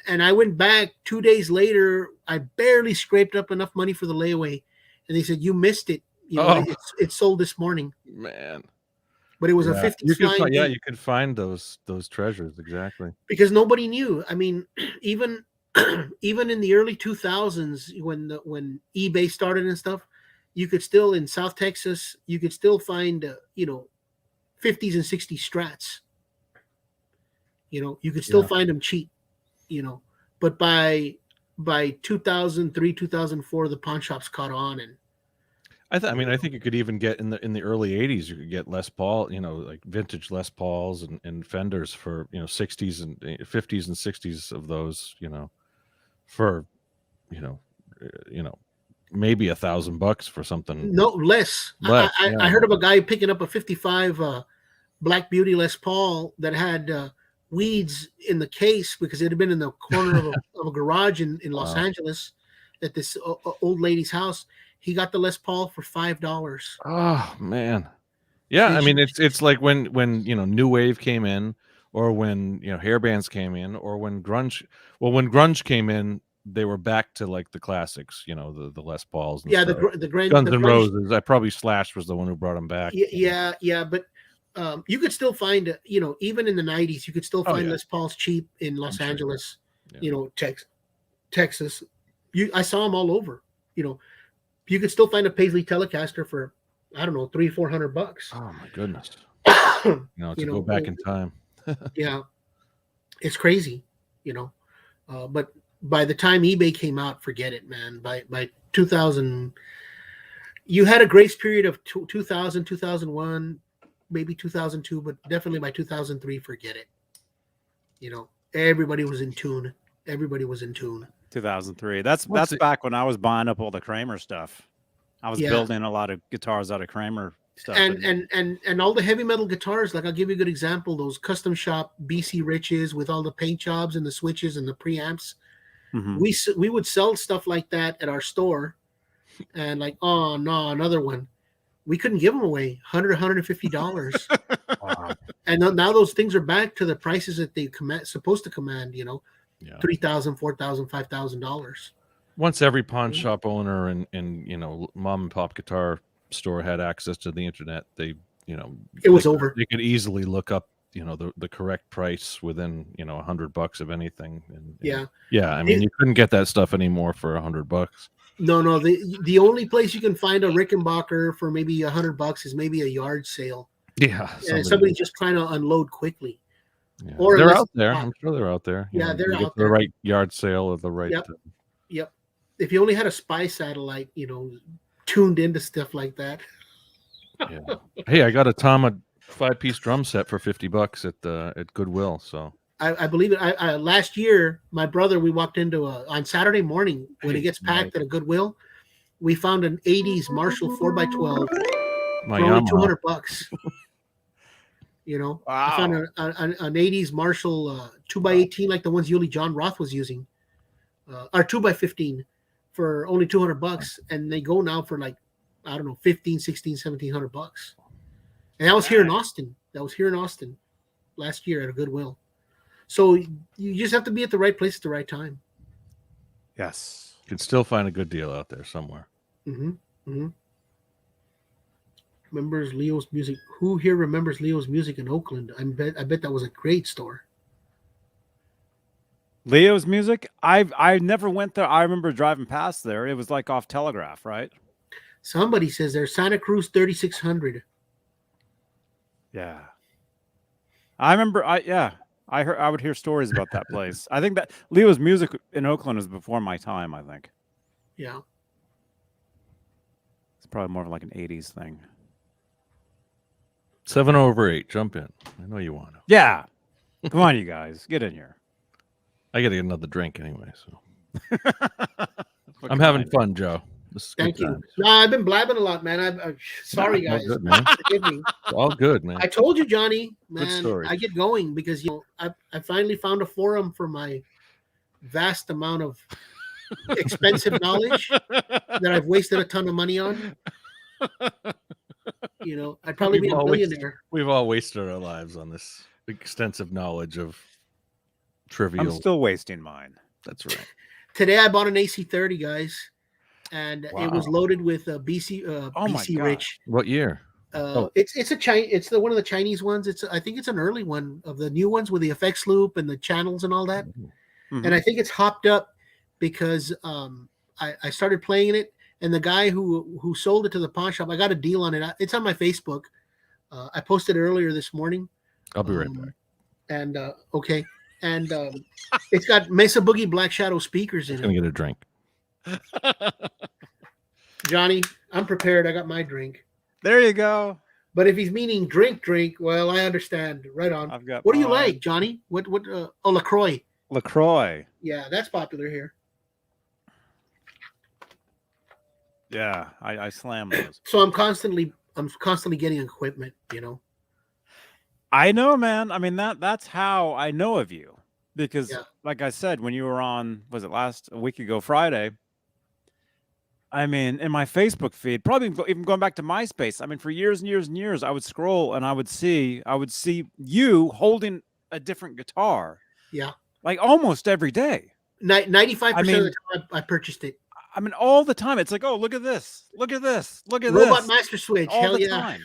And I went back 2 days later. I barely scraped up enough money for the layaway, and they said, "You missed it. It sold this morning." Man. But it was a 50s Flying V. Yeah, you could find those treasures, exactly. Because nobody knew. I mean, even in the early 2000s, when eBay started and stuff, you could still, in South Texas, you could still find 50s and 60s Strats. You could still find them cheap. But by 2003, 2004, the pawn shops caught on, and I think you could even get in the early '80s. You could get Les Paul, like vintage Les Pauls and Fenders for 60s and 50s and 60s of those, for maybe $1,000 for something. No, less. I heard of a guy picking up a 55 Black Beauty Les Paul that had weeds in the case because it had been in the corner of a garage in Los Angeles at this old lady's house. He got the Les Paul for $5. Oh man, yeah. It's like when new wave came in, or when hair bands came in, or when grunge. Well, when grunge came in, they were back to like the classics, the Les Pauls. And the Guns N' Roses. I probably Slash was the one who brought them back. Yeah, but you could still find, even in the '90s, you could still find Les Pauls cheap in Los Angeles, Texas. I saw them all over. You could still find a Paisley Telecaster for, I don't know, $300-400. Oh my goodness! To go back in time. Yeah, it's crazy. But by the time eBay came out, forget it, man. By 2000, you had a grace period of 2000, 2001, maybe 2002, but definitely by 2003, forget it. Everybody was in tune. 2003. That's back when I was buying up all the Kramer stuff. I was building a lot of guitars out of Kramer stuff. And all the heavy metal guitars, like I'll give you a good example, those custom shop BC Riches with all the paint jobs and the switches and the preamps. Mm-hmm. We would sell stuff like that at our store, and like, oh no, another one. We couldn't give them away, $150. Wow. And now those things are back to the prices that they supposed to command, $3,000, $4,000, $5,000. Once every pawn shop owner and mom and pop guitar store had access to the internet, it was over. They could easily look up, the correct price within, $100 of anything. You couldn't get that stuff anymore for $100. No. The only place you can find a Rickenbacker for maybe $100 is maybe a yard sale. Yeah, and somebody's just trying to unload quickly. Yeah. Or they're out there. I'm sure they're out there. They're out there. The right yard sale or the right. Yep. If you only had a spy satellite, tuned into stuff like that. Yeah. Hey, I got a Tama 5-piece drum set for $50 at Goodwill. So I believe it. I last year, my brother, we walked into on Saturday morning when it gets packed at a Goodwill. We found an '80s Marshall 4x12 for only $200. Wow. I found an '80s Marshall 2x18 like the ones Yuli John Roth was using, or 2x15 for only $200, and they go now for like, I don't know, $1,500, $1,600, $1,700. And that was here in Austin. Last year at a Goodwill. So you just have to be at the right place at the right time. Yes. You can still find a good deal out there somewhere. Mm-hmm. Mm-hmm. Remembers Leo's Music. Who here remembers Leo's Music in Oakland? I bet that was a great store. Leo's Music? I never went there. I remember driving past there. It was like off Telegraph, right? Somebody says there's Santa Cruz 3600. Yeah. I remember I would hear stories about that place. I think that Leo's music in Oakland was before my time. I think Yeah. it's probably more of like an '80s thing. 7 over 8. Jump in. I know you want to. Yeah, come on, you guys, get in here. I got to get another drink anyway. So I'm having fun, Joe. This is Thank good you. times. No, I've been blabbing a lot, man. I'm sorry, No, all guys. good, man. Forgive me. It's all good, man. I told you, Johnny, Good man, story. I get going because I finally found a forum for my vast amount of expensive knowledge that I've wasted a ton of money on. I'd probably be a millionaire. We've all wasted our lives on this extensive knowledge of trivial. I'm still wasting mine. That's right. Today I bought an AC30, guys, and it was loaded with BC BC God. Rich. What year? It's a one of the Chinese ones. I think it's an early one of the new ones with the effects loop and the channels and all that. Mm-hmm. And I think it's hopped up because I started playing it, and the guy who sold it to the pawn shop, I got a deal on it. It's on my Facebook. I posted it earlier this morning. I'll be right back. And okay, and it's got Mesa Boogie Black Shadow speakers in I'm gonna it. get a drink. Johnny, I'm prepared. I got my drink. There you go. But if he's meaning drink, well, I understand. Right on. I've got. What do you like, Johnny? What? Oh, LaCroix. LaCroix. Yeah, that's popular here. Yeah, I slam those. So I'm constantly getting equipment. I know, man. I mean that's how I know of you, because like I said, when you were on, was it a week ago Friday? I mean, in my Facebook feed, probably even going back to MySpace. I mean, for years and years and years, I would scroll and I would see you holding a different guitar. Yeah, like almost every day. 95% of the time I purchased it. I mean, all the time. It's like, oh, look at this, look at this, look at Robot this. Master Switch. All Hell the yeah. time.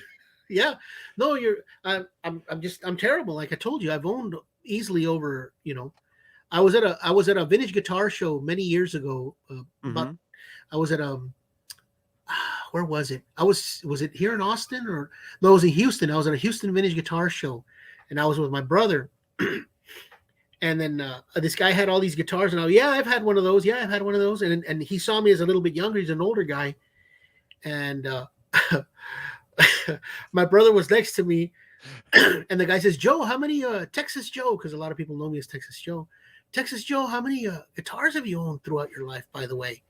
Yeah. No, I'm terrible. Like I told you, I've owned easily over. I was at a vintage guitar show many years ago. But I was at where was it? Was it here in Austin or no? It was in Houston. I was at a Houston vintage guitar show, and I was with my brother. And then this guy had all these guitars, and I've had one of those. Yeah, I've had one of those. And he saw me as a little bit younger. He's an older guy, and my brother was next to me, and the guy says, "Joe, how many Texas Joe?" Because a lot of people know me as Texas Joe. Texas Joe, how many guitars have you owned throughout your life, by the way?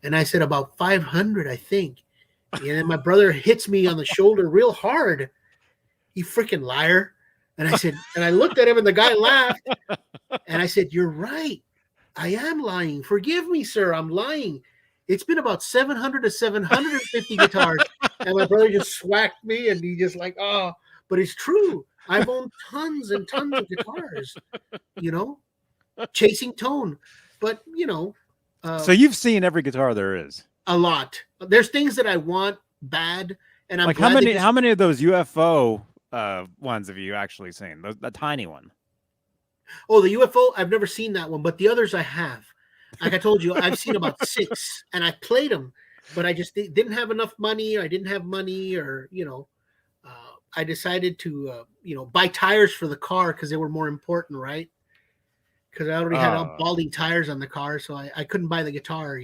And I said about 500, I think. And then my brother hits me on the shoulder real hard. You freaking liar. And I said, and I looked at him and the guy laughed. And I said, you're right. I am lying. Forgive me, sir. I'm lying. It's been about 700 to 750 guitars. And my brother just swacked me and he just like, oh, but it's true. I've owned tons and tons of guitars, chasing tone. But, so you've seen every guitar there is. A lot. There's things that I want bad, and I'm like glad how many of those UFO ones have you actually seen? The tiny one. Oh, the UFO. I've never seen that one, but the others I have. Like I told you, I've seen about 6, and I played them, but I just didn't have enough money. Or I didn't have money, or I decided to buy tires for the car because they were more important, right? Because I already had balding tires on the car, so I couldn't buy the guitar,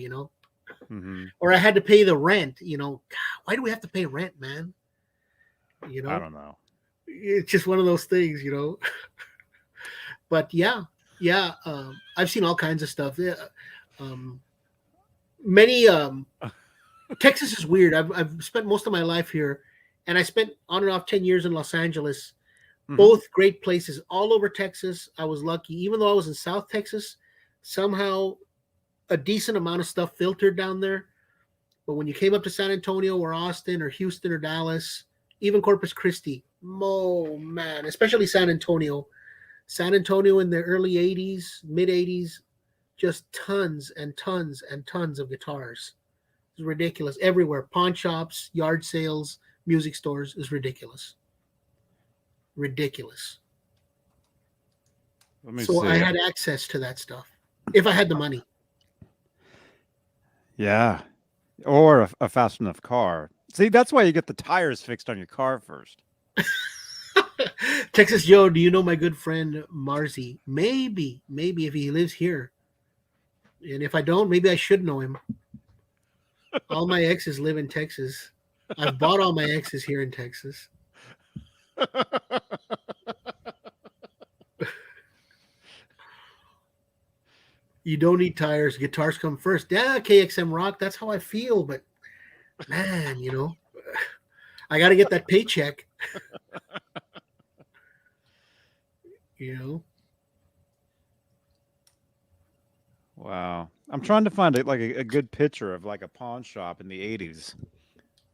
or I had to pay the rent. God, why do we have to pay rent, man? I don't know. It's just one of those things, But yeah, I've seen all kinds of stuff. Yeah, many. Texas is weird. I've spent most of my life here, and I spent on and off 10 years in Los Angeles. Both great places all over Texas. I was lucky, even though I was in South Texas, somehow a decent amount of stuff filtered down there. But when you came up to San Antonio or Austin or Houston or Dallas, even Corpus Christi, oh man, especially San Antonio in the early 80s, mid 80s, just tons and tons and tons of guitars. It's ridiculous. Everywhere. Pawn shops, yard sales, music stores is ridiculous. So I had access to that stuff if I had the money. Yeah, or a fast enough car. See, that's why you get the tires fixed on your car first. Texas Joe, do you know my good friend Marzi? Maybe if he lives here. And if I don't, maybe I should know him. All my exes live in Texas. I've bought all my exes here in Texas. You don't need tires. Guitars come first. Yeah, KXM Rock. That's how I feel. But man, I got to get that paycheck. Wow. I'm trying to find a good picture of like a pawn shop in the 80s,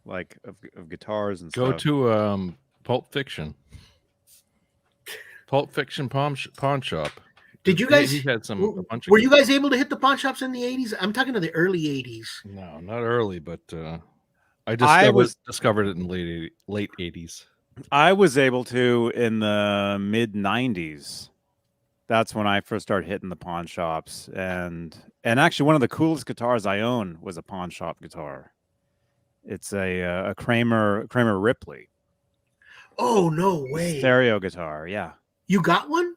like of guitars and Go stuff. to Pulp Fiction. Pulp Fiction pawn shop. Did you guys? He had some. Were you guys able to hit the pawn shops in the 80s? I'm talking to the early 80s. No, not early, but I discovered it in late 80s. I was able to in the mid 90s. That's when I first started hitting the pawn shops, and actually one of the coolest guitars I own was a pawn shop guitar. It's a Kramer Ripley. Oh, no way! Stereo guitar, yeah. You got one?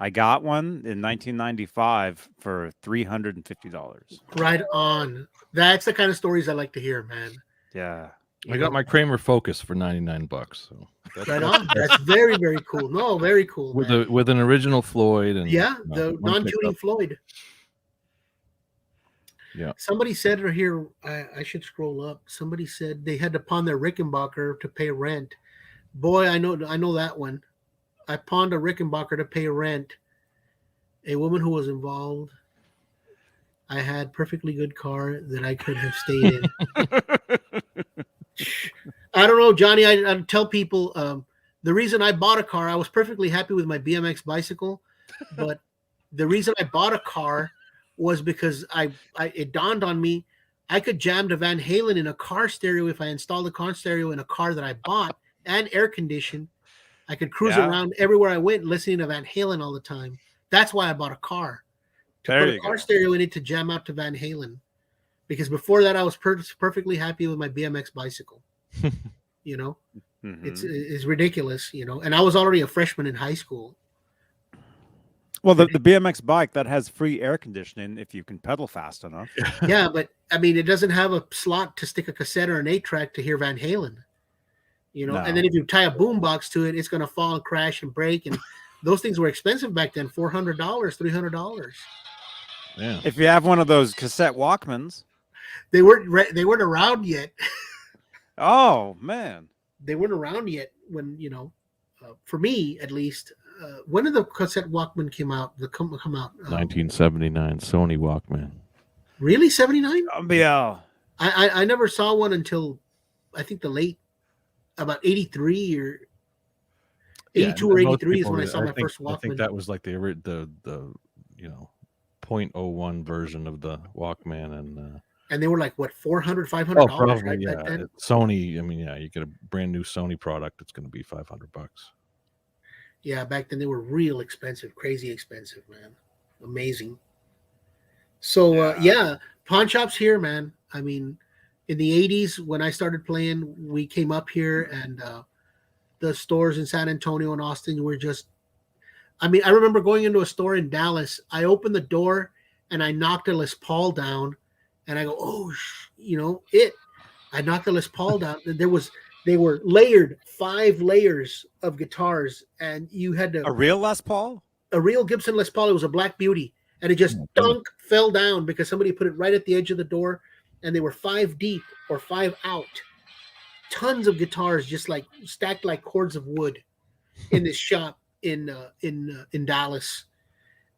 I got one in 1995 for $350. Right on. That's the kind of stories I like to hear, man. Yeah. I got my Kramer Focus for $99. So right on. That's very, very cool. No, very cool. With an original Floyd and the non-tuning Floyd. Yeah. Somebody said here, I should scroll up. Somebody said they had to pawn their Rickenbacker to pay rent. Boy, I know that one. I pawned a Rickenbacker to pay rent. A woman who was involved. I had perfectly good car that I could have stayed in. I don't know, Johnny. I tell people the reason I bought a car, I was perfectly happy with my BMX bicycle, but the reason I bought a car was because it dawned on me I could jam to Van Halen in a car stereo if I installed a car stereo in a car that I bought and air conditioned. I could cruise around everywhere I went listening to Van Halen all the time. That's why I bought a car. To put a car stereo in it to jam out to Van Halen. Because before that, I was perfectly happy with my BMX bicycle. It's ridiculous, and I was already a freshman in high school. Well, the BMX bike that has free air conditioning if you can pedal fast enough. Yeah, but I mean, it doesn't have a slot to stick a cassette or an 8-track to hear Van Halen. No. And then if you tie a boombox to it, it's going to fall and crash and break. And those things were expensive back then, $400, $300. Yeah. If you have one of those cassette Walkmans. They weren't around yet. Oh man, they weren't around yet when for me at least. When did the cassette Walkman come out? 1979 Sony Walkman. Really, 79? Yeah. I never saw one until I think the late about 83 or 82 or 83 is when I saw my first Walkman. I think that was like the 0.01 version of the Walkman, and they were like what, $400, $500? Probably, right? yeah. Sony, I mean, yeah, you get a brand new Sony product, it's going to be $500. Yeah, back then they were real expensive, crazy expensive, man. Amazing. So pawn shops here, man. I mean, in the 80s when I started playing, we came up here and the stores in San Antonio and Austin were just, I mean, I remember going into a store in Dallas. I opened the door and I knocked a Les Paul down and I go, oh, I knocked the Les Paul down. They were layered, 5 layers of guitars, and you had to a real Les Paul, a real Gibson Les Paul. It was a Black Beauty, and it just fell down because somebody put it right at the edge of the door, and they were 5 deep or 5 out. Tons of guitars just like stacked like cords of wood in this shop in Dallas.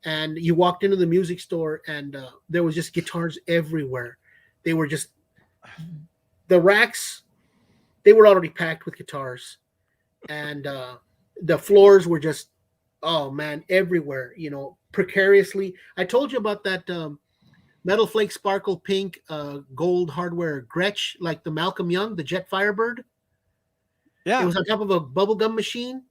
And you walked into the music store, and there was just guitars everywhere. They were just the racks. They were already packed with guitars, and the floors were just, oh man, everywhere. Precariously. I told you about that Metal Flake Sparkle Pink gold hardware Gretsch, like the Malcolm Young, the Jet Firebird. Yeah, it was on top of a bubblegum machine.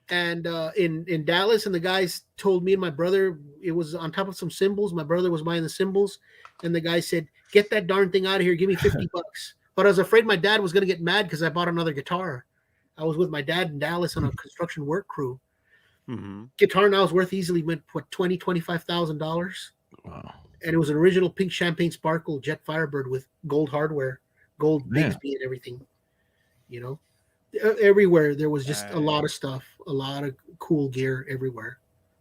And in Dallas, and the guys told me and my brother it was on top of some cymbals. My brother was buying the cymbals, and the guy said, "Get that darn thing out of here! Give me $50." But I was afraid my dad was going to get mad because I bought another guitar. I was with my dad in Dallas on a construction work crew. Mm-hmm. Guitar now is worth easily what $25,000. Wow. And it was an original pink champagne sparkle Jet Firebird with gold hardware, gold Man. Bigsby and everything. You know, everywhere there was just a lot of stuff, a lot of cool gear everywhere.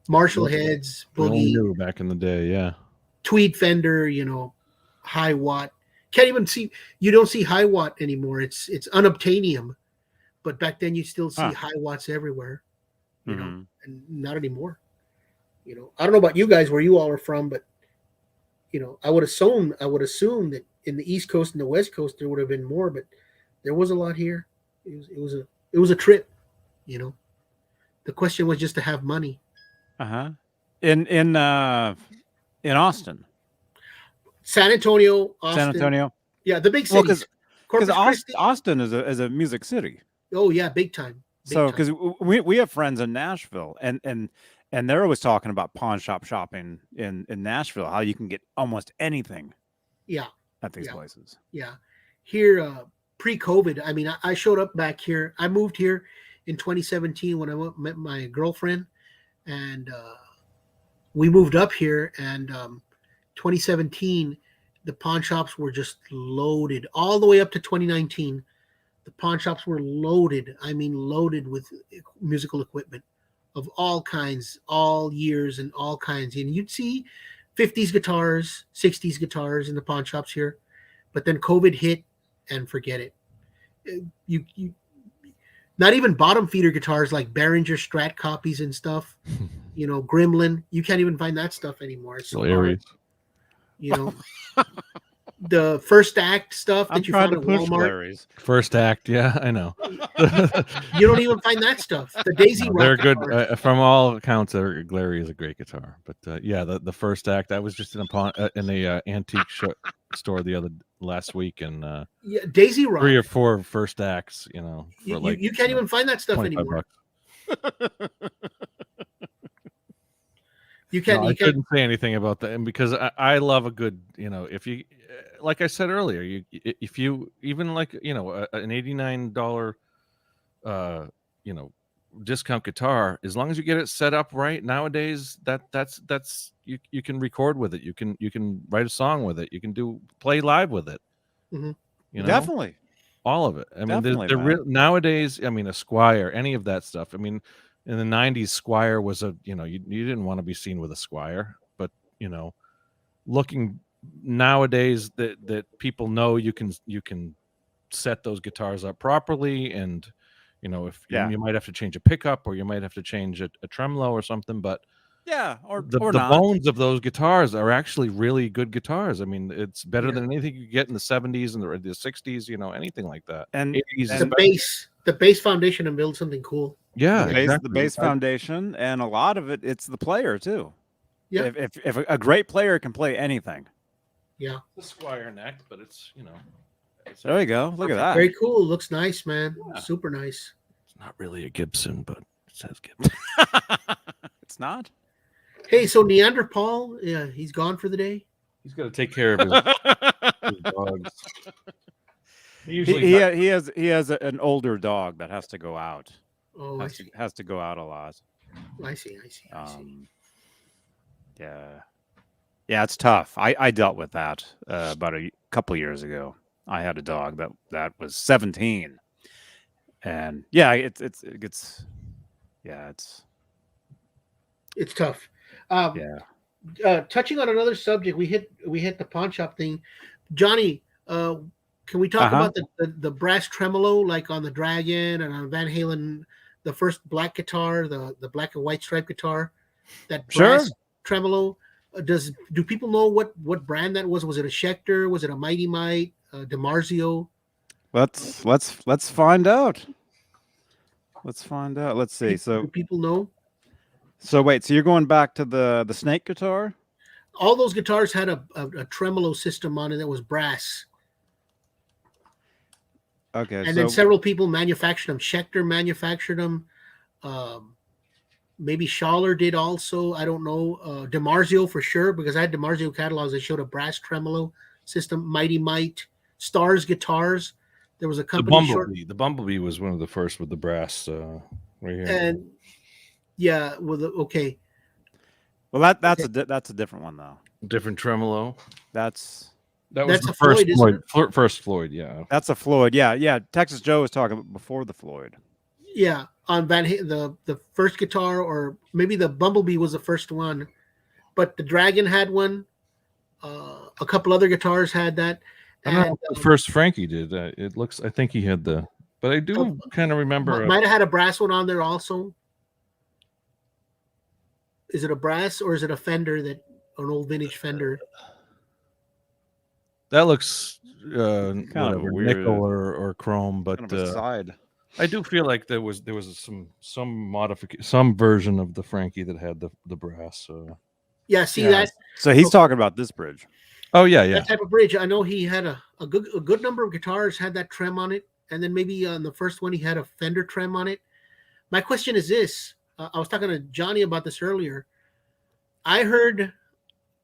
Marshall heads, We all Boogie, knew back in the day, yeah. Tweed Fender, you know, high watt. Can't even see. You don't see high watt anymore. It's unobtainium, but back then you still see high watts everywhere. You know, and not anymore. You know, I don't know about you guys where you all are from, but you know, I would assume that in the East Coast and the West Coast there would have been more, but there was a lot here. It was a trip. You know, the question was just to have money. In Austin, San Antonio, Austin. San Antonio. Yeah, the big cities. Because Austin is a music city. Oh yeah, big time. So because we have friends in Nashville, and they're always talking about pawn shop shopping in Nashville, how you can get almost anything. Yeah. At these places. Yeah. Here, pre-COVID, I mean, I showed up back here. I moved here in 2017 when I met my girlfriend, and we moved up here. And 2017, the pawn shops were just loaded all the way up to 2019. The pawn shops were loaded. I mean, loaded with musical equipment of all kinds, all years and all kinds. And you'd see 50s guitars, 60s guitars in the pawn shops here. But then COVID hit and forget it. You not even bottom feeder guitars like Behringer Strat copies and stuff, you know, Gremlin. You can't even find that stuff anymore. It's so hard, you know. The First Act stuff that you find at Walmart. First Act, yeah, I know. You don't even find that stuff. The Daisy Rock. They're good from all accounts. Glary is a great guitar, but yeah, the First Act. I was just in a antique store last week, and yeah, Daisy Rock. 3 or 4 First Acts. You know, for you can't even find that stuff anymore. You couldn't say anything about that, and because I love a good, you know, if you, like I said earlier, if you even like, you know, an $89, you know, discount guitar, as long as you get it set up right nowadays, that's you can record with it, you can write a song with it, you can play live with it. Mm-hmm. You know? Definitely, all of it. I mean, nowadays, I mean, a Squire, any of that stuff. I mean, in the 90s, Squire was you didn't want to be seen with a Squire, but you know, looking nowadays that people know you can set those guitars up properly, and you know, if you might have to change a pickup or you might have to change a tremolo or something, but the bones of those guitars are actually really good guitars. I mean, it's better than anything you get in the 70s and the 60s, you know, anything like that. And 80s, the bass foundation and build something cool. Yeah, the bass foundation, and a lot of it's the player too. Yeah, if a great player can play anything. Yeah, the Squire neck, but it's, you know, there you go. Look at that. Very cool. Looks nice, man. Yeah. Super nice. It's not really a Gibson, but it says Gibson. It's not. Hey, so Neanderthal, yeah, he's gone for the day. He's got to take care of his dogs. He has an older dog that has to go out. Oh, has to go out a lot. I see. Yeah, it's tough. I dealt with that about a couple years ago. I had a dog that was 17, and it gets it's tough. Touching on another subject, we hit the pawn shop thing. Johnny, can we talk about the brass tremolo, like on the Dragon and on Van Halen, the first black guitar, the black and white stripe guitar, that brass tremolo? Do people know what brand that was? Was it a Schecter? Was it a Mighty Mite? DiMarzio? Let's find out. Let's find out. Let's see. Do people know? So wait. So you're going back to the snake guitar? All those guitars had a tremolo system on it that was brass. Okay. And then several people manufactured them. Schecter manufactured them. Maybe Schaller did also. I don't know. DiMarzio for sure, because I had DiMarzio catalogs that showed a brass tremolo system. Mighty Mite, Stars guitars. There was a company The Bumblebee was one of the first with the brass right here. And yeah, okay. Well, that's a different one though. Different tremolo. That was the first Floyd, first Floyd, yeah. That's a Floyd. Yeah. Texas Joe was talking about before the Floyd. Yeah, on the first guitar, or maybe the Bumblebee was the first one, but the Dragon had one. A couple other guitars had that. I don't know if the first Frankie did. I think he had but I do kind of remember. Might have had a brass one on there also. Is it a brass or is it a Fender, an old vintage Fender? That looks kind of weird, nickel or chrome, but kind of a side. I do feel like there was some modification, some version of the Frankie that had the brass. Yeah, that. So he's talking about this bridge. Oh yeah. That type of bridge. I know he had a good number of guitars had that trem on it, and then maybe on the first one he had a Fender trem on it. My question is this: I was talking to Johnny about this earlier. I heard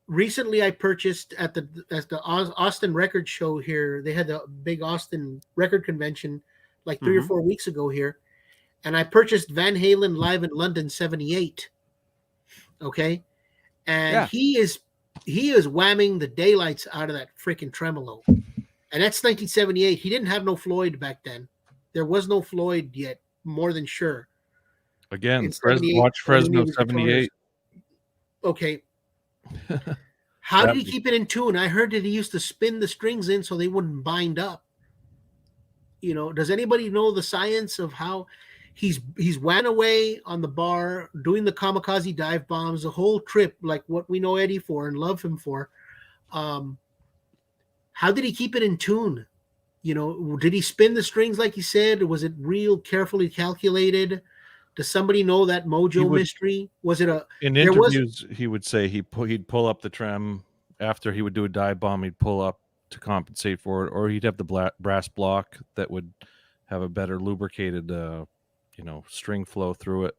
recently I purchased at the Austin Record Show here. They had the big Austin record convention like 3 or 4 weeks ago here, and I purchased Van Halen Live in London '78. Okay, and he is whamming the daylights out of that freaking tremolo, and that's 1978. He didn't have no Floyd back then. There was no Floyd yet, more than sure. Again, watch Fresno '78. Okay. How did he keep it in tune? I heard that he used to spin the strings in so they wouldn't bind up. Does anybody know the science of how he's wan away on the bar doing the kamikaze dive bombs the whole trip, like what we know Eddie for and love him for? How did he keep it in tune? Did he spin the strings like he said? Or was it real carefully calculated? Does somebody know that mojo mystery? Was it in interviews? He would say he'd pull up the trem after he would do a dive bomb. He'd pull up to compensate for it, or he'd have the brass block that would have a better lubricated, string flow through it.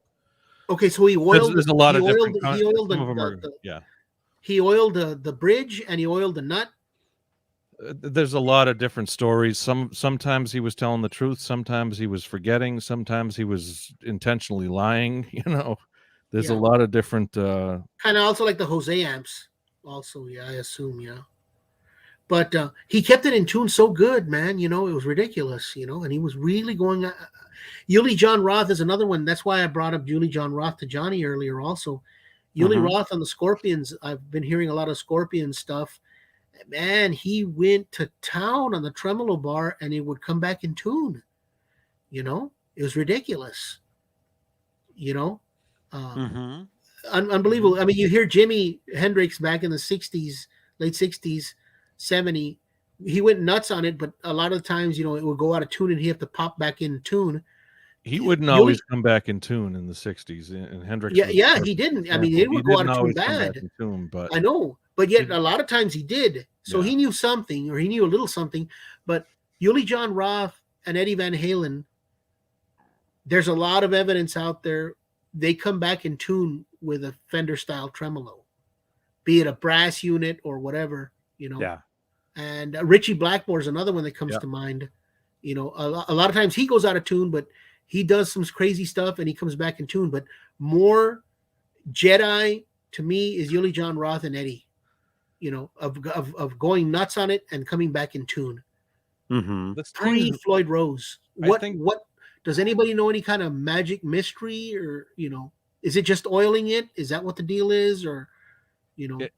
Okay, so he oiled. There's a lot of different. He oiled He oiled the bridge and he oiled the nut. There's a lot of different stories. Sometimes he was telling the truth. Sometimes he was forgetting. Sometimes he was intentionally lying. There's a lot of different. Kind of also like the Jose amps. Also, yeah, I assume, yeah. But he kept it in tune so good, man. It was ridiculous. And he was really going. Uli John Roth is another one. That's why I brought up Uli John Roth to Johnny earlier. Also, Uli Roth on the Scorpions. I've been hearing a lot of Scorpion stuff. Man, he went to town on the tremolo bar and it would come back in tune. It was ridiculous. Unbelievable. I mean, you hear Jimi Hendrix back in the 60s, late 60s, 70. He went nuts on it, but a lot of times, it would go out of tune and he'd have to pop back in tune. He wouldn't always come back in tune in the 60s. And Hendrix. Yeah, he didn't. I mean, it would go out of tune bad. But I know. But yet, a lot of times he did. So he knew something, or he knew a little something. But Uli John Roth and Eddie Van Halen, there's a lot of evidence out there. They come back in tune with a Fender-style tremolo, be it a brass unit or whatever, Yeah. And Richie Blackmore is another one that comes to mind. A lot of times he goes out of tune, but he does some crazy stuff and he comes back in tune. But more Jedi to me is Uli John Roth and Eddie. Of going nuts on it and coming back in tune. Pre Floyd Rose. What does anybody know any kind of magic mystery, or is it just oiling it? Is that what the deal is, or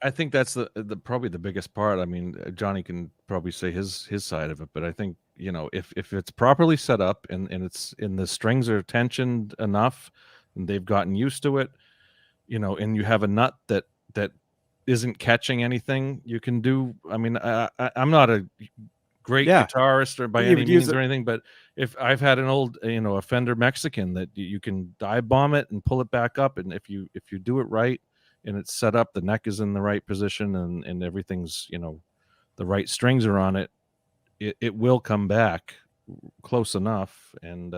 I think that's the probably the biggest part. I mean, Johnny can probably say his side of it, but I think if it's properly set up and the strings are tensioned enough and they've gotten used to it, and you have a nut that isn't catching anything, you can do. I mean, I'm not a great guitarist or by any means or anything, but if I've had an old, a Fender Mexican that you can dive bomb it and pull it back up, and if you do it right and it's set up, the neck is in the right position and everything's, the right strings are on it, it will come back close enough. And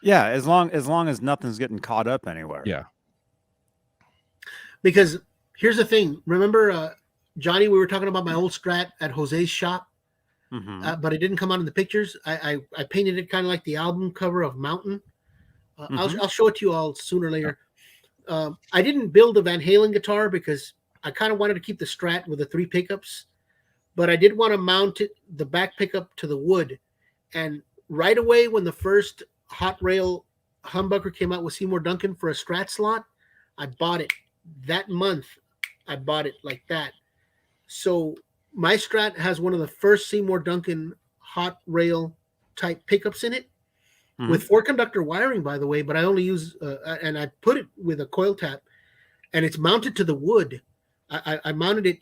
as long as nothing's getting caught up anywhere. Yeah. Because here's the thing. Remember, Johnny, we were talking about my old Strat at Jose's shop. but it didn't come out in the pictures. I painted it kind of like the album cover of Mountain. I'll show it to you all sooner or later. I didn't build a Van Halen guitar because I kind of wanted to keep the Strat with the 3 pickups, but I did want to mount the back pickup to the wood. And right away when the first hot rail humbucker came out with Seymour Duncan for a Strat slot, I bought it that month. I bought it like that. So my Strat has one of the first Seymour Duncan hot rail type pickups in it, with 4-conductor wiring, by the way, but I only use, and I put it with a coil tap, and it's mounted to the wood. I mounted it,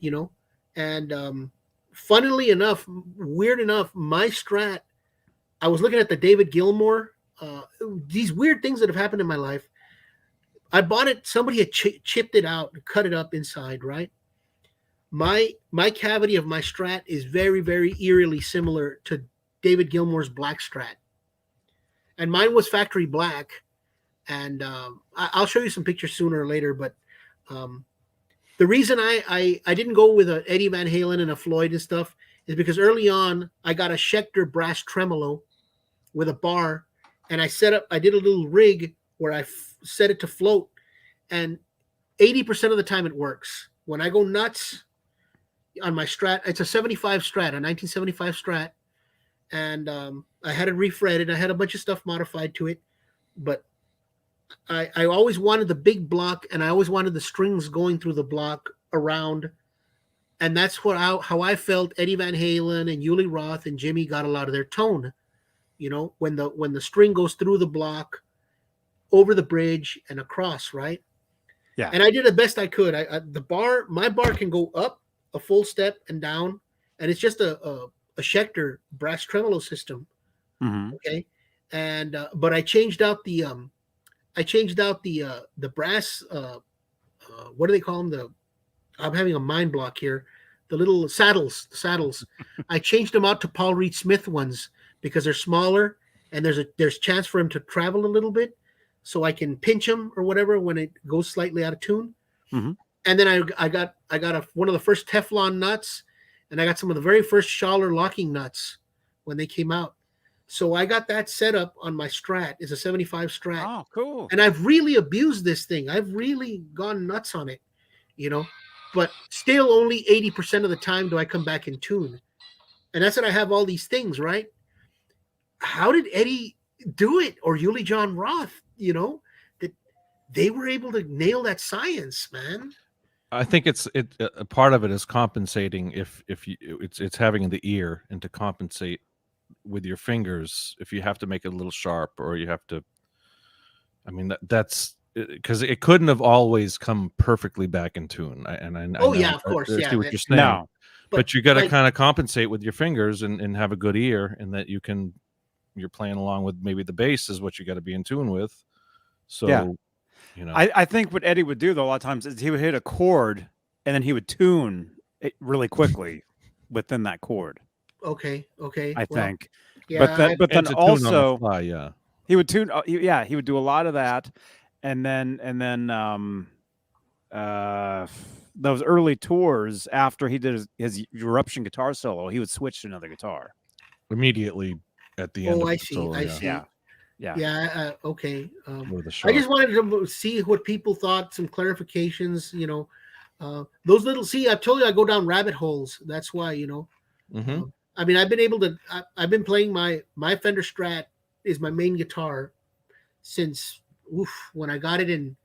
and funnily enough, weird enough, my Strat, I was looking at the David Gilmour, these weird things that have happened in my life. I bought it, somebody had chipped it out, cut it up inside, right? My cavity of my Strat is very, very eerily similar to David Gilmour's black Strat. And mine was factory black. And I'll show you some pictures sooner or later. But the reason I didn't go with an Eddie Van Halen and a Floyd and stuff is because early on, I got a Schecter brass tremolo with a bar. And I did a little rig where I set it to float. And 80% of the time it works. When I go nuts on my Strat, it's a 75 Strat, a 1975 Strat. And I had it refretted. I had a bunch of stuff modified to it. But I always wanted the big block, and I always wanted the strings going through the block around. And that's how I felt Eddie Van Halen and Uli Roth and Jimmy got a lot of their tone. When the string goes through the block, over the bridge and across, right? Yeah. And I did the best I could. My bar can go up a full step and down, and it's just a Schecter brass tremolo system. Okay. And but I changed out the brass what do they call them? I'm having a mind block here. The little saddles. I changed them out to Paul Reed Smith ones because they're smaller and there's chance for him to travel a little bit, so I can pinch them or whatever when it goes slightly out of tune. And then I got one of the first Teflon nuts, and I got some of the very first Schaller locking nuts when they came out. So I got that set up on my Strat. It's a 75 Strat. Oh, cool. And I've really abused this thing. I've really gone nuts on it, but still only 80% of the time do I come back in tune. And that's what I have all these things, right? How did Eddie do it, or Uli John Roth, that they were able to nail that science, man? I think a part of it is compensating it's having the ear, and to compensate with your fingers if you have to make it a little sharp, or you have to. I mean that's because it couldn't have always come perfectly back in tune. I yeah, of course, I yeah. see what you're saying. No, but you got to kind of compensate with your fingers and have a good ear, and that you're playing along with maybe the bass is what you got to be in tune with. So. Yeah. I think what Eddie would do though a lot of times is he would hit a chord and then he would tune it really quickly within that chord. Okay. I think. Yeah, but then also yeah. he would tune. He would do a lot of that, and then those early tours after he did his Eruption guitar solo, he would switch to another guitar immediately at the end. I see. I see. Yeah. Okay. I just wanted to see what people thought, some clarifications, those little, I told you I go down rabbit holes. That's why, I mean, I've been playing my Fender Strat is my main guitar since when I got it in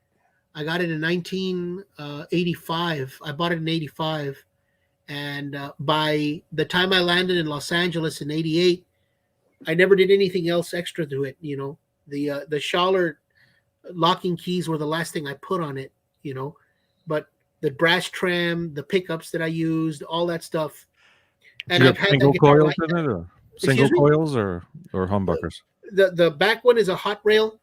1985. I bought it in 85. And by the time I landed in Los Angeles in 88, I never did anything else extra to it. The Schaller locking keys were the last thing I put on it, but the brass tram, the pickups that I used, all that stuff. And I've had single coils in it, or single coils or humbuckers? The back one is a hot rail.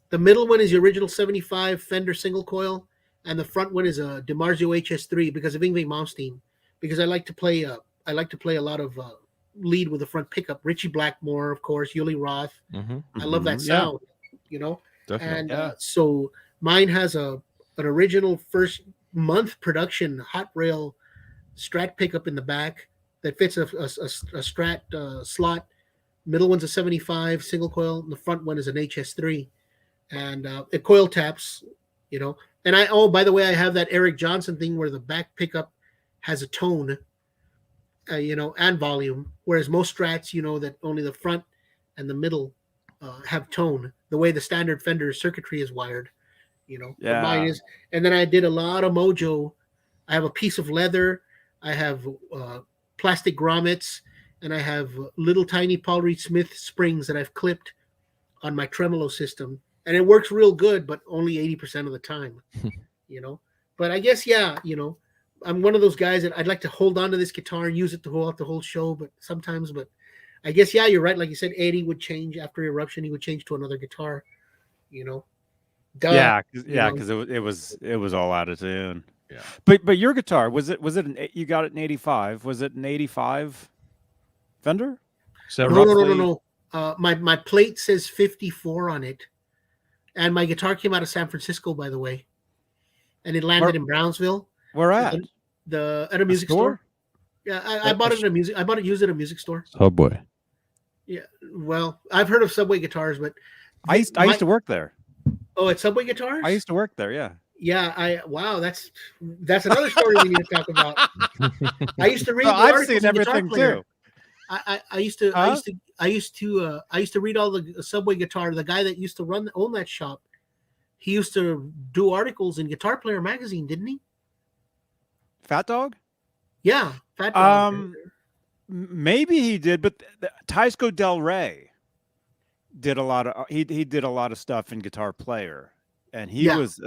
The middle one is the original 75 Fender single coil, and the front one is a DiMarzio HS3 because of Yngwie Malmsteen. Because I like to play a lot of lead with the front pickup. Richie Blackmore, of course, Uli Roth. I love that sound, Definitely. And so mine has an original first month production hot rail Strat pickup in the back, that fits a Strat slot. Middle one's a 75 single coil, and the front one is an HS3, and it coil taps, And by the way, I have that Eric Johnson thing where the back pickup has a tone, and volume, whereas most Strats, that only the front and the middle have tone. The way the standard Fender circuitry is wired, Yeah. But mine is. And then I did a lot of mojo. I have a piece of leather. I have plastic grommets, and I have little tiny Paul Reed Smith springs that I've clipped on my tremolo system, and it works real good, but only 80% of the time, But I guess, I'm one of those guys that I'd like to hold on to this guitar and use it throughout the whole show, but I guess, you're right. Like you said, Eddie would change after Eruption. He would change to another guitar, Duh, Yeah, because it was all out of tune. Yeah. But your guitar, was it you got it in 85? Was it an 85 Fender? No. My plate says 54 on it, and my guitar came out of San Francisco, by the way, and it landed in Brownsville. Where at? At a music store. Yeah, I bought it used at a music store. Subway. Yeah, well, I've heard of Subway guitars, but I used to work there. Oh, at Subway Guitars? I used to work there, yeah. Yeah, wow, that's another story we need to talk about. I used to read the I've articles seen everything too. I used to read all the Subway Guitar. The guy that used to own that shop, he used to do articles in Guitar Player magazine, didn't he? Fat Dog? Yeah, Fat Dog. Maybe he did, but Tysco Del Rey did a lot of he did a lot of stuff in Guitar Player, and he was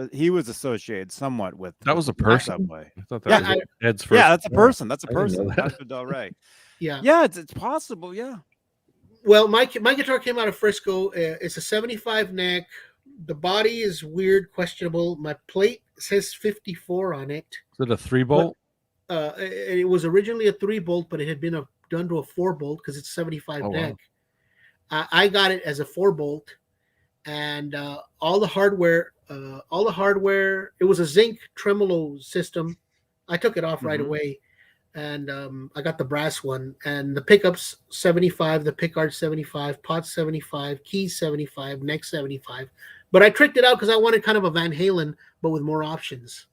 associated somewhat with that was a person. Subway. I thought that was Ed's first. Yeah, that's a person. That's a I didn't person. know that. Tysco Del Rey. Yeah, it's possible. Yeah. Well, my guitar came out of Frisco. It's a 75 neck. The body is weird, questionable. My plate says 54 on it. Is it a 3-bolt? It was originally a 3-bolt, but it had been done to a 4-bolt because it's 75 neck. Wow. I got it as a 4-bolt, and all the hardware. It was a zinc tremolo system. I took it off right away, and I got the brass one. And the pickups 75, the pickguard 75, pot 75, keys 75, neck 75. But I tricked it out because I wanted kind of a Van Halen, but with more options.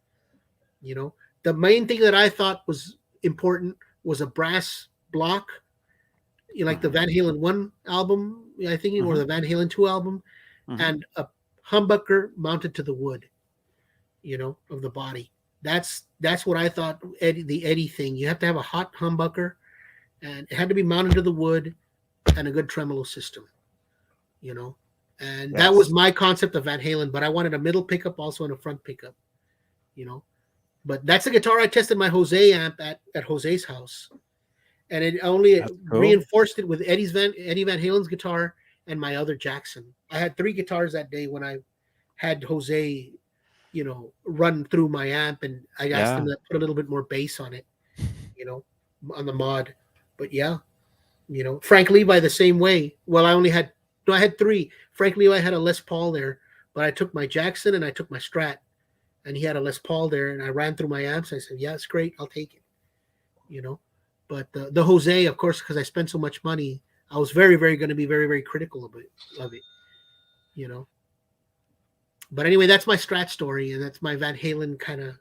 The main thing that I thought was important was a brass block. Like the Van Halen 1 album, I think, or the Van Halen 2 album, and a humbucker mounted to the wood, of the body. That's what I thought, the Eddie thing. You have to have a hot humbucker, and it had to be mounted to the wood, and a good tremolo system, And that was my concept of Van Halen, but I wanted a middle pickup also and a front pickup, But that's the guitar I tested my Jose amp at Jose's house. And it only reinforced it with Eddie Van Halen's guitar and my other Jackson. I had 3 guitars that day when I had Jose, run through my amp, and I asked him to put a little bit more bass on it, on the mod. But Frank Levi the same way. Well, I had 3. Frank Levi had a Les Paul there, but I took my Jackson and I took my Strat, and he had a Les Paul there, and I ran through my amps. I said, yeah, it's great. I'll take it, But the Jose, of course, because I spent so much money, I was very, very going to be very, very critical of it, But anyway, that's my Strat story, and that's my Van Halen kind of.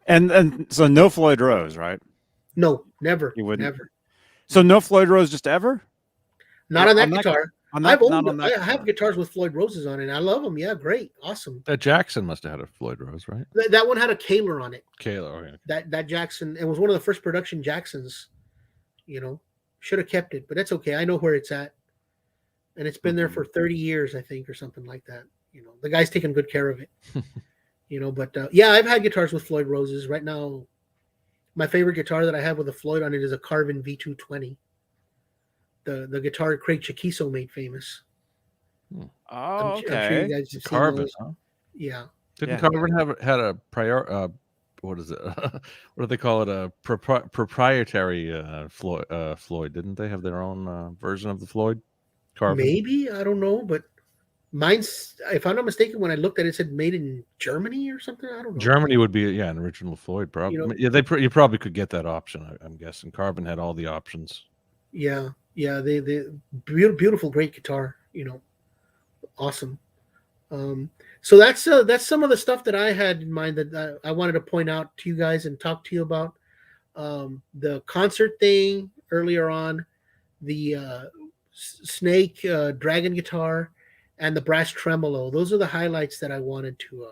And so no Floyd Rose, right? No, never. You wouldn't. Never. So no Floyd Rose just ever? Not on that guitar. I have guitars with Floyd Roses on it. I love them. Yeah, great, awesome. That Jackson must have had a Floyd Rose, right? That one had a Kaler on it. Kaler, okay. That Jackson, it was one of the first production Jacksons. Should have kept it, but that's okay. I know where it's at, and it's been there for 30 years, I think, or something like that. The guy's taking good care of it. But I've had guitars with Floyd Roses. Right now, my favorite guitar that I have with a Floyd on it is a Carvin V220. The guitar Craig Chiquiso made famous. Oh, okay. I'm sure you guys have seen Carvin, those. huh? Yeah. Didn't Carvin had a prior? What is it? What do they call it? A proprietary Floyd. Didn't they have their own version of the Floyd? Carvin. Maybe, I don't know, but Mine's, if I'm not mistaken, when I looked at it, it said made in Germany or something. I don't know. Germany would be an original Floyd, probably. You know, Yeah, you probably could get that option. I'm guessing Carbon had all the options. Yeah, they beautiful, great guitar. Awesome. So that's some of the stuff that I had in mind that I wanted to point out to you guys and talk to you about. The concert thing earlier on, the snake dragon guitar, and the brass tremolo. Those are the highlights that I wanted to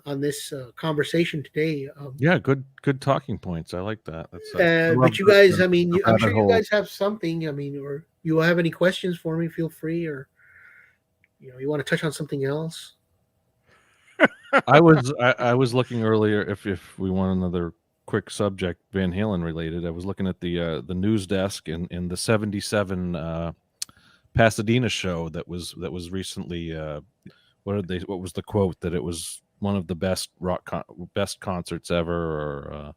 on this conversation today. Yeah, good talking points. I like that. But you guys, I mean, I'm sure you guys have something. I mean, or you have any questions for me? Feel free, or you want to touch on something else. I was looking earlier if we want another quick subject Van Halen related. I was looking at the news desk in the 77 Pasadena show that was recently. What was the quote? That it was one of the best best concerts ever, or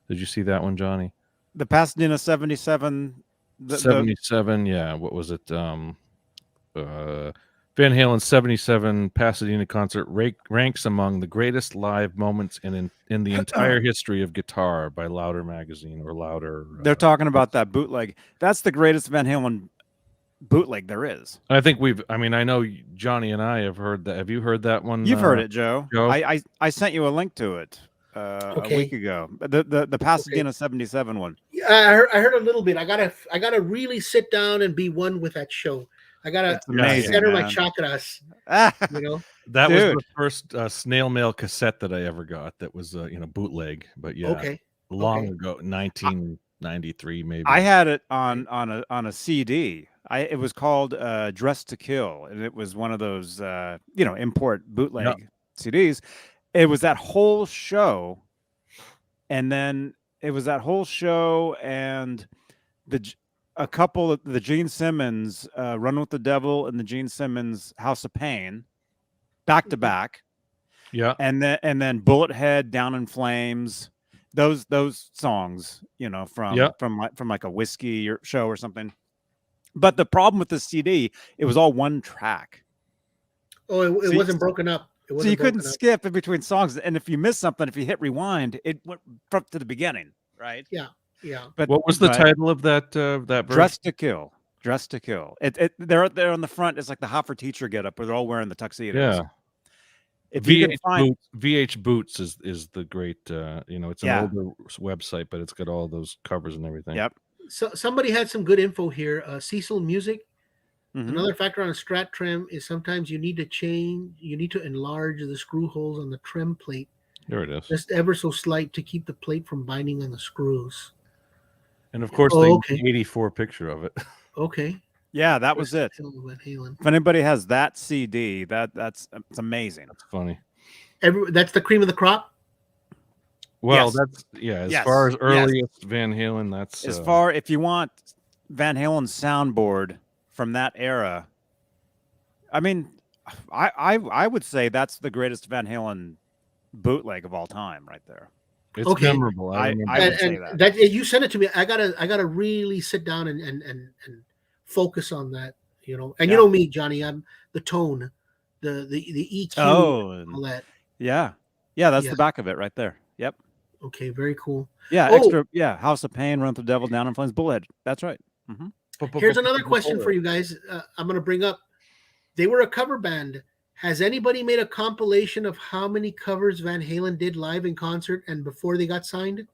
did you see that one, Johnny? The Pasadena 77. 77, yeah. What was it? Van Halen's 77 Pasadena concert ranks among the greatest live moments in the entire history of guitar by Louder magazine, or Louder. They're talking about that bootleg. That's the greatest Van Halen bootleg there is. I think I know Johnny and I have heard that. Have you heard that one? You've heard it, Joe. Joe? I sent you a link to it a week ago. The Pasadena 77 one. Yeah, I heard a little bit. I gotta really sit down and be one with that show. I gotta center my chakras. That was the first snail mail cassette that I ever got. That was bootleg, but long ago, 1993 maybe. I had it on a CD. It was called Dress to Kill, and it was one of those import bootleg CDs. It was that whole show, and then it was that whole show and a couple of the Gene Simmons Run with the Devil and the Gene Simmons House of Pain, back to back. Yeah, and then Bullet Head, Down in Flames. Those songs, from like a whiskey show or something. But the problem with the CD, it was all one track. Oh, it wasn't broken up. So you couldn't skip in between songs, and if you missed something, if you hit rewind, it went up to the beginning, right? Yeah. But what was the title of that version? Dress to Kill. Dress to Kill. They're on the front. It's like the Hot for Teacher getup, where they're all wearing the tuxedos. Yeah. If you can find VH Boots is the great. It's an older website, but it's got all those covers and everything. Yep. So somebody had some good info here. Cecil Music. Mm-hmm. Another factor on a Strat trim is sometimes you need to enlarge the screw holes on the trim plate. There it is. Just ever so slight to keep the plate from binding on the screws. And of course, the 84 picture of it. Okay. Yeah, that was it. If anybody has that CD, it's amazing. That's funny. That's the cream of the crop. Well, as far as earliest Van Halen, that's as if you want Van Halen's soundboard from that era. I mean, I would say that's the greatest Van Halen bootleg of all time, right there. It's memorable. I would say that. You sent it to me. I gotta really sit down and focus on that. And you know me, Johnny. I'm the tone, the EQ, and all that. Yeah. That's the back of it right there. Yep. Okay, very cool. Yeah, extra. Yeah, House of Pain, Run with the Devil, Down in Flames, Bullet. That's right. Mm-hmm. Here's another question for you guys. I'm going to bring up. They were a cover band. Has anybody made a compilation of how many covers Van Halen did live in concert and before they got signed?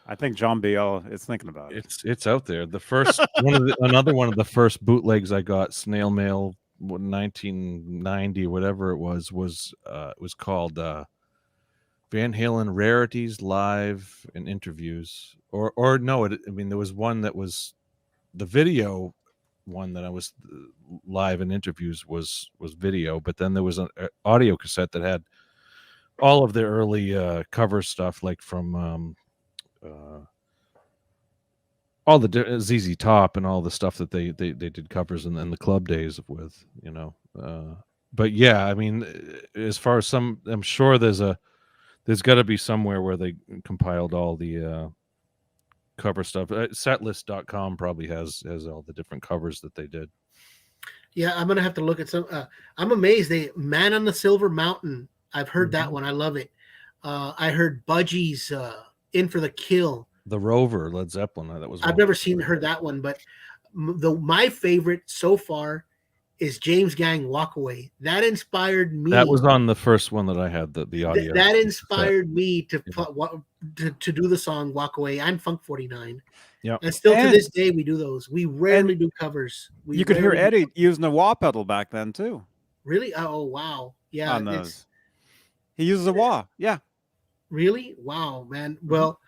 I think John B.L. is thinking about it. It's out there. The first another one of the first bootlegs I got, snail mail, 1990, whatever it was called Van Halen Rarities Live and Interviews, or no, there was one that was the video one that I was live and interviews was video, but then there was an audio cassette that had all of their early cover stuff, like from all the ZZ Top and all the stuff that they did covers in the club days with, but yeah, I mean, as far as I'm sure there's got to be somewhere where they compiled all the cover stuff. Setlist.com probably has all the different covers that they did. Yeah, I'm gonna have to look at some. I'm amazed. Man on the Silver Mountain. I've heard that one. I love it. I heard Budgie's In for the Kill. The Rover, Led Zeppelin. That was. I've never heard that one, but my favorite so far is James Gang Walk Away. That inspired me. That was on the first one that I had, the audio. That inspired me to do the song Walk Away and Funk 49. Yeah. And still to this day, we do those. We rarely do covers. You could hear Eddie using a wah pedal back then, too. Really? Oh, wow. Yeah. On those. He uses a wah. Yeah. Really? Wow, man. Well,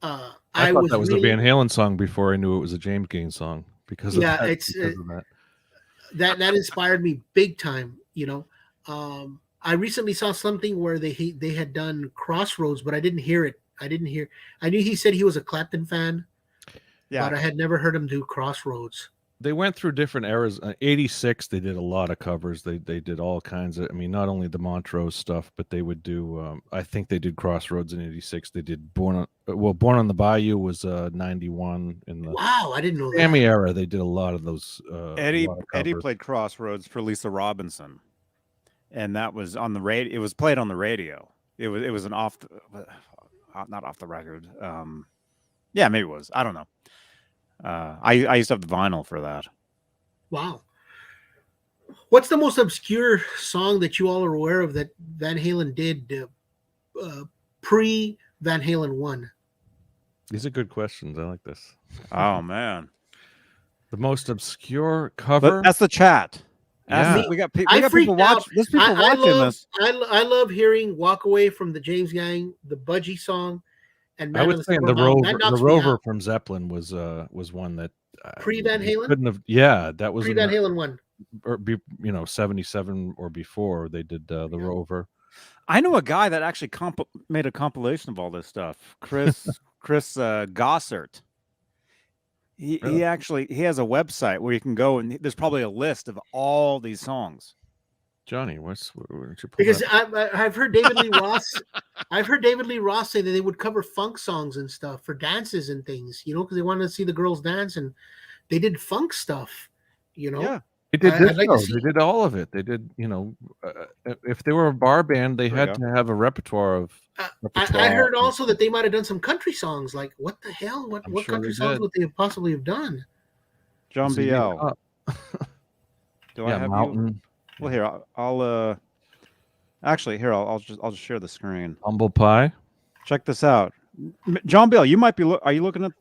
I thought that was a Van Halen song before I knew it was a James Gang song because of that. It's that inspired me big time. I recently saw something where they had done Crossroads, but I didn't hear it. I knew he said he was a Clapton fan, but I had never heard him do Crossroads. They went through different eras. 86, they did a lot of covers. They did all kinds of. I mean, not only the Montrose stuff, but they would do. I think they did Crossroads in 86. They did Born on the Bayou was 91 in the. Wow, I didn't know that. Grammy era. They did a lot of those. Eddie played Crossroads for Lisa Robinson, and that was on the radio. It was played on the radio. It was an not off the record. Yeah, maybe it was. I don't know. I used to have the vinyl for that. Wow. What's the most obscure song that you all are aware of that Van Halen did pre Van Halen 1? These are good questions. I like this. Oh man, the most obscure cover. But that's the chat. Yeah. We got people watching. There's people watching this. I love hearing "Walk Away" from the James Gang, the Budgie song. And I would say the Rover from Zeppelin was one that pre Van Halen couldn't have. Yeah, that was pre Van Halen 1. Or 77 or before they did the Rover. I know a guy that actually made a compilation of all this stuff. Chris Gossert. He has a website where you can go and there's probably a list of all these songs. Johnny, where did you pull because that? I've heard David Lee Ross. I've heard David Lee Ross say that they would cover funk songs and stuff for dances and things, because they wanted to see the girls dance, and they did funk stuff, Yeah, they did they did all of it. They did, if they were a bar band, they had to have a repertoire of. I heard also that they might have done some country songs. Like, what the hell? What country songs would they possibly have done? John B.L. Do I have Mountain. you? Well, here I'll actually here I'll just share the screen. Humble Pie. Check this out, John Bill. You might be. Are you looking at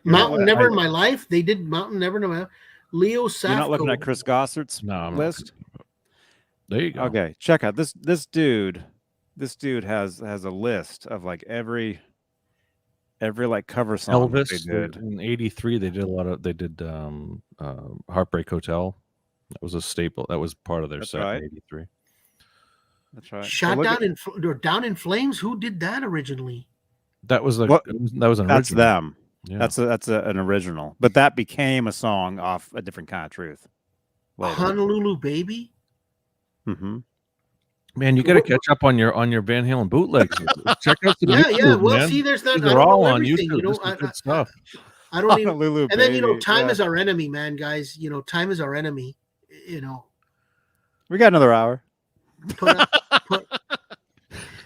Mountain Never in My Life? They did Mountain Never in My Life. Leo Safko. You're not looking at Chris Gossert's list. There you go. Okay, check out this dude. This dude has a list of like every like cover song Elvis they did. In '83. They did a lot of. They did Heartbreak Hotel. That was a staple. That was part of their set in '83. That's right. Shot Down in Flames. Who did that originally? That was an original. That's them. Yeah. That's an original, but that became a song off A Different Kind of Truth. Later. Honolulu Baby. Mm-hmm. Man, you got to catch up on your Van Halen bootlegs. Check out the YouTube, Well, man. see, there's not. These are all on YouTube. This is good stuff. I don't even. Honolulu and then Baby, time is our enemy, man, guys. Time is our enemy. We got another hour.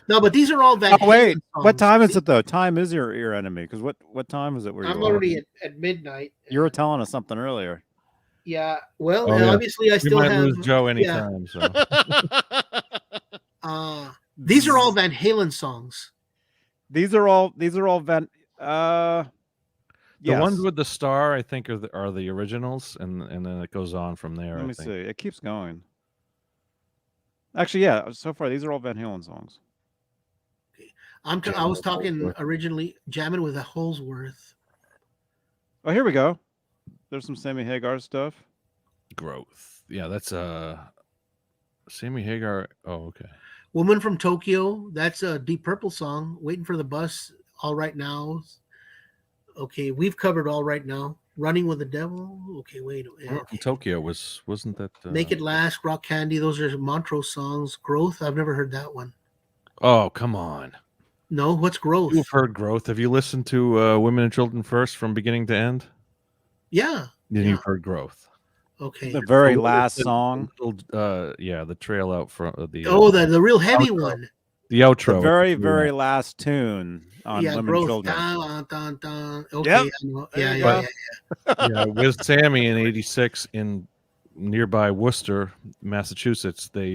No, but these are all Van Halen wait, songs. What time is it though? Time is your enemy because what time is it? Where I'm already at midnight. You were telling us something earlier. Yeah. Well, obviously I still might have lose Joe anytime. So. These are all Van Halen songs. These are all Van. The yes. ones with the star, I think, are the originals, and then it goes on from there. Let me see. It keeps going. Actually, yeah. So far, these are all Van Halen songs. I was talking originally jamming with a Holsworth. Oh, here we go. There's some Sammy Hagar stuff. Growth. Yeah, that's Sammy Hagar. Oh, okay. Woman from Tokyo. That's a Deep Purple song. Waiting for the Bus. All Right Now. Okay, we've covered All Right Now. Running with the Devil. Okay, wait. From Tokyo wasn't that Make It Last, Rock Candy. Those are Montrose songs. Growth. I've never heard that one. Oh, come on. No, what's Growth? You've heard Growth. Have you listened to Women and Children First from beginning to end? Yeah. Then you've heard Growth. Okay. The very last song. The trail out front of the the real heavy outro. one. The outro. The very last tune on Yeah, Women growth. Children. Dun, dun, dun. Okay. Yep. I know. There Yeah, you yeah, go. yeah. With Sammy in '86 in nearby Worcester, Massachusetts, they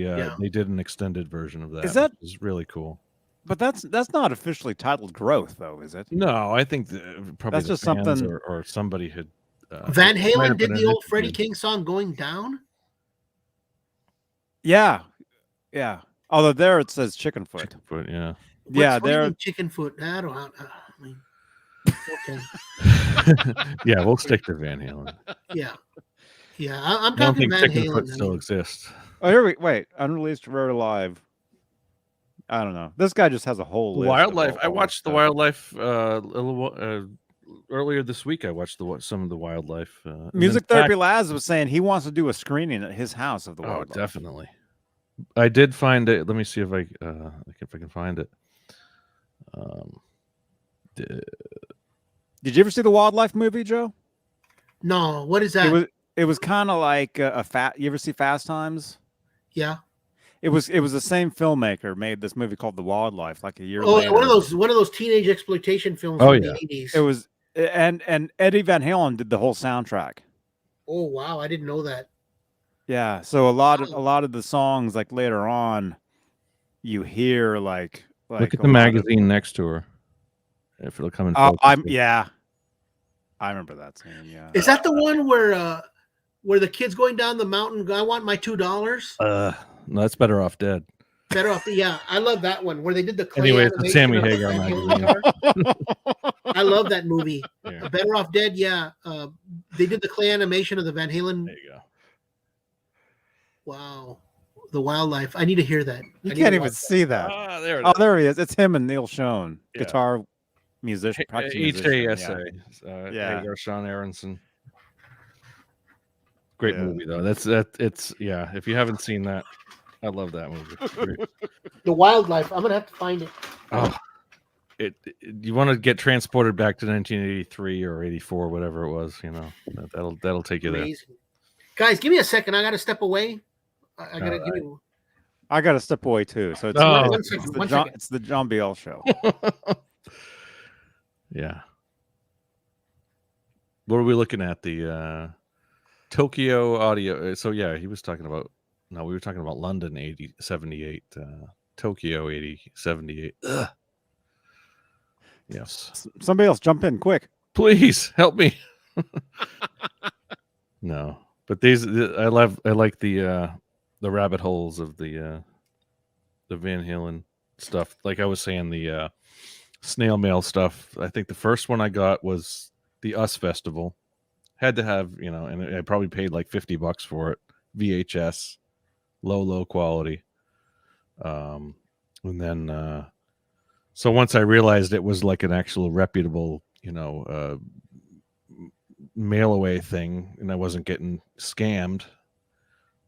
did an extended version of that. Is that- which is really cool? But that's not officially titled Growth, though, is it? No, I think probably That's the just fans something- or somebody had. Van it might Halen have did been the an old Freddie interview. King song "Going Down." Yeah. Yeah. Although there it says Chickenfoot. Chickenfoot, yeah. Yeah, What do you they're mean Chickenfoot? I don't. I mean, okay. Yeah, we'll stick to Van Halen. Yeah. Yeah. I'm I don't talking think Van Chickenfoot Halen. still exists. Oh, here we wait. Unreleased Rare Live. I don't know. This guy just has a whole list of Wildlife. all I this watched the stuff. Wildlife earlier this week. I watched some of the Wildlife. Music Therapy Labs was saying he wants to do a screening at his house of the Oh, Wildlife. definitely. I did find it. Let me see if I can find it. Did you ever see the Wildlife movie, Joe? No, what is that? It was kind of like a You ever see Fast Times? Yeah. It was the same filmmaker made this movie called The Wildlife like a year Oh, later. one of those teenage exploitation films Oh, from yeah. the 80s. It was and Eddie Van Halen did the whole soundtrack. Oh wow, I didn't know that. Yeah, so a lot of the songs like later on, you hear like Look at a the lot magazine next to her. If it'll come in. Of, focus. I remember that scene. Yeah, Is that the one where the kid's going down the mountain? I want my $2. No, that's Better Off Dead. Better off. Yeah, I love that one where they did the clay Anyway, it's the animation Sammy of the Hagar Van Halen magazine. guitar. I love that movie. Yeah. Better Off Dead. Yeah, they did the clay animation of the Van Halen. There you go. Wow, the Wildlife. I need to hear that. you I need can't to even watch see that. There it Oh, is. there he is. It's him and Neil Schon, Yeah. guitar musician, practicing musician. HASA. Yeah. Hagar, Sean Aronson. Great Yeah. movie though. It's if you haven't seen that, I love that movie. The Wildlife. I'm gonna have to find it. Oh, you want to get transported back to 1983 or 84, whatever it was, that'll take you Amazing. Guys, give me a second. I gotta step away. I gotta give you. I got to step away too. So it's, Oh. One second, one John, second. it's the John Biel show. there. Yeah. What are we looking at? The Tokyo audio. So yeah, he was talking about. No, we were talking about London 78, Tokyo 78. Ugh. Yes. Somebody else jump in quick. Please help me. No, but I like the rabbit holes of the Van Halen stuff. Like I was saying, the snail mail stuff. I think the first one I got was the US Festival. Had to have, and I probably paid like $50 for it. VHS, low quality. And then, so once I realized it was like an actual reputable, mail away thing, and I wasn't getting scammed,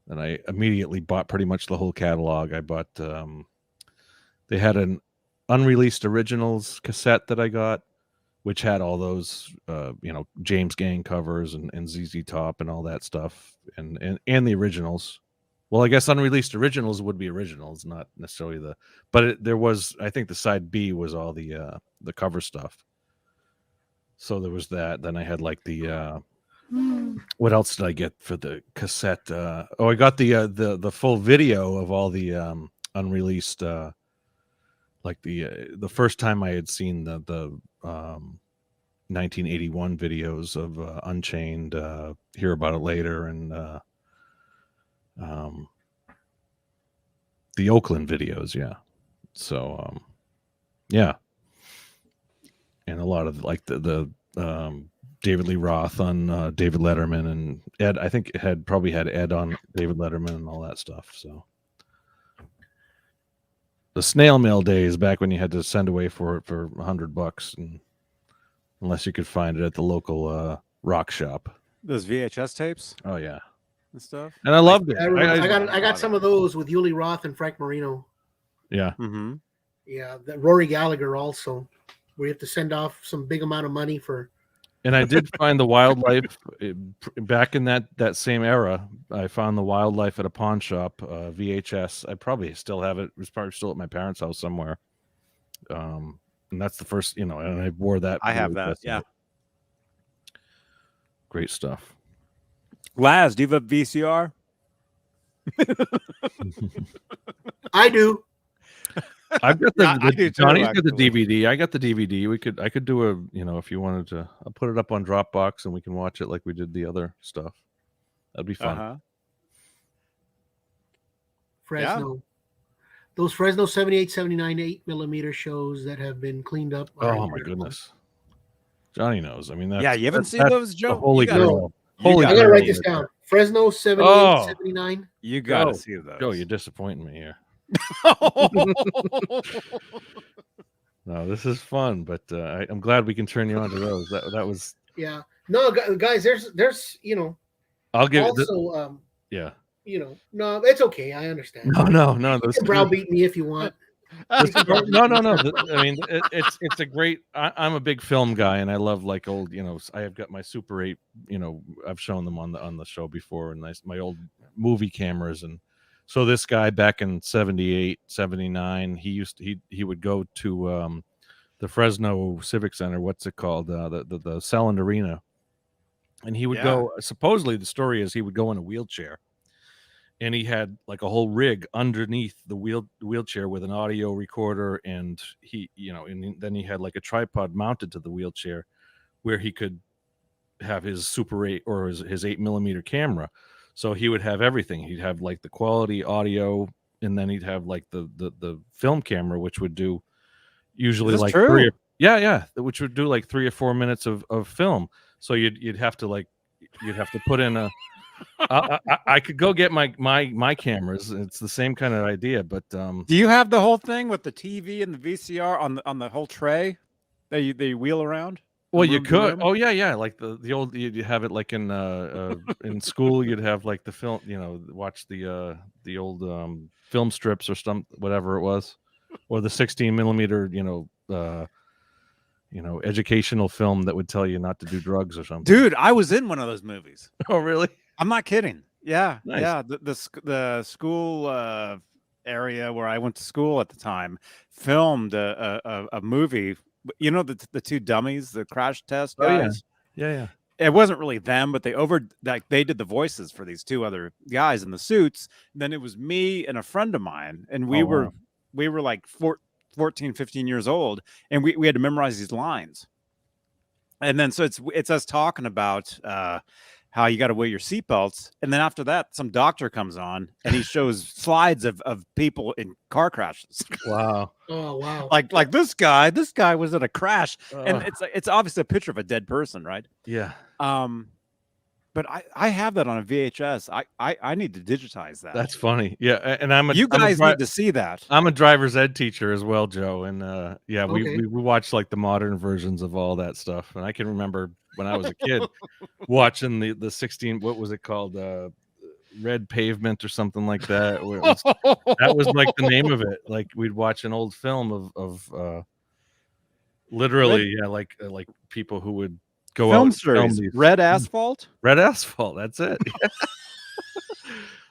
and I immediately bought pretty much the whole catalog. I bought, they had an unreleased originals cassette that I got, which had all those, James Gang covers and ZZ Top and all that stuff, and the originals. Well, I guess unreleased originals would be originals, not necessarily there was, I think the side B was all the cover stuff. So there was that. Then I had like the, what else did I get for the cassette? I got the full video of all the unreleased, like the first time I had seen the 1981 videos of Unchained, Hear About It Later, and the Oakland videos, yeah. So yeah, and a lot of like the David Lee Roth on David Letterman, and Ed. I think it probably had Ed on David Letterman and all that stuff. So the snail mail days, back when you had to send away for it for $100, and unless you could find it at the local rock shop. Those VHS tapes Oh yeah, and stuff. and I loved it. I got some of those with Yuli Roth and Frank Marino. Yeah. Mm-hmm. Yeah, Rory Gallagher also, where you have to send off some big amount of money for And I did find the wildlife back in that same era. I found the wildlife at a pawn shop, VHS. I probably still have it. It was probably still at my parents' house somewhere. And that's the first, and I wore that. I have that. VHS Yeah. out. Great stuff. Laz, do you have a VCR? I do. I've got the I do too, Johnny's got the actually. DVD. I got the DVD. I could do a, if you wanted to, I'll put it up on Dropbox and we can watch it like we did the other stuff. That'd be fun. Uh-huh. Fresno. Those Fresno 78, 79, 8mm shows that have been cleaned up. are Oh my incredible. goodness. Johnny knows. I mean, that's, Yeah, you haven't seen that's those, Joe? the holy You gotta- grail. you Holy I gotta grail write this right down. there. Fresno 78, Oh. 79. You gotta Joe, see those. Joe, you're disappointing me here. No, this is fun, but I'm glad we can turn you on to those. That was. Yeah. No, guys, there's I'll give it. also Yeah. no, it's okay. I understand. No. You Those can browbeat me if you want. no. I mean, it's a great. I'm a big film guy, and I love like old. I have got my Super 8. I've shown them on the show before, and my old movie cameras. And so this guy back in 78, 79, he would go to the Fresno Civic Center. What's it called? The Selland Arena, and he would go. Supposedly, the story is he would go in a wheelchair. And he had like a whole rig underneath the wheelchair with an audio recorder, and and then he had like a tripod mounted to the wheelchair, where he could have his Super 8 or his 8mm camera. So he would have everything. He'd have like the quality audio, and then he'd have like the film camera, which would do usually like true? 3 which would do like 3 or 4 minutes of film. So you'd have to put in a. I could go get my cameras. It's the same kind of idea, but Do you have the whole thing with the TV and the VCR on the whole tray that they wheel around? well, you room to could. room? Oh yeah. Like the old you have it like in school. You'd have like the film. Watch the old film strips or whatever it was, or the 16mm. Educational film that would tell you not to do drugs or something. Dude, I was in one of those movies. Oh really? I'm not kidding. Yeah, Nice. yeah. The school area where I went to school at the time filmed a movie. The two dummies, the crash test Oh, yeah. guys. Yeah. It wasn't really them, but they did the voices for these two other guys in the suits. And then it was me and a friend of mine, and we were like 14, 15 years old, and we had to memorize these lines. And then so it's us talking about how you got to wear your seatbelts. And then after that, some doctor comes on and he shows slides of people in car crashes. Wow. Oh wow. like this guy was in a crash, and it's obviously a picture of a dead person, right? Yeah. But I have that on a VHS. I need to digitize that. That's funny. Yeah, and you guys need to see that. I'm a driver's ed teacher as well, Joe, and Okay. we watch like the modern versions of all that stuff. And I can remember when I was a kid watching the 16. What was it called? Red Pavement or something like that. Where that was like the name of it. Like we'd watch an old film of literally, like people who would go Film out series. these. Red Asphalt. Red Asphalt. That's it.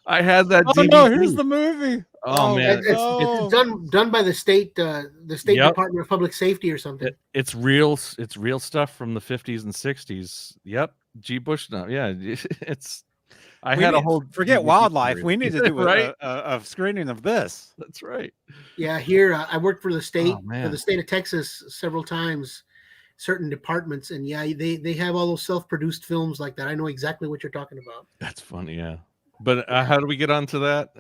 I had that. Oh DVD. no! Here's the movie. Oh man, It's done by the state Department of Public Safety or something. It's real stuff from the 50s and 60s. Yep, G. Bush now. Yeah, it's. I had a whole forget DVD wildlife. series. We need to do Right? a screening of this. That's right. Yeah, here I worked for the state man. for the state of Texas several times, certain departments, and yeah, they have all those self-produced films like that. I know exactly what you're talking about. That's funny. Yeah. But how do we get onto that?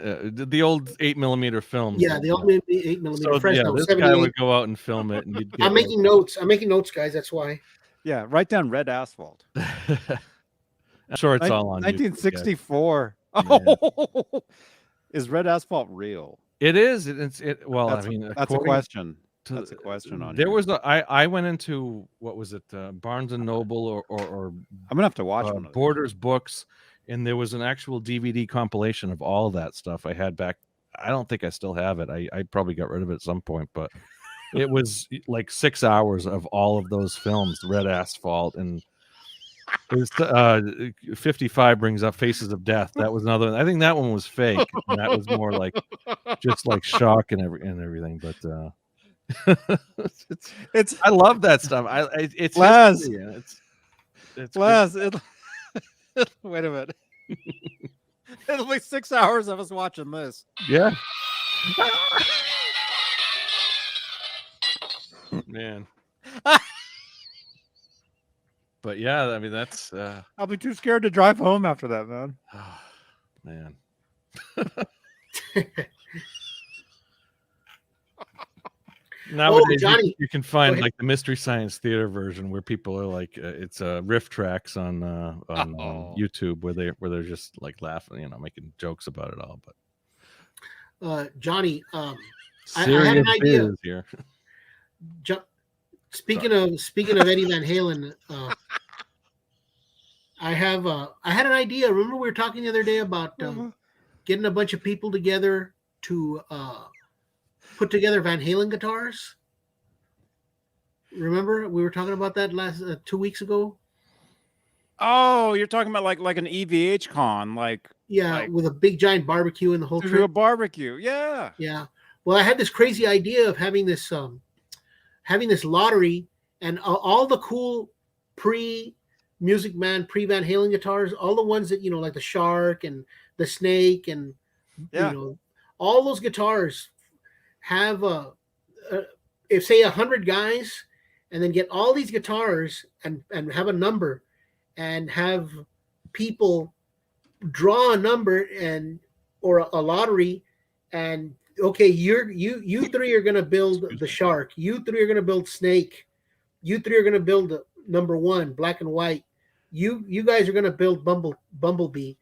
The old 8mm films. Yeah, the old 8mm So Fresno. this guy would go out and film it, and you'd get I'm making notes. I'm making notes, guys. That's why. Yeah, write down Red Asphalt. I'm sure it's all on YouTube, 1964. Yeah. Oh, is Red Asphalt real? It is. Well, That's, I mean, that's a according question. to That's a question on there here. was I went into what was it, Barnes and Noble or I'm gonna have to watch one of those. Borders Books, and there was an actual DVD compilation of all that stuff I had back. I don't think I still have it. I probably got rid of it at some point, but it was like 6 hours of all of those films, Red Asphalt, and There's 55 brings up Faces of Death. That was another. I think that one was fake. And that was more like just like shock and everything. But I love that stuff. It's Les. history. It's Les, wait a minute. It'll be 6 hours of us watching this. Yeah. Man. But yeah, I mean that's I'll be too scared to drive home after that, man. oh, man. Nowadays, Johnny, you can find like the Mystery Science Theater version where people are like, it's riff tracks on YouTube where they're just like laughing, making jokes about it all. But Johnny, I had serious an idea. biz here. Speaking of Eddie Van Halen, I had an idea. Remember we were talking the other day about getting a bunch of people together to put together Van Halen guitars. Remember we were talking about that last 2 weeks ago. Oh, you're talking about like an EVH con, with a big giant barbecue and the whole trip. A barbecue, yeah. Well, I had this crazy idea of having this lottery, and all the cool pre-Music Man, pre-Van Halen guitars, all the ones that like the Shark and the Snake, and all those guitars have if say 100 guys, and then get all these guitars and have a number, and have people draw a number or a lottery, and okay, you three are gonna build the Shark, you three are gonna build Snake, you three are gonna build number 1 black and white, you guys are gonna build Bumblebee.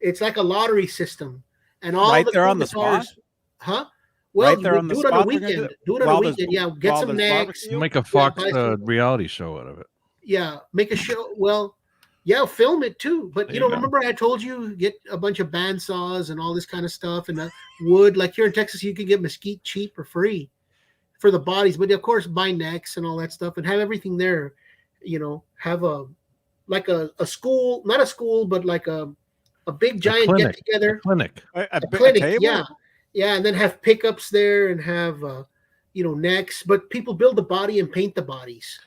It's like a lottery system, and all right the there on the guitars, spot. Huh? Well, right there on the do spot. It on a weekend. Do it on a weekend. Yeah, get some necks. Make a Fox reality show out of it. Yeah, make a show. Well, yeah, film it too. But remember I told you get a bunch of band saws and all this kind of stuff, and wood. Like here in Texas, you can get mesquite cheap or free for the bodies, but of course buy necks and all that stuff, and have everything there. Have a school, not a school, but like a big giant get together, a clinic, yeah, and then have pickups there and have necks. But people build the body and paint the bodies.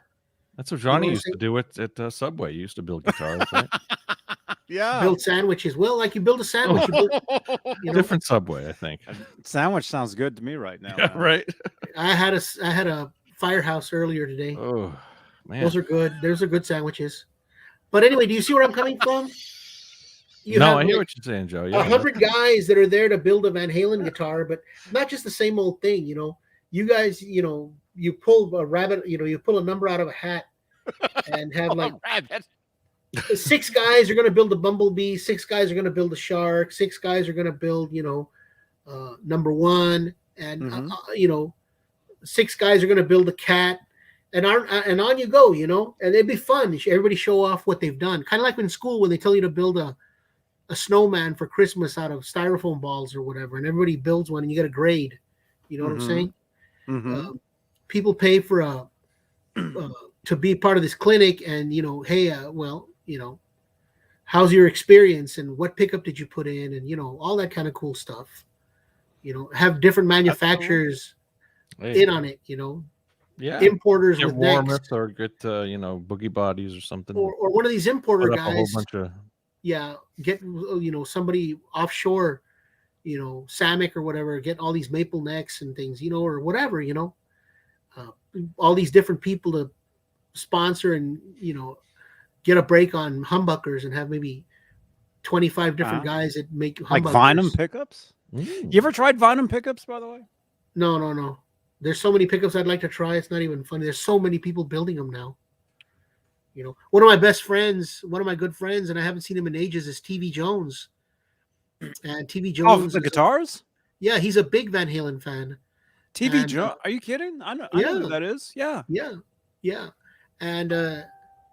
That's what Johnny used to do at Subway. You used to build guitars, right? Yeah. Build sandwiches. Well, like you build a sandwich. Different Subway, I think. Sandwich sounds good to me right now. Yeah, right. I had a Firehouse earlier today. Oh man, those are good. Those are good sandwiches. But anyway, do you see where I'm coming from? I hear what you're saying, Joe. Yeah, 100 guys that are there to build a Van Halen guitar, but not just the same old thing. You guys, you pull a rabbit, you pull a number out of a hat, and have like 6 guys are going to build a Bumblebee, 6 guys are going to build a Shark, 6 guys are going to build, number 1, and 6 guys are going to build a cat, and on you go, and it'd be fun. Everybody show off what they've done, kind of like in school when they tell you to build a snowman for Christmas out of styrofoam balls or whatever, and everybody builds one, and you get a grade. You know what I'm saying? Mm-hmm. People pay for to be part of this clinic, and hey, how's your experience, and what pickup did you put in, and all that kind of cool stuff. Have different manufacturers in on it. Yeah, importers get with warmers necks, or get boogie bodies or something, or one of these importer put guys. Up a whole bunch of get somebody offshore, Samick or whatever, get all these maple necks and things, or whatever, all these different people to sponsor and get a break on humbuckers, and have maybe 25 different guys that make humbuckers. Like Vinum pickups. You ever tried Vinum pickups, by the way? No. There's so many pickups I'd like to try. It's not even funny. There's so many people building them now. One of my best friends, one of my good friends, and I haven't seen him in ages, is TV Jones. And TV Jones. Oh, the guitars? Yeah, he's a big Van Halen fan. TV Jones? Are you kidding? I know who that is. Yeah. Yeah. And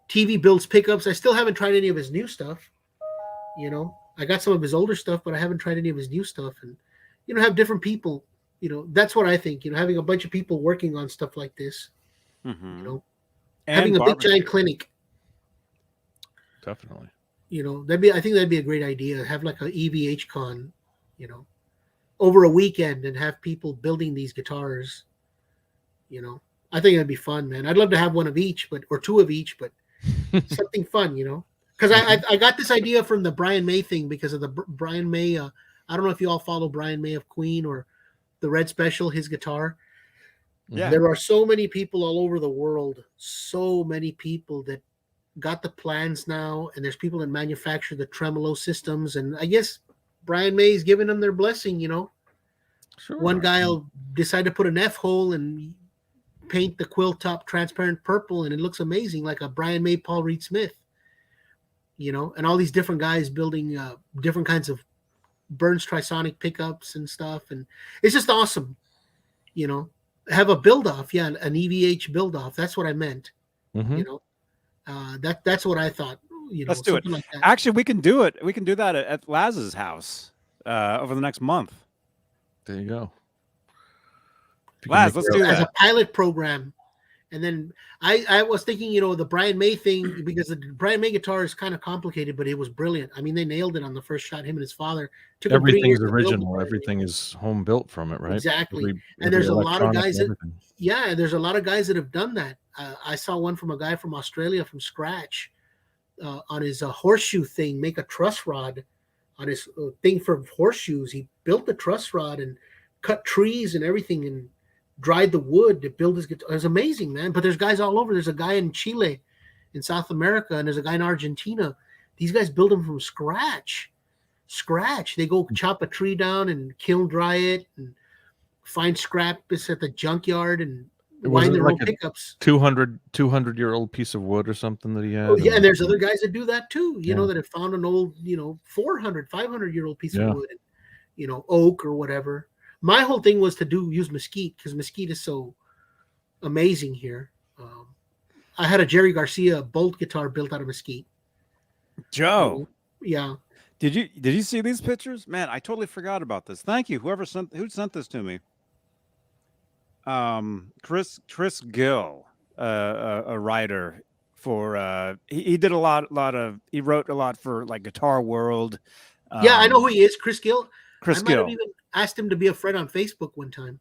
TV builds pickups. I still haven't tried any of his new stuff. I got some of his older stuff, but I haven't tried any of his new stuff. And have different people. That's what I think. Having a bunch of people working on stuff like this. Mm-hmm. Having a big giant clinic. definitely. I think that'd be a great idea. Have like a EVH con, over a weekend and have people building these guitars. I think that'd be fun, man. I'd love to have one of each, or two of each, but something fun, Because I got this idea from the Brian May thing because of the Brian May. I don't know if you all follow Brian May of Queen or the Red Special, his guitar. Yeah. There are so many people all over the world, so many people that got the plans now, and there's people that manufacture the tremolo systems, and I guess Brian May's giving them their blessing. Sure. One guy will decide to put an F hole and paint the quill top transparent purple, and it looks amazing, like a Brian May, Paul Reed Smith. And all these different guys building different kinds of Burns Trisonic pickups and stuff, and it's just awesome. Have a build off, an EVH build off. That's what I meant. That's what I thought. Let's do it. Like that. Actually, we can do it. We can do that at Laz's house over the next month. There you go. Laz, let's do as that. a pilot program. And then I was thinking, the Brian May thing, because the Brian May guitar is kind of complicated, but it was brilliant. I mean, they nailed it on the first shot. Him and his father. Took Everything's original. Everything is home built from it, right? Exactly. And there's a lot of guys there's a lot of guys that have done that. I saw one from a guy from Australia from scratch on his horseshoe thing, make a truss rod on his thing for horseshoes. He built the truss rod and cut trees and everything and dried the wood to build his guitar. It was amazing, man. But there's guys all over. There's a guy in Chile, in South America, and there's a guy in Argentina. These guys build them from scratch. They go chop a tree down and kiln dry it and find scrap at the junkyard and wind their own pickups. 200-year-old piece of wood or something that he had. Oh, yeah, and there's other guys that do that too. That have found an old, 400, 500-year-old piece of wood, oak or whatever. My whole thing was to use mesquite because mesquite is so amazing here. I had a Jerry Garcia Bolt guitar built out of mesquite. Joe, yeah. Did you see these pictures? Man, I totally forgot about this. Thank you, who sent this to me. Chris Gill, a writer for he did a lot of he wrote a lot for like Guitar World. Yeah, I know who he is, Chris Gill. Chris I might Gill. have even asked him to be a friend on Facebook one time.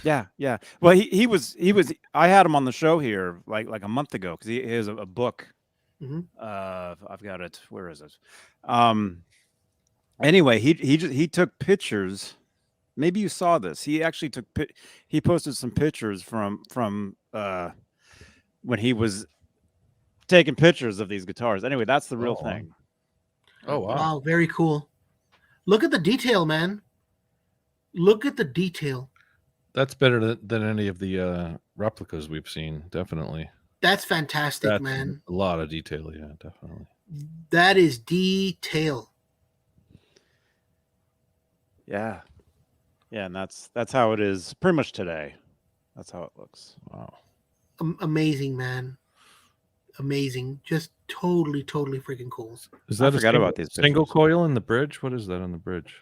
Yeah. Well, he was. I had him on the show here like a month ago because he has a book. Mm-hmm. I've got it. Where is it? Anyway, he took pictures. Maybe you saw this. He actually he posted some pictures from when he was taking pictures of these guitars. Anyway, that's the real thing. Oh wow! Wow, very cool. Look at the detail, man. Look at the detail. That's better than any of the replicas we've seen. Definitely. That's fantastic, man. A lot of detail, yeah, definitely. That is detail. Yeah, and that's how it is pretty much today. That's how it looks. Wow. Amazing, man. Amazing. Just totally freaking cool. Is that about these single pictures. coil in the bridge? What is that on the bridge?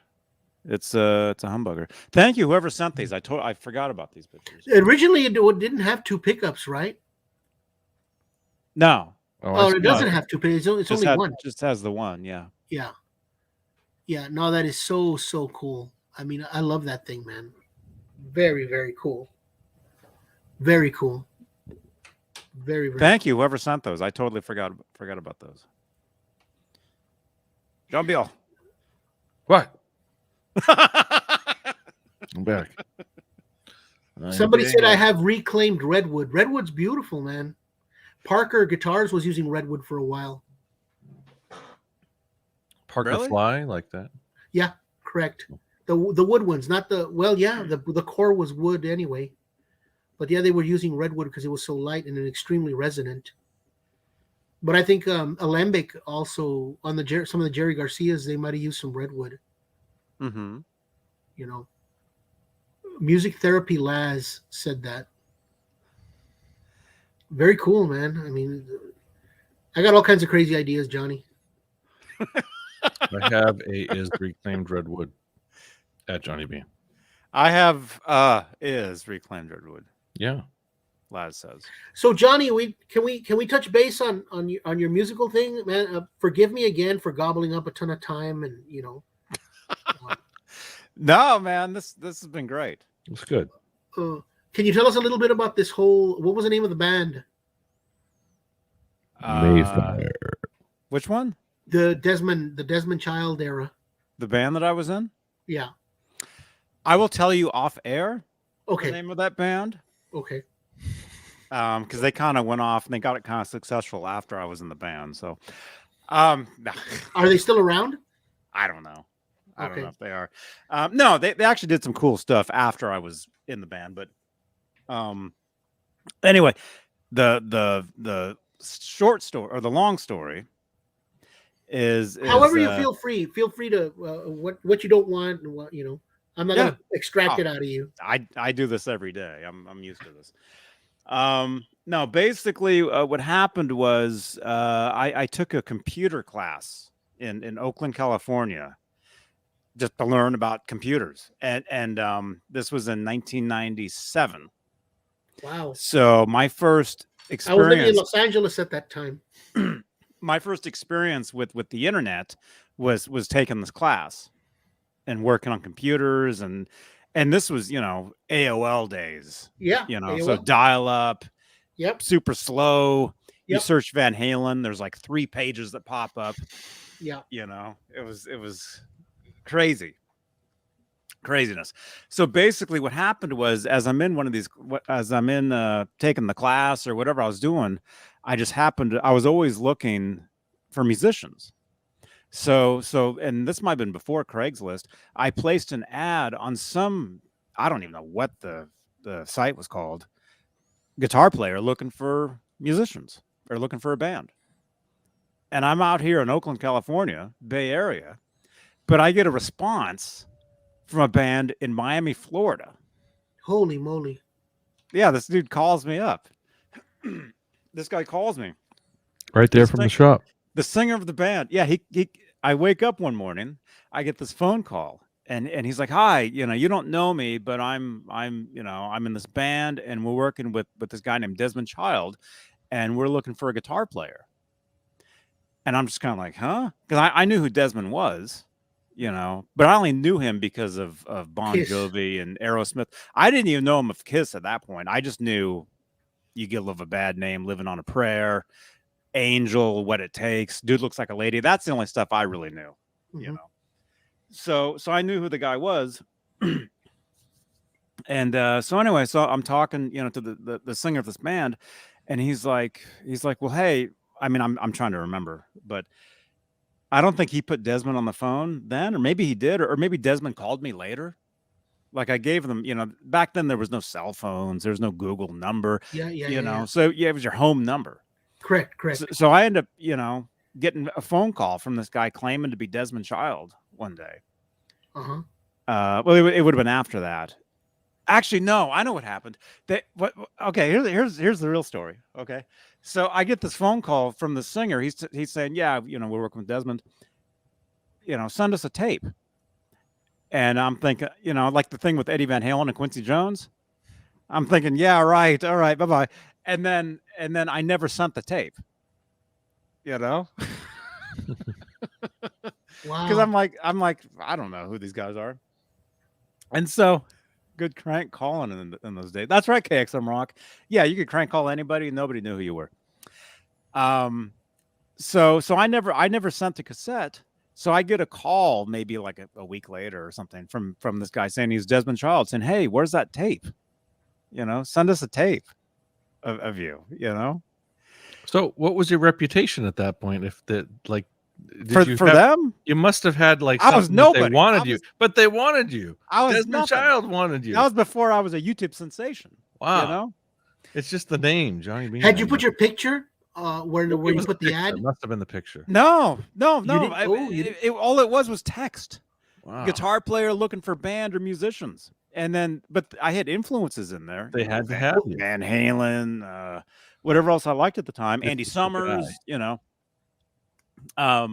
It's a humbucker. Thank you, whoever sent these. I forgot about these pictures. Originally, it didn't have two pickups, right? No. Oh, it doesn't have two pickups. It's only one. It just has the one. Yeah. Yeah. No, that is so cool. I mean, I love that thing, man. Very, very cool. Very cool. Very, very. Thank you, whoever sent those. I totally forgot about those. John Beal. What? I'm back. Somebody said I have reclaimed redwood. Redwood's beautiful, man. Parker Guitars was using redwood for a while. Parker Really? Fly like that? Yeah, correct. The wood ones, not the the core was wood anyway. But yeah, they were using redwood because it was so light and extremely resonant. But I think Alembic also on some of the Jerry Garcias, they might have used some redwood. Mm-hmm. Music Therapy Laz said that. Very cool, man. I mean, I got all kinds of crazy ideas, Johnny. I have is reclaimed redwood at Johnny Beane. I have is reclaimed redwood. Yeah. Laz says. So Johnny, can we touch base on your musical thing, man? Forgive me again for gobbling up a ton of time, and No, man, this has been great. It's good. Can you tell us a little bit about this whole? What was the name of the band? Mayfire. Which one? The Desmond Child era. The band that I was in? Yeah. I will tell you off air. Okay. The name of that band. Okay. Because they kind of went off and they got it kind of successful after I was in the band. So, no. Are they still around? I don't know. I don't know if they are. No, they actually did some cool stuff after I was in the band. But anyway, the short story or the long story is however you feel free to what you don't want and what I'm not gonna extract it out of you. I do this every day. I'm used to this. No, basically what happened was I took a computer class in Oakland, California, just to learn about computers, and this was in 1997. Wow. So my first experience, I was living in Los Angeles at that time. My first experience with the internet was taking this class and working on computers, and this was AOL days. Yeah. AOL. So dial up. Yep. Super slow. Yep. You search Van Halen, there's like 3 pages that pop up. Yeah. It was craziness. So basically what happened was, as I'm in taking the class or whatever I was doing, I was always looking for musicians. So and this might have been before Craigslist. I placed an ad on I don't even know what the site was called, guitar player looking for musicians or looking for a band. And I'm out here in Oakland, California, Bay Area, but I get a response from a band in Miami, Florida. Holy moly. Yeah, this dude calls me up. This guy calls me. Right there from the shop. The singer of the band. Yeah, I wake up one morning, I get this phone call, and he's like, "Hi, you don't know me, but I'm in this band, and we're working with this guy named Desmond Child, and we're looking for a guitar player." And I'm just kind of like, "Huh?" Because I knew who Desmond was, but I only knew him because of Bon Kiss. Jovi and Aerosmith. I didn't even know him of Kiss at that point. I just knew You Give Love a Bad Name, Living on a Prayer, Angel, What It Takes, Dude Looks Like a Lady. That's the only stuff I really knew, So I knew who the guy was. And so anyway, so I'm talking, to the singer of this band, and he's like, well, hey, I mean, I'm trying to remember, but I don't think he put Desmond on the phone then, or maybe he did, or maybe Desmond called me later. Like I gave them, back then there was no cell phones, there's no Google number, so it was your home number. Correct. So I end up, getting a phone call from this guy claiming to be Desmond Child one day. Uh-huh. Well, it would have been after that. Actually, no, I know what happened. Okay, here's the real story. Okay, so I get this phone call from the singer. He's saying, yeah, we're working with Desmond. Send us a tape. And I'm thinking, like the thing with Eddie Van Halen and Quincy Jones. I'm thinking, yeah, right, all right, bye-bye. And then I never sent the tape. Wow. Because I'm like, I don't know who these guys are. And so, good crank calling in those days. That's right, KXM Rock. Yeah, you could crank call anybody, and nobody knew who you were. So I never sent the cassette. So I get a call maybe like a week later or something from this guy saying he's Desmond Child, saying, hey, where's that tape? Send us a tape of you, So what was your reputation at that point? If that, like, for them, you must have had like I was nobody. They wanted you, but they wanted you. I was Desmond Child wanted you. That was before I was a YouTube sensation. Wow. It's just the name, Johnny Beane. Had you put your picture where you put the ad? It must have been the picture. No. All it was text. Wow. Guitar player looking for band or musicians. And then, but I had influences in there. They had to have you. Van Halen, whatever else I liked at the time. Andy Summers, I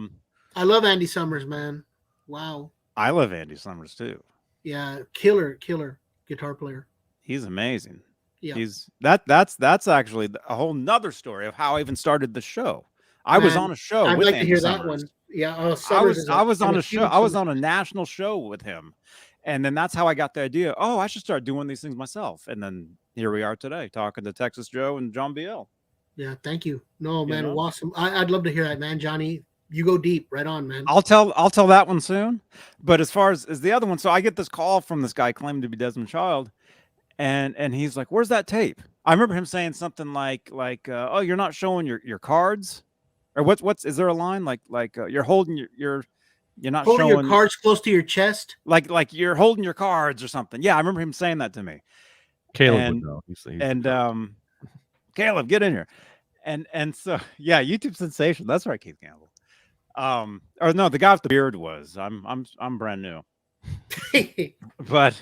love Andy Summers, man. Wow. I love Andy Summers too. Yeah, killer guitar player. He's amazing. Yeah. That's actually a whole nother story of how I even started the show. I was Man, on a show I'd with like to Andy hear Summers. that one. Yeah, I was on a show. I was huge on a national show with him, and then that's how I got the idea. Oh, I should start doing these things myself. And then here we are today, talking to Texas Joe and John BL. Yeah, thank you. No, You man, know? awesome. I'd love to hear that, man. Johnny, you go deep. Right on, man. I'll tell that one soon. But as far as the other one, so I get this call from this guy claiming to be Desmond Child, and he's like, "Where's that tape?" I remember him saying something like, "Oh, you're not showing your cards." Or what's is there a line like you're holding you're not Holding showing your cards close to your chest. like you're holding your cards or something. Yeah, I remember him saying that to me. Caleb And would know. He's Caleb, get in here. And so yeah, YouTube sensation. That's right, Keith Campbell. Or no, the guy with the beard was. I'm brand new. but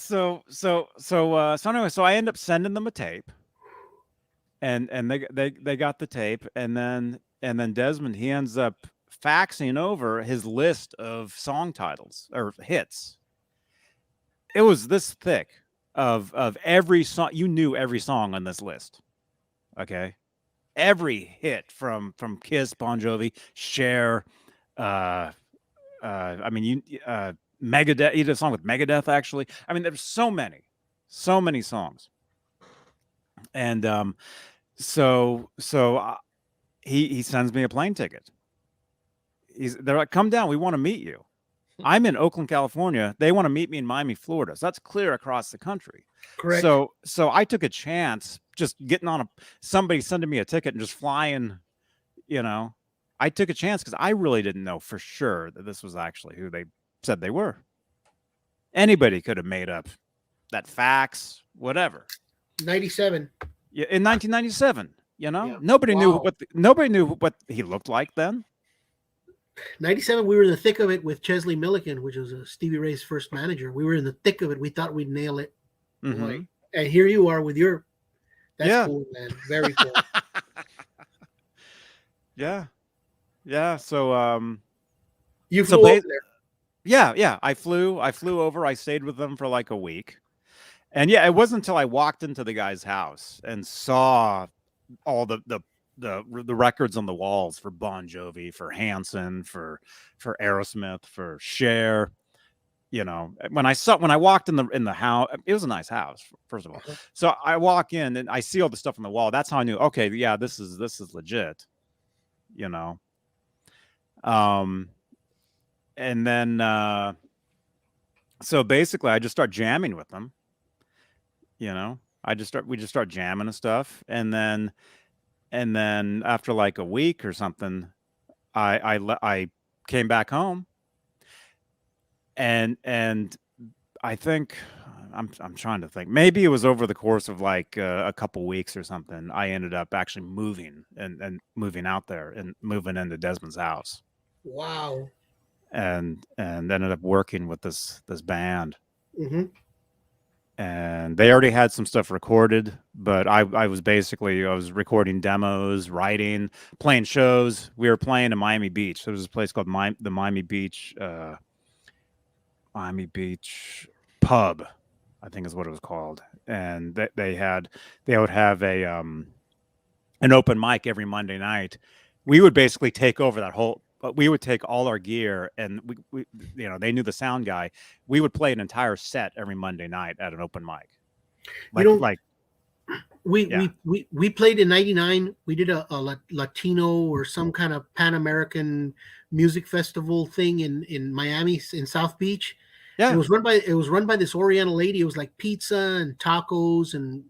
so anyway, so I end up sending them a tape. And they got the tape, and then Desmond, he ends up faxing over his list of song titles or hits. It was this thick of every song. You knew every song on this list. Okay, every hit from Kiss, Bon Jovi, Cher, I mean Megadeth. He did a song with Megadeth actually. I mean, there's so many songs. And so he sends me a plane ticket. They're like, come down, we want to meet you. I'm in Oakland, California. They want to meet me in Miami, Florida. So that's clear across the country. Correct. So I took a chance just getting on somebody sending me a ticket and just flying, I took a chance because I really didn't know for sure that this was actually who they said they were. Anybody could have made up that fax, whatever. 97. Yeah, in 1997, Yeah. nobody knew Wow. nobody knew what he looked like then. 97, we were in the thick of it with Chesley Milliken, which was Stevie Ray's first manager. We were in the thick of it. We thought we'd nail it. Mm-hmm. And here you are with your. That's Yeah. cool, man. Very cool. Yeah. So You So flew over there. yeah. I flew over. I stayed with them for like a week. And yeah, it wasn't until I walked into the guy's house and saw all the records on the walls for Bon Jovi, for Hanson, for Aerosmith, for Cher. When I walked in the house, it was a nice house, first of all. So I walk in and I see all the stuff on the wall. That's how I knew, okay, yeah, this is legit. And then so basically I just start jamming with them. We just start jamming and stuff. And then after like a week or something, I came back home. And I think I'm trying to think. Maybe it was over the course of like a couple weeks or something. I ended up actually moving and moving out there and moving into Desmond's house. Wow. And ended up working with this band. Mm-hmm. And they already had some stuff recorded, but I was recording demos, writing, playing shows. We were playing in Miami Beach. There was this place called the Miami Beach Pub, I think is what it was called. And they would have an open mic every Monday night. We would basically take over that whole. But we would take all our gear, and we they knew the sound guy. We would play an entire set every Monday night at an open mic. We played in 99. We did a Latino or some kind of Pan-American music festival thing in Miami, in South Beach. Yeah. And it was run by this Oriental lady. It was like pizza and tacos and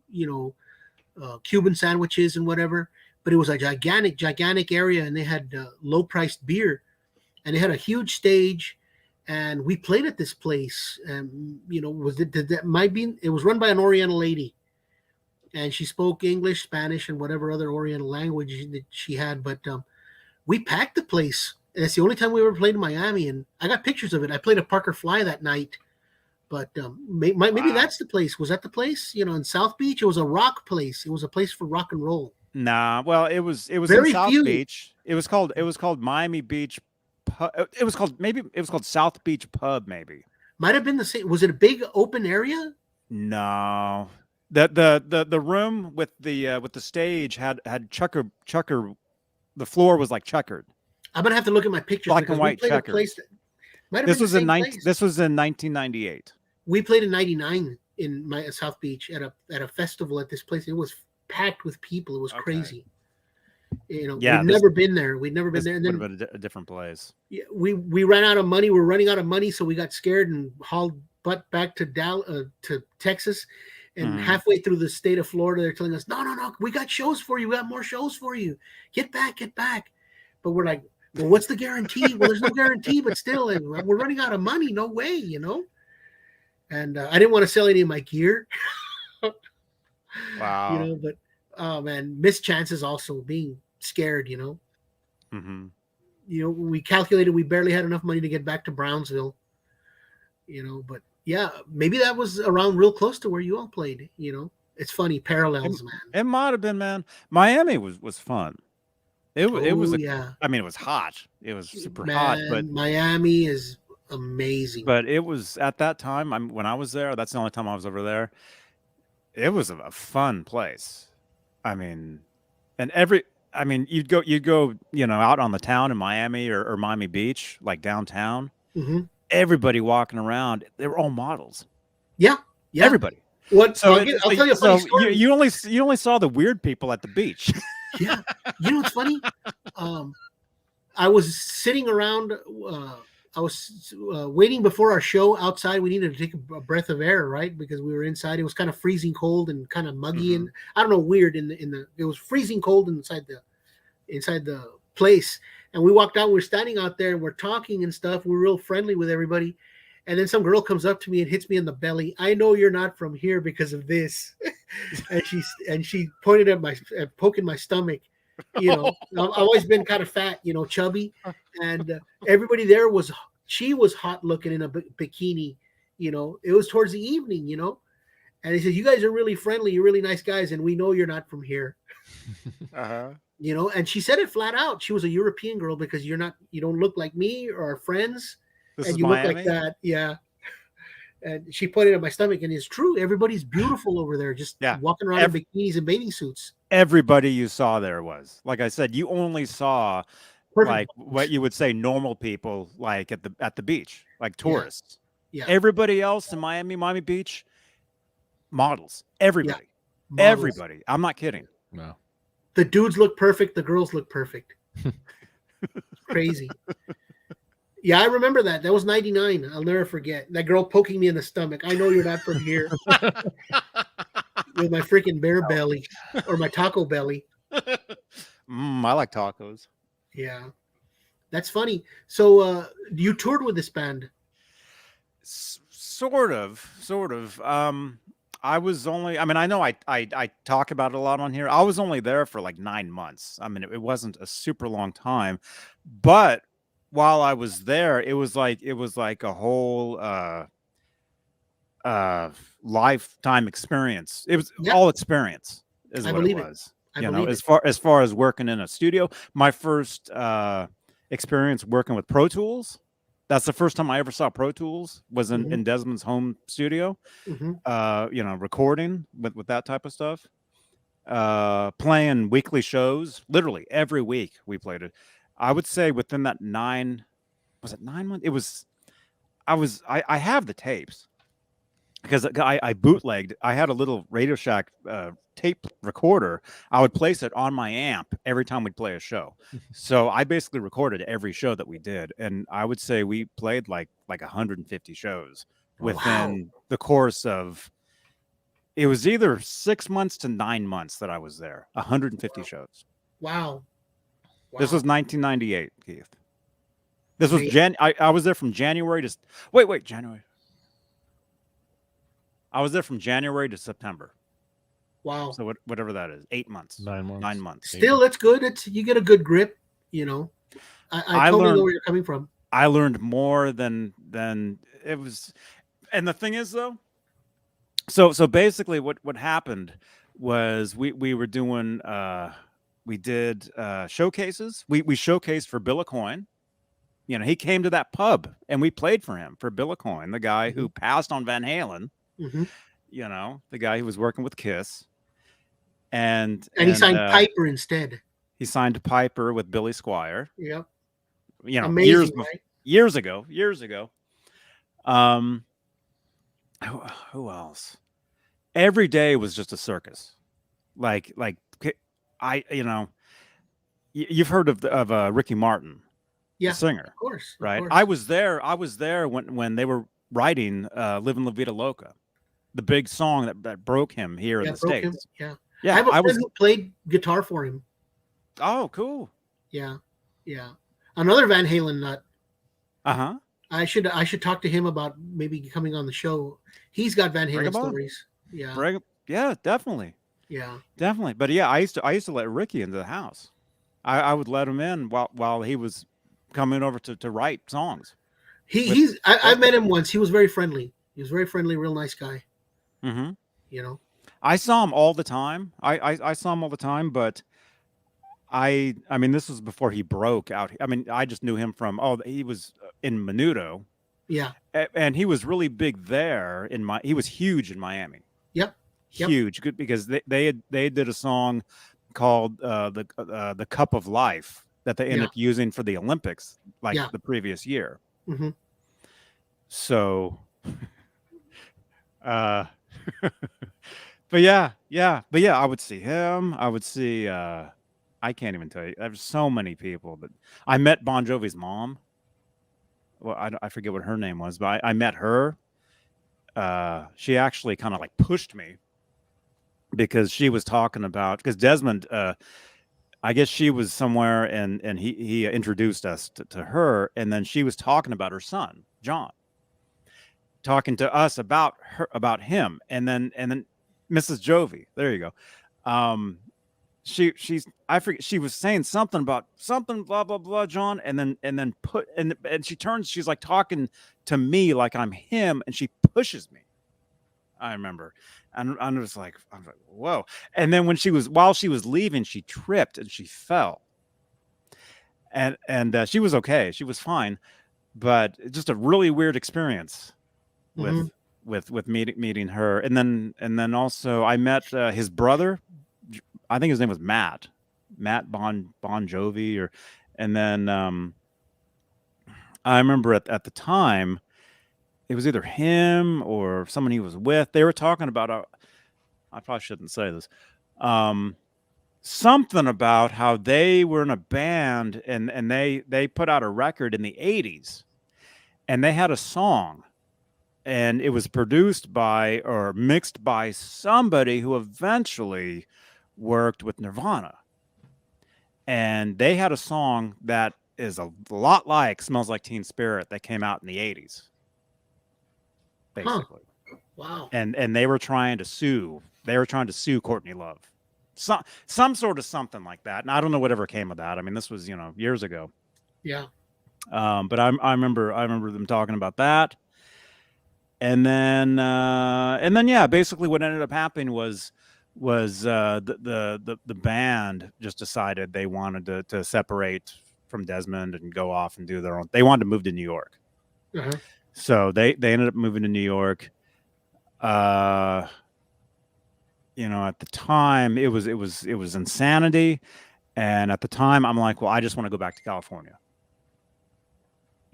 Cuban sandwiches and whatever. But it was a gigantic area, and they had low-priced beer, and they had a huge stage, and we played at this place. And it was run by an Oriental lady, and she spoke English, Spanish, and whatever other Oriental language that she had. But we packed the place. And it's the only time we ever played in Miami, and I got pictures of it. I played a Parker Fly that night. But maybe Wow. that's the place. Was that the place? In South Beach, it was a rock place. It was a place for rock and roll. Nah, well, it was Very in South few. Beach. It was called Miami Beach. It was called South Beach Pub. Maybe Might have been the same. Was it a big open area? no. The room with the stage had checker. The floor was like checkered. I'm gonna have to look at my pictures. Black and white checkers. This was in 1998. We played in '99 in my South Beach at a festival at this place. It was packed with people. It was crazy. You know, yeah, we'd never been there. We'd never been there. And then would have been a different place. Yeah, we ran out of money. We're running out of money, so we got scared and hauled butt back to Texas. And halfway through the state of Florida, they're telling us, no, we got shows for you. We got more shows for you. Get back. But we're like, well, what's the guarantee? Well, there's no guarantee, but still, we're running out of money. No way, you know? And I didn't want to sell any of my gear. Wow. You know, but, oh, man, missed chances also, being scared, you know? Mm-hmm. You know, we calculated we barely had enough money to get back to Brownsville, you know, but yeah, maybe that was around real close to where you all played, you know. It's funny, parallels, man. It might have been, man. Miami was fun. It was yeah. I mean, it was hot. It was super hot, but Miami is amazing. But it was at that time, when I was there, that's the only time I was over there. It was a fun place. I mean, you'd go, you know, out on the town in Miami or Miami Beach, like downtown. Mm-hmm. Everybody walking around, they were all models. Yeah. Everybody. What? So I'll tell you a funny story. You only saw the weird people at the beach. Yeah. You know what's funny? I was sitting around. I was waiting before our show outside. We needed to take a breath of air, right? Because we were inside. It was kind of freezing cold and kind of muggy, and I don't know, weird. It was freezing cold inside the place. And we walked out. We're standing out there and we're talking and stuff. We're real friendly with everybody. And then some girl comes up to me and hits me in the belly. I know you're not from here because of this. and she pointed at poking my stomach. You know, I've always been kind of fat, you know, chubby. And everybody there she was hot looking in a bikini. You know, it was towards the evening, you know. And he said, you guys are really friendly. You're really nice guys. And we know you're not from here. You know, and she said it flat out. She was a European girl because you don't look like me or our friends. And you look like that. Yeah. And she pointed at my stomach, and it's true. Everybody's beautiful over there, just walking around in bikinis and bathing suits. Everybody you saw there was, like I said, you only saw like what you would say normal people, like at the beach, like tourists. Yeah. Everybody else in Miami Beach, models. Everybody. Yeah. Models. Everybody. I'm not kidding. No. The dudes look perfect. The girls look perfect. Crazy. Yeah, I remember that. That was 99. I'll never forget. That girl poking me in the stomach. I know you're not from here. With my freaking bear belly or my taco belly. I like tacos. Yeah. That's funny. So you toured with this band? Sort of. I was only, I mean, I know I talk about it a lot on here. I was only there for like 9 months. I mean, it wasn't a super long time, but while I was there, it was like a whole lifetime experience. It was all experience is what it was. You know, as far as working in a studio, my first experience working with Pro Tools. That's the first time I ever saw Pro Tools was in Desmond's home studio. You know, recording with that type of stuff. Playing weekly shows, literally every week we played it. I would say within that 9 months? It was, I have the tapes because I bootlegged. I had a little Radio Shack tape recorder. I would place it on my amp every time we'd play a show. So I basically recorded every show that we did. And I would say we played like 150 shows within the course of, it was either 6 months to 9 months that I was there. 150 shows. Wow. This was 1998, Keith. This was I was there from January to January. I was there from January to September. Wow. So whatever that is, 8 months. 9 months. 9 months. Still, that's good. You get a good grip, you know. I totally know where you're coming from. I learned more than it was. And the thing is though, so basically what happened was we were doing we did showcases. We showcased for Bill Coin. You know, he came to that pub and we played for him, for Bill Coin, the guy who passed on Van Halen. you know, the guy who was working with Kiss, and he signed Piper instead. He signed Piper with Billy Squier. Yep. You know, amazing, years ago. Who else? Every day was just a circus. Like you know, you've heard of Ricky Martin, the singer, of course, right? Of course. I was there when they were writing "Livin' La Vida Loca," the big song that broke him here in the States. Yeah. Yeah, I have a friend who played guitar for him. Oh, cool. Yeah. Another Van Halen nut. Uh-huh. I should talk to him about maybe coming on the show. He's got Van Halen stories. Yeah. Yeah, definitely. Yeah. Definitely. But yeah, I used to let Ricky into the house. I would let him in while he was coming over to write songs. I met him once. He was very friendly. He was very friendly, real nice guy. Mm-hmm. You know. I saw him all the time. I saw him all the time, but I mean, this was before he broke out. I mean, I just knew him from he was in Menudo. Yeah. And he was really big there he was huge in Miami. Yep. Huge, good, because they did a song called the Cup of Life that they ended up using for the Olympics the previous year. Mm-hmm. So but yeah, I would see him. I would see I can't even tell you. There's so many people that I met. Bon Jovi's mom. Well, I forget what her name was, but I met her. She actually kind of like pushed me because she was talking about, because Desmond, I guess she was somewhere and he introduced us to her, and then she was talking about her son, John, talking to us about him, and then Mrs. Jovi, there you go. I forget, she was saying something about something blah blah blah, John, and then she turns, she's like talking to me like I'm him, and she pushes me. I remember, and I'm just like, whoa. And then while she was leaving, she tripped and she fell, and she was okay, she was fine, but just a really weird experience with meeting her. And then also I met his brother. I think his name was Matt Bon Jovi, and then I remember at the time it was either him or someone he was with. They were talking about I probably shouldn't say this. Something about how they were in a band and they put out a record in the 80s, and they had a song, and it was produced by or mixed by somebody who eventually worked with Nirvana, and they had a song that is a lot like "Smells Like Teen Spirit" that came out in the 80s, basically. Wow. And they were trying to sue Courtney Love, some sort of something like that, and I don't know whatever came of that. I mean, this was years ago. Yeah. But I remember them talking about that, and then yeah, basically what ended up happening was the band just decided they wanted to separate from Desmond and go off and do their own. They wanted to move to New York. Uh-huh. So they ended up moving to New York. At the time it was insanity, and at the time I'm like, well, I just want to go back to California.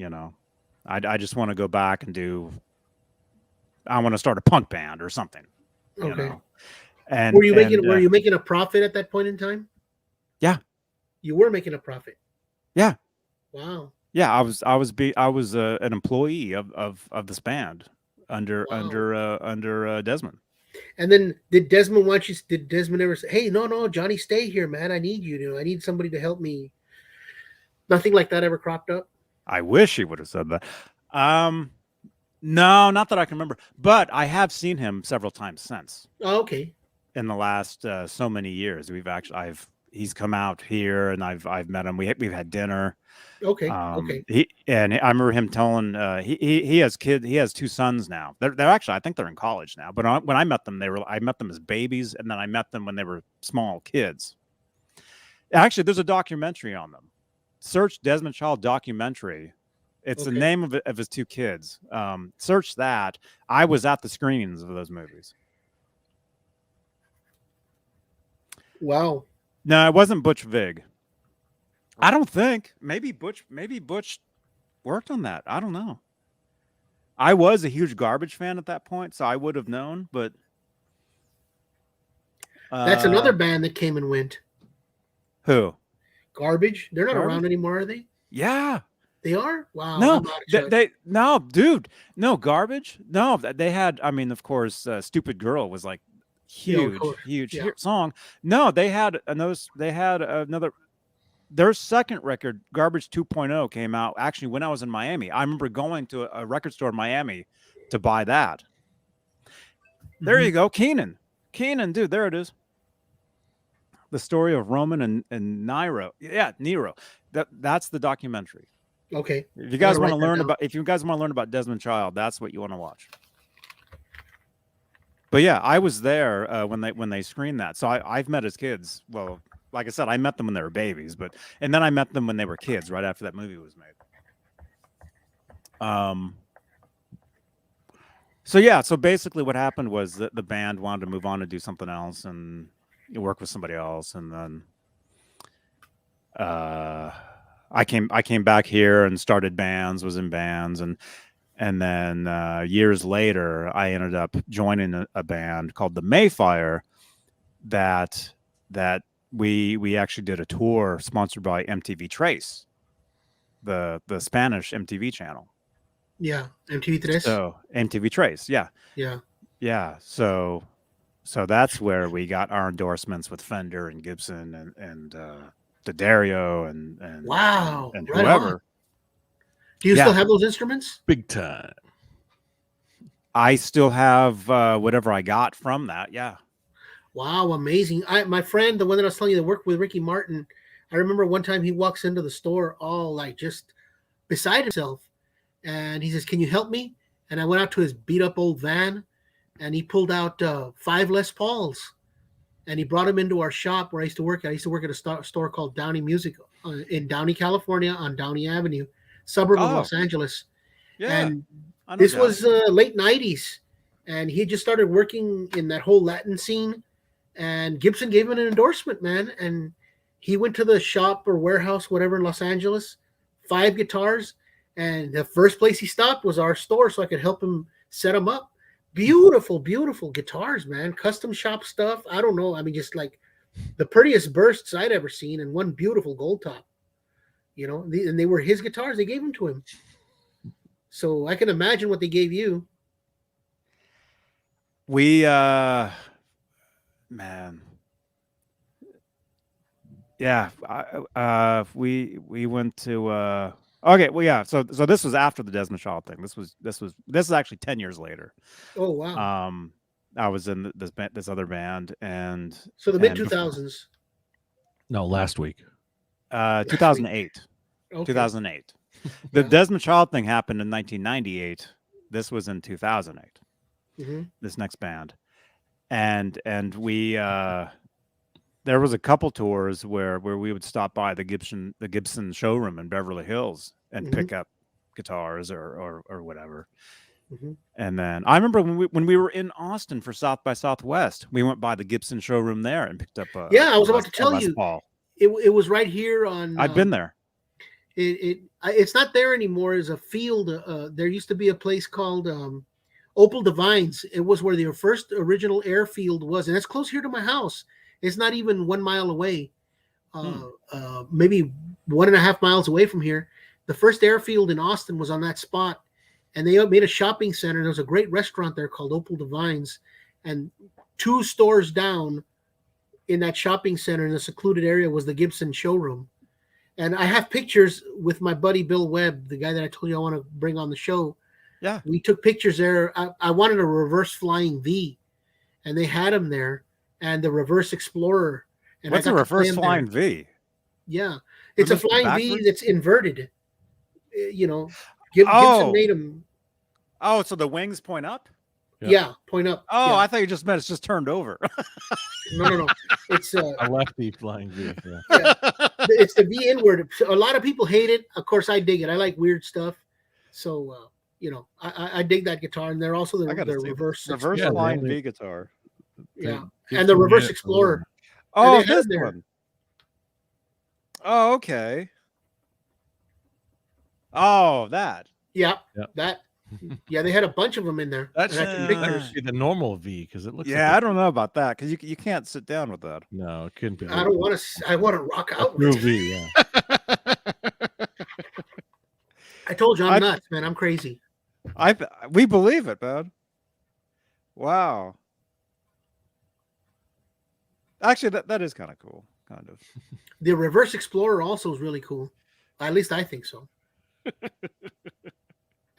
I just want to go back and I want to start a punk band or something. Okay. And were you making a profit at that point in time? Yeah. You were making a profit. Yeah. Wow. Yeah, I was an employee of this band under Desmond. And then did Desmond ever say, "Hey, no, Johnny, stay here, man. I need you. I need somebody to help me." Nothing like that ever cropped up? I wish he would have said that. No, not that I can remember, but I have seen him several times since. Oh, okay. In the last so many years, he's come out here, and I've met him. We've had dinner. Okay. Okay. I remember him telling he has kids. He has 2 sons now. They're actually, I think they're in college now. But when I met them, I met them as babies, and then I met them when they were small kids. Actually, there's a documentary on them. Search Desmond Child documentary. It's the name of his 2 kids. Search that. I was at the screenings of those movies. Wow. No, it wasn't Butch Vig. I don't think. Maybe Butch worked on that. I don't know. I was a huge Garbage fan at that point, so I would have known, but That's another band that came and went. Who? Garbage? They're not around anymore, are they? Yeah. They are? Wow. No, no, dude. No, Garbage. No, they had, I mean, of course, Stupid Girl was like huge song. No, they had another, their second record, Garbage 2.0, came out actually when I was in Miami. I remember going to a record store in Miami to buy that. There you go. Keenan, dude, there it is. The story of Roman and Nero. Yeah, Nero. That's the documentary. Okay. If you guys want to learn about Desmond Child, that's what you want to watch. But yeah, I was there when they screened that. So I've met his kids. Well, like I said, I met them when they were babies, and then I met them when they were kids, right after that movie was made. So yeah, so basically what happened was that the band wanted to move on to do something else and work with somebody else, and then I came back here and started bands, was in bands, and then years later I ended up joining a band called the Mayfire that we actually did a tour sponsored by MTV Trace, the Spanish MTV channel. Yeah, MTV Trace. So MTV Trace, yeah. So that's where we got our endorsements with Fender and Gibson and D'Addario and wow, and right whoever. On. Do you still have those instruments? Big time. I still have whatever I got from that. Yeah. Wow, amazing. My friend, the one that I was telling you that worked with Ricky Martin, I remember one time he walks into the store all like just beside himself. And he says, "Can you help me?" And I went out to his beat up old van and he pulled out 5 Les Pauls and he brought them into our shop where I used to work. I used to work at a store called Downey Music in Downey, California on Downey Avenue, suburb of Los Angeles. Yeah. And this was late 90s. And he had just started working in that whole Latin scene. And Gibson gave him an endorsement, man. And he went to the shop or warehouse, whatever, in Los Angeles, 5 guitars. And the first place he stopped was our store so I could help him set them up. Beautiful, beautiful guitars, man. Custom shop stuff. I don't know. I mean, just like the prettiest bursts I'd ever seen, and one beautiful gold top. You know, and they were his guitars. They gave them to him. So I can imagine what they gave you. We, man. Yeah. We went to, okay, well, yeah. So this was after the Desmond Child thing. This is actually 10 years later. Oh wow. I was in this other band, and so the mid 2000s. No, last week. 2008. Okay. 2008. The Desmond Child thing happened in 1998. This was in 2008. Mm-hmm. This next band, and we there was a couple tours where we would stop by the Gibson showroom in Beverly Hills and pick up guitars or whatever. Mm-hmm. And then I remember when we were in Austin for South by Southwest, we went by the Gibson showroom there and picked up a I was about to tell you. It was right here on. I've been there. It's not there anymore as a field. There used to be a place called Opal Divines. It was where the first original airfield was, and it's close here to my house. It's not even 1 mile away, maybe 1.5 miles away from here. The first airfield in Austin was on that spot, and they made a shopping center. There was a great restaurant there called Opal Divines, and 2 stores down in that shopping center in the secluded area was the Gibson showroom. And I have pictures with my buddy Bill Webb, the guy that I told you I want to bring on the show. Yeah. We took pictures there. I wanted a reverse flying V, and they had them there, and the reverse Explorer. And what's a reverse flying V? Yeah. It's a flying V that's inverted. You know, Gibson made them. Oh, so the wings point up? Yeah, point up. Oh, yeah. I thought you just meant it's just turned over. No. It's a lefty flying V. Yeah. It's the V inward. A lot of people hate it. Of course, I dig it. I like weird stuff. So, you know, I dig that guitar. And they're also the reverse flying V guitar. Yeah. And the reverse Explorer. Oh, they had this them there. one. Oh, okay. Oh, that. Yeah, Yeah. that. Yeah, they had a bunch of them in there. That and I should, took that pictures. should be the normal V because it looks Yeah, like I don't know about that because you can't sit down with that. no, it couldn't be. I don't want to. I want to rock a out true with it. V. Yeah. I told you I'm I- nuts, man. I'm crazy. We believe it, man. Wow. Actually, that is kind of cool. Kind of. The Reverse Explorer also is really cool. At least I think so.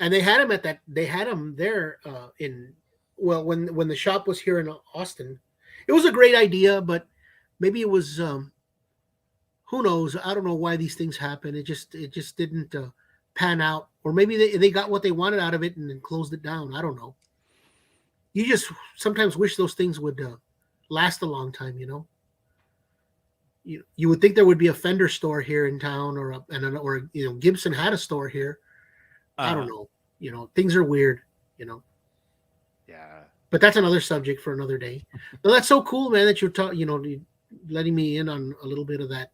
And they had them at that. They had them there in. Well, when the shop was here in Austin, it was a great idea, but maybe it was. Who knows? I don't know why these things happen. It just didn't pan out, or maybe they got what they wanted out of it and then closed it down. I don't know. You just sometimes wish those things would last a long time, you know. You would think there would be a Fender store here in town, or Gibson had a store here. I don't know. You know, things are weird. You know. Yeah. But that's another subject for another day. Well, that's so cool, man, that you're letting me in on a little bit of that,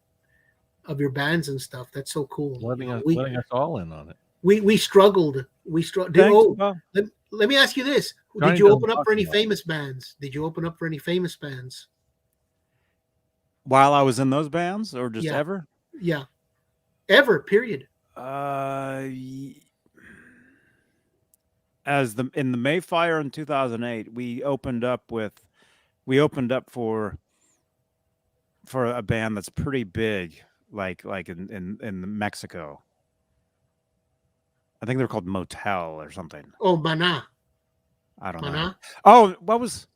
of your bands and stuff. That's so cool. letting us all in on it. We struggled. Thanks, Oh, let me ask you this: Johnny did you doesn't open up talk for any about famous bands? Did you open up for any famous bands? While I was in those bands, or just Yeah. ever? Yeah, ever. Period. As in the Mayfire in 2008, we opened up for a band that's pretty big, like in Mexico. I think they're called Motel or something. Oh, Mana. I don't know. Mana. Oh, what was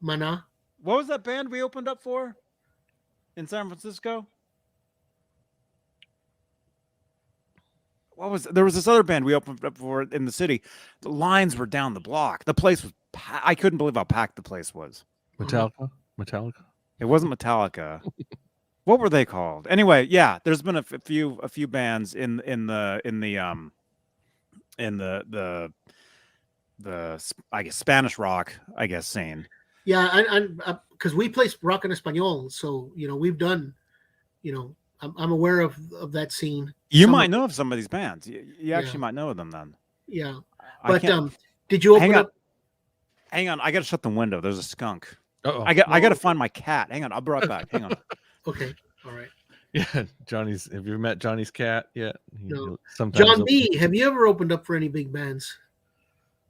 Mana. that band we opened up for in San Francisco? There was this other band we opened up for in the city. The lines were down the block. The place was I couldn't believe how packed the place was. Metallica. It wasn't Metallica. What were they called? Anyway, yeah, there's been a few bands in the I guess Spanish rock, I guess, scene. Yeah, because we play rock en español, so we've done, I'm aware of that scene. You might know of some of these bands. You actually might know of them then. Yeah, but did you open up? Hang on, I got to shut the window. There's a skunk. Uh-oh. I got to find my cat. Hang on, I'll be right back. Hang on. Okay, all right. Yeah, have you met Johnny's cat yet? No. Sometimes John B, have you ever opened up for any big bands?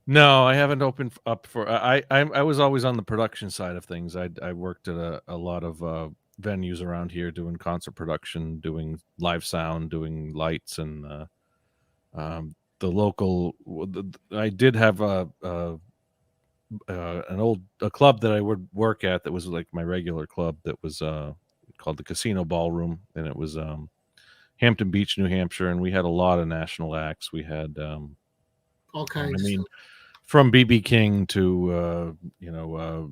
No, I haven't opened up for. I was always on the production side of things. I worked at a lot of venues around here doing concert production, doing live sound, doing lights, and the local. I did have a club that I would work at that was like my regular club that was called the Casino Ballroom, and it was Hampton Beach, New Hampshire, and we had a lot of national acts. We had all kinds. I mean, from BB King to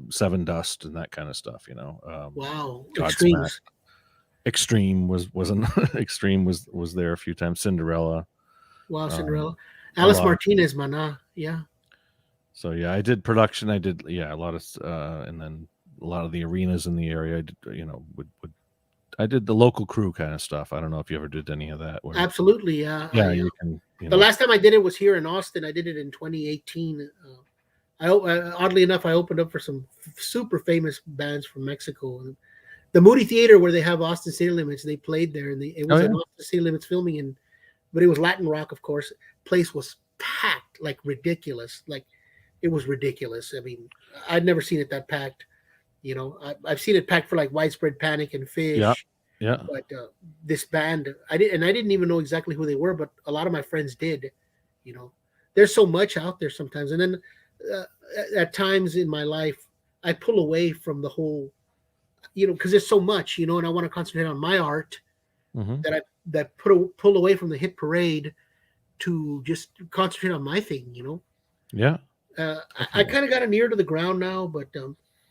Seven Dust and that kind of stuff. Wow, Extreme wasn't Extreme was there a few times. Cinderella. Wow, Cinderella. Alice Martinez, Mana. Yeah. So yeah, I did production. I did a lot of and then a lot of the arenas in the area. I did I did the local crew kind of stuff. I don't know if you ever did any of that. Absolutely, yeah. Yeah, you can. The last time I did it was here in Austin. I did it in 2018. Oddly enough, I opened up for some super famous bands from Mexico. The Moody Theater, where they have Austin City Limits, they played there, and it was an Austin City Limits filming, but it was Latin rock, of course. Place was packed, like ridiculous. Like it was ridiculous. I mean, I'd never seen it that packed. I've seen it packed for like Widespread Panic and Fish. Yeah. But this band, I didn't even know exactly who they were, but a lot of my friends did. There's so much out there sometimes, and then at times in my life, I pull away from the whole, because there's so much, and I want to concentrate on my art that pull away from the hit parade to just concentrate on my thing. Yeah. I kind of got an ear to the ground now, but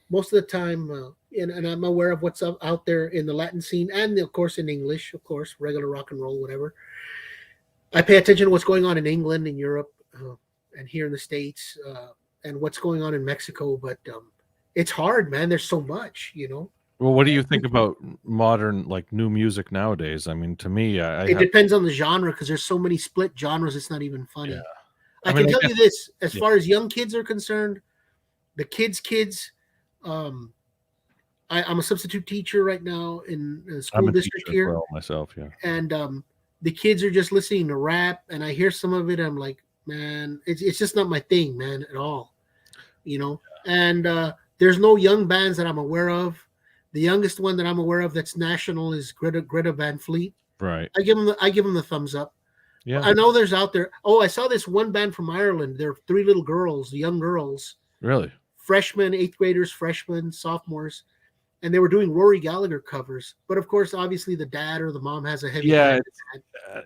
most of the time, and I'm aware of what's out there in the Latin scene, and of course in English, of course, regular rock and roll, whatever. I pay attention to what's going on in England, in Europe, and here in the States, and what's going on in Mexico. But it's hard, man. There's so much, Well, what do you think about modern, like new music nowadays? I mean, to me, it depends on the genre because there's so many split genres. It's not even funny. Yeah. I mean, can tell you this: as yeah. far as young kids are concerned, the kids. I'm a substitute teacher right now in a school district here. Well, myself, yeah. And the kids are just listening to rap, and I hear some of it. I'm like, man, it's just not my thing, man, at all. You know. And there's no young bands that I'm aware of. The youngest one that I'm aware of that's national is Greta Van Fleet. Right. I give them the thumbs up. Yeah. I know there's out there. Oh, I saw this one band from Ireland. They're 3 little girls, young girls. Really? Freshmen, 8th graders, freshmen, sophomores. And they were doing Rory Gallagher covers. But of course, obviously the dad or the mom has a heavy hand.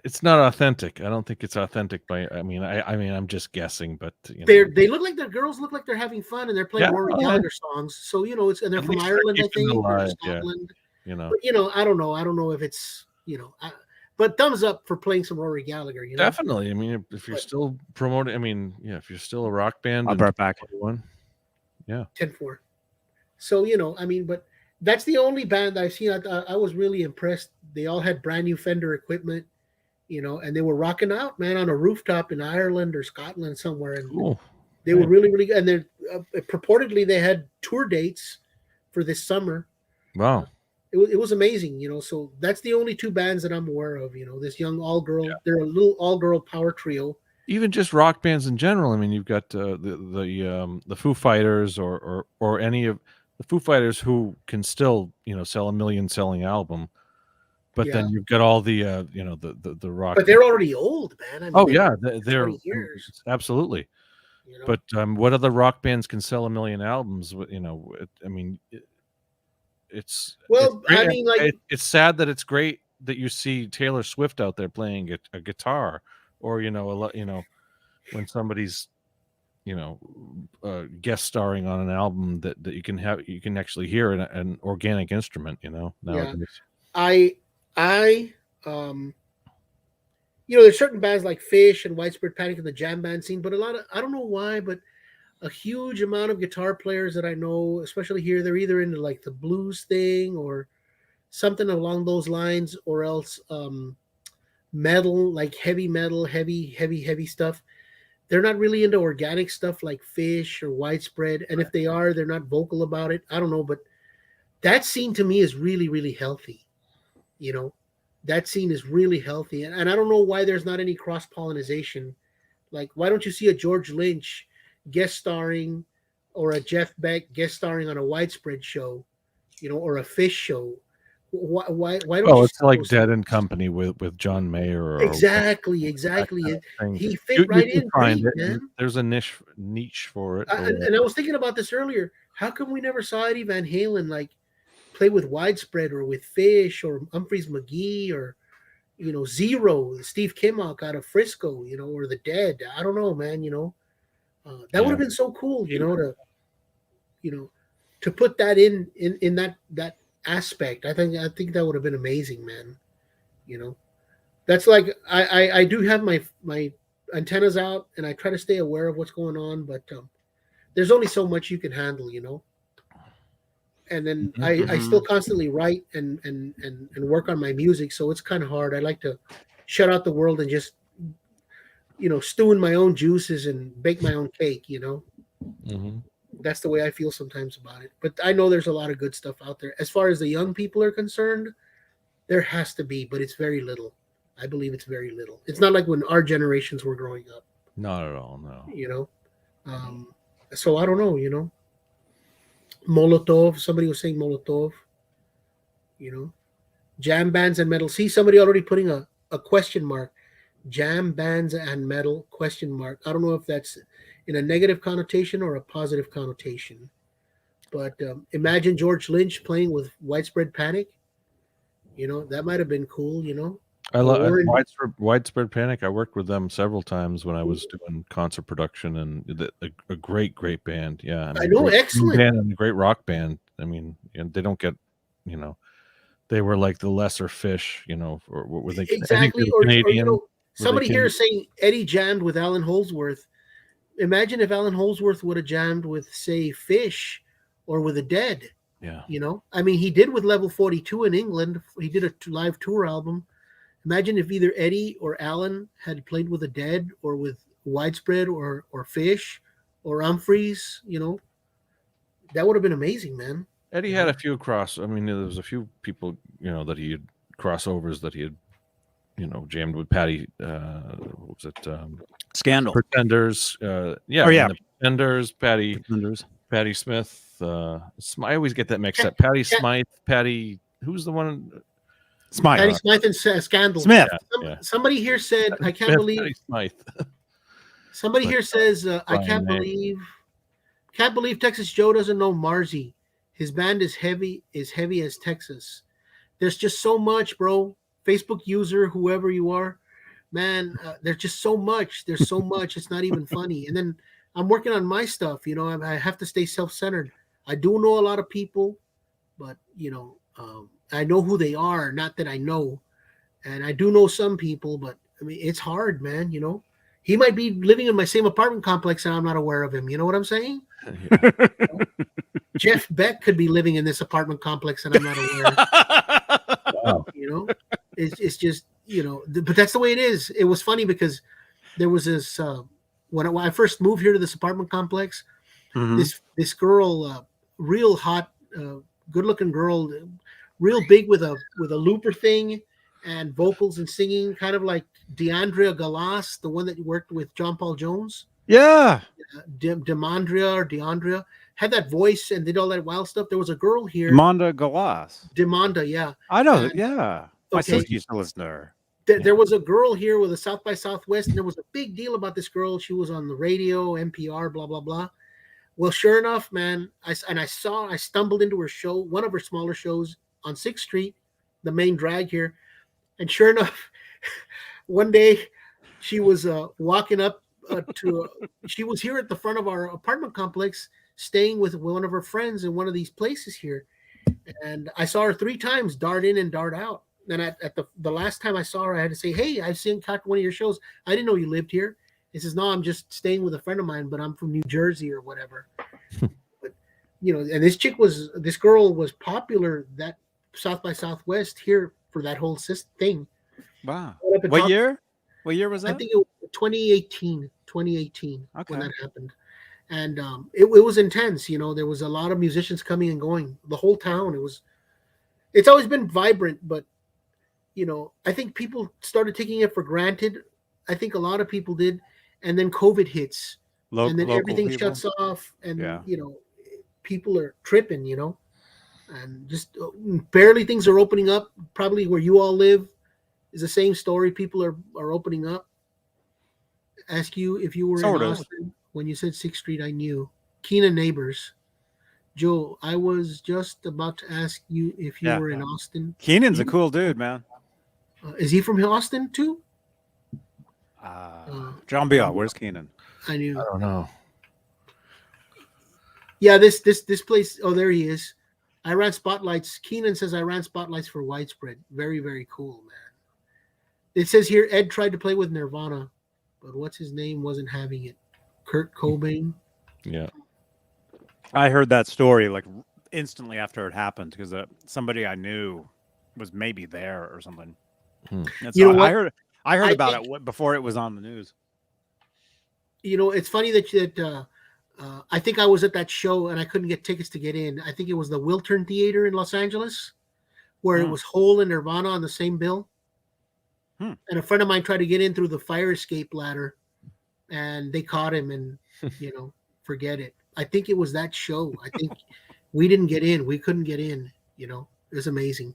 It's not authentic. I don't think it's authentic I mean, I'm just guessing, but they look like girls look like they're having fun and they're playing Rory Gallagher songs. So, and they're from Ireland, I think, or Scotland. Yeah. But, I don't know. I don't know if it's, but thumbs up for playing some Rory Gallagher, Definitely. I mean, if you're still promoting, I mean, yeah, if you're still a rock band. I'll be right back. Yeah. 10-4. So, I mean, but that's the only band I've seen. I was really impressed. They all had brand new Fender equipment, and they were rocking out, man, on a rooftop in Ireland or Scotland somewhere. And cool. They were really, really good. And they're purportedly they had tour dates for this summer. Wow. It was amazing, So that's the only 2 bands that I'm aware of. This young all-girl. Yeah. They're a little all-girl power trio. Even just rock bands in general. I mean, you've got the Foo Fighters or any of the Foo Fighters who can still sell a million-selling album, but then you've got all the the rock. But they're already old, man. I mean, they're years. Absolutely. But what other rock bands can sell a million albums? I mean, it's I mean, like it's sad that it's great that you see Taylor Swift out there playing a guitar, or when somebody's guest starring on an album that you can actually hear an organic instrument. Nowadays. There's certain bands like Fish and Widespread Panic in the jam band scene, but I don't know why, but a huge amount of guitar players that I know, especially here, they're either into like the blues thing or something along those lines, or else metal, like heavy metal, heavy stuff. They're not really into organic stuff like Fish or Widespread, and if they are, they're not vocal about it. I don't know, but that scene to me is really, really healthy. That scene is really healthy, and I don't know why there's not any cross-pollination. Like, why don't you see a George Lynch guest starring, or a Jeff Beck guest starring on a Widespread show, or a Fish show? Why don't? Oh, it's like Dead and Company with John Mayer. Exactly. He fit right in. Find it, man. There's a niche for it. And I was thinking about this earlier. How come we never saw Eddie Van Halen like play with Widespread or with Fish or Humphreys McGee or Zero, Steve Kimmock out of Frisco, or the Dead? I don't know, man. That would have been so cool, to put that in that aspect. I think that would have been amazing, man. That's like I do have my antennas out and I try to stay aware of what's going on, but there's only so much you can handle, and then I still constantly write and work on my music, so it's kind of hard. I like to shut out the world and just stew in my own juices and bake my own cake. That's the way I feel sometimes about it. But I know there's a lot of good stuff out there. As far as the young people are concerned, there has to be, but it's very little. I believe it's very little. It's not like when our generations were growing up. Not at all, no. So I don't know, Molotov, somebody was saying Molotov, jam bands and metal. See, somebody already putting a question mark. Jam bands and metal, question mark. I don't know if that's in a negative connotation or a positive connotation. But imagine George Lynch playing with Widespread Panic. That might have been cool, I love Widespread Panic. I worked with them several times when I was doing concert production, and a great band. Yeah, I know, excellent band and a great rock band. I mean, they don't get, they were like the lesser Fish, or were they exactly Canadian? Somebody here is saying Eddie jammed with Alan Holdsworth. Imagine if Alan Holdsworth would have jammed with, say, Fish or with the Dead. Yeah. You know, I mean, he did with Level 42 in England. He did a live tour album. Imagine if either Eddie or Alan had played with the Dead or with Widespread or Fish or Humphreys. You know, that would have been amazing, man. Eddie had a few I mean, there was a few people, you know, that he had crossovers that he had, you know, jammed with Patty. What was it? Scandal. Pretenders. Yeah. The Pretenders. Patty Smith. I always get that mixed up. Patty Smythe. Patty. Who's the one? Smythe. Patty Smythe and Scandal. Smith. Somebody here said, "I can't believe." Patty Smythe. Somebody here says, "I can't believe Texas Joe doesn't know Marzi. His band is heavy as Texas. There's just so much, bro. Facebook user, whoever you are, man. There's just so much. There's so much. It's not even funny. And then I'm working on my stuff. You know, I have to stay self-centered. I do know a lot of people, but you know, I know who they are. Not that I know, and I do know some people, but I mean, it's hard, man. You know, he might be living in my same apartment complex, and I'm not aware of him. You know what I'm saying? Yeah. Jeff Beck could be living in this apartment complex, and I'm not aware. Wow. You know, it's just, you know, but that's the way it is. It was funny because there was this when I first moved here to this apartment complex. Mm-hmm. This girl, real hot, good looking girl, real big with a looper thing and vocals and singing, kind of like DeAndrea Galas, the one that worked with John Paul Jones. Yeah. DeAndrea had that voice and did all that wild stuff. There was a girl here, Demonda Galas. Demonda, yeah. I know. And, yeah. My sister used to listen to her. There was a girl here with a South by Southwest, and there was a big deal about this girl. She was on the radio, NPR, blah blah blah. Well, sure enough, man, I stumbled into her show, one of her smaller shows on 6th Street, the main drag here, and sure enough, one day she was walking up she was here at the front of our apartment complex, staying with one of her friends in one of these places here, and I saw her 3 times, dart in and dart out. And at the last time I saw her, I had to say, "Hey, I've caught one of your shows. I didn't know you lived here." He says, "No, I'm just staying with a friend of mine, but I'm from New Jersey or whatever." But you know, and this girl was popular that South by Southwest here for that whole thing. Wow. What year? What year was that? I think it was 2018 okay. when that happened. And it was intense. You know, there was a lot of musicians coming and going. The whole town. It's always been vibrant, but you know, I think people started taking it for granted. I think a lot of people did, and then COVID hits, and then everything shuts off, and you know, people are tripping. You know, and just barely things are opening up. Probably where you all live is the same story. People are opening up. Ask you if you were in Austin when you said 6th Street. I knew Keenan neighbors. Joe, I was just about to ask you if you were in Austin. Keenan's a cool dude, man. Is he from Austin too? John Biot, where's Keenan? I knew. I don't know. Yeah, this place. Oh, there he is. I ran spotlights. Keenan says I ran spotlights for Widespread. Very, very cool, man. It says here Ed tried to play with Nirvana, but what's his name wasn't having it. Kurt Cobain. Yeah. I heard that story like instantly after it happened because somebody I knew was maybe there or something. You know what? I heard about it before it was on the news. You know, it's funny that I think I was at that show and I couldn't get tickets to get in. I think it was the Wiltern Theater in Los Angeles, where it was Hole and Nirvana on the same bill. And a friend of mine tried to get in through the fire escape ladder, and they caught him, and you know, forget it. I think it was that show. I think we didn't get in. We couldn't get in. You know, it was amazing.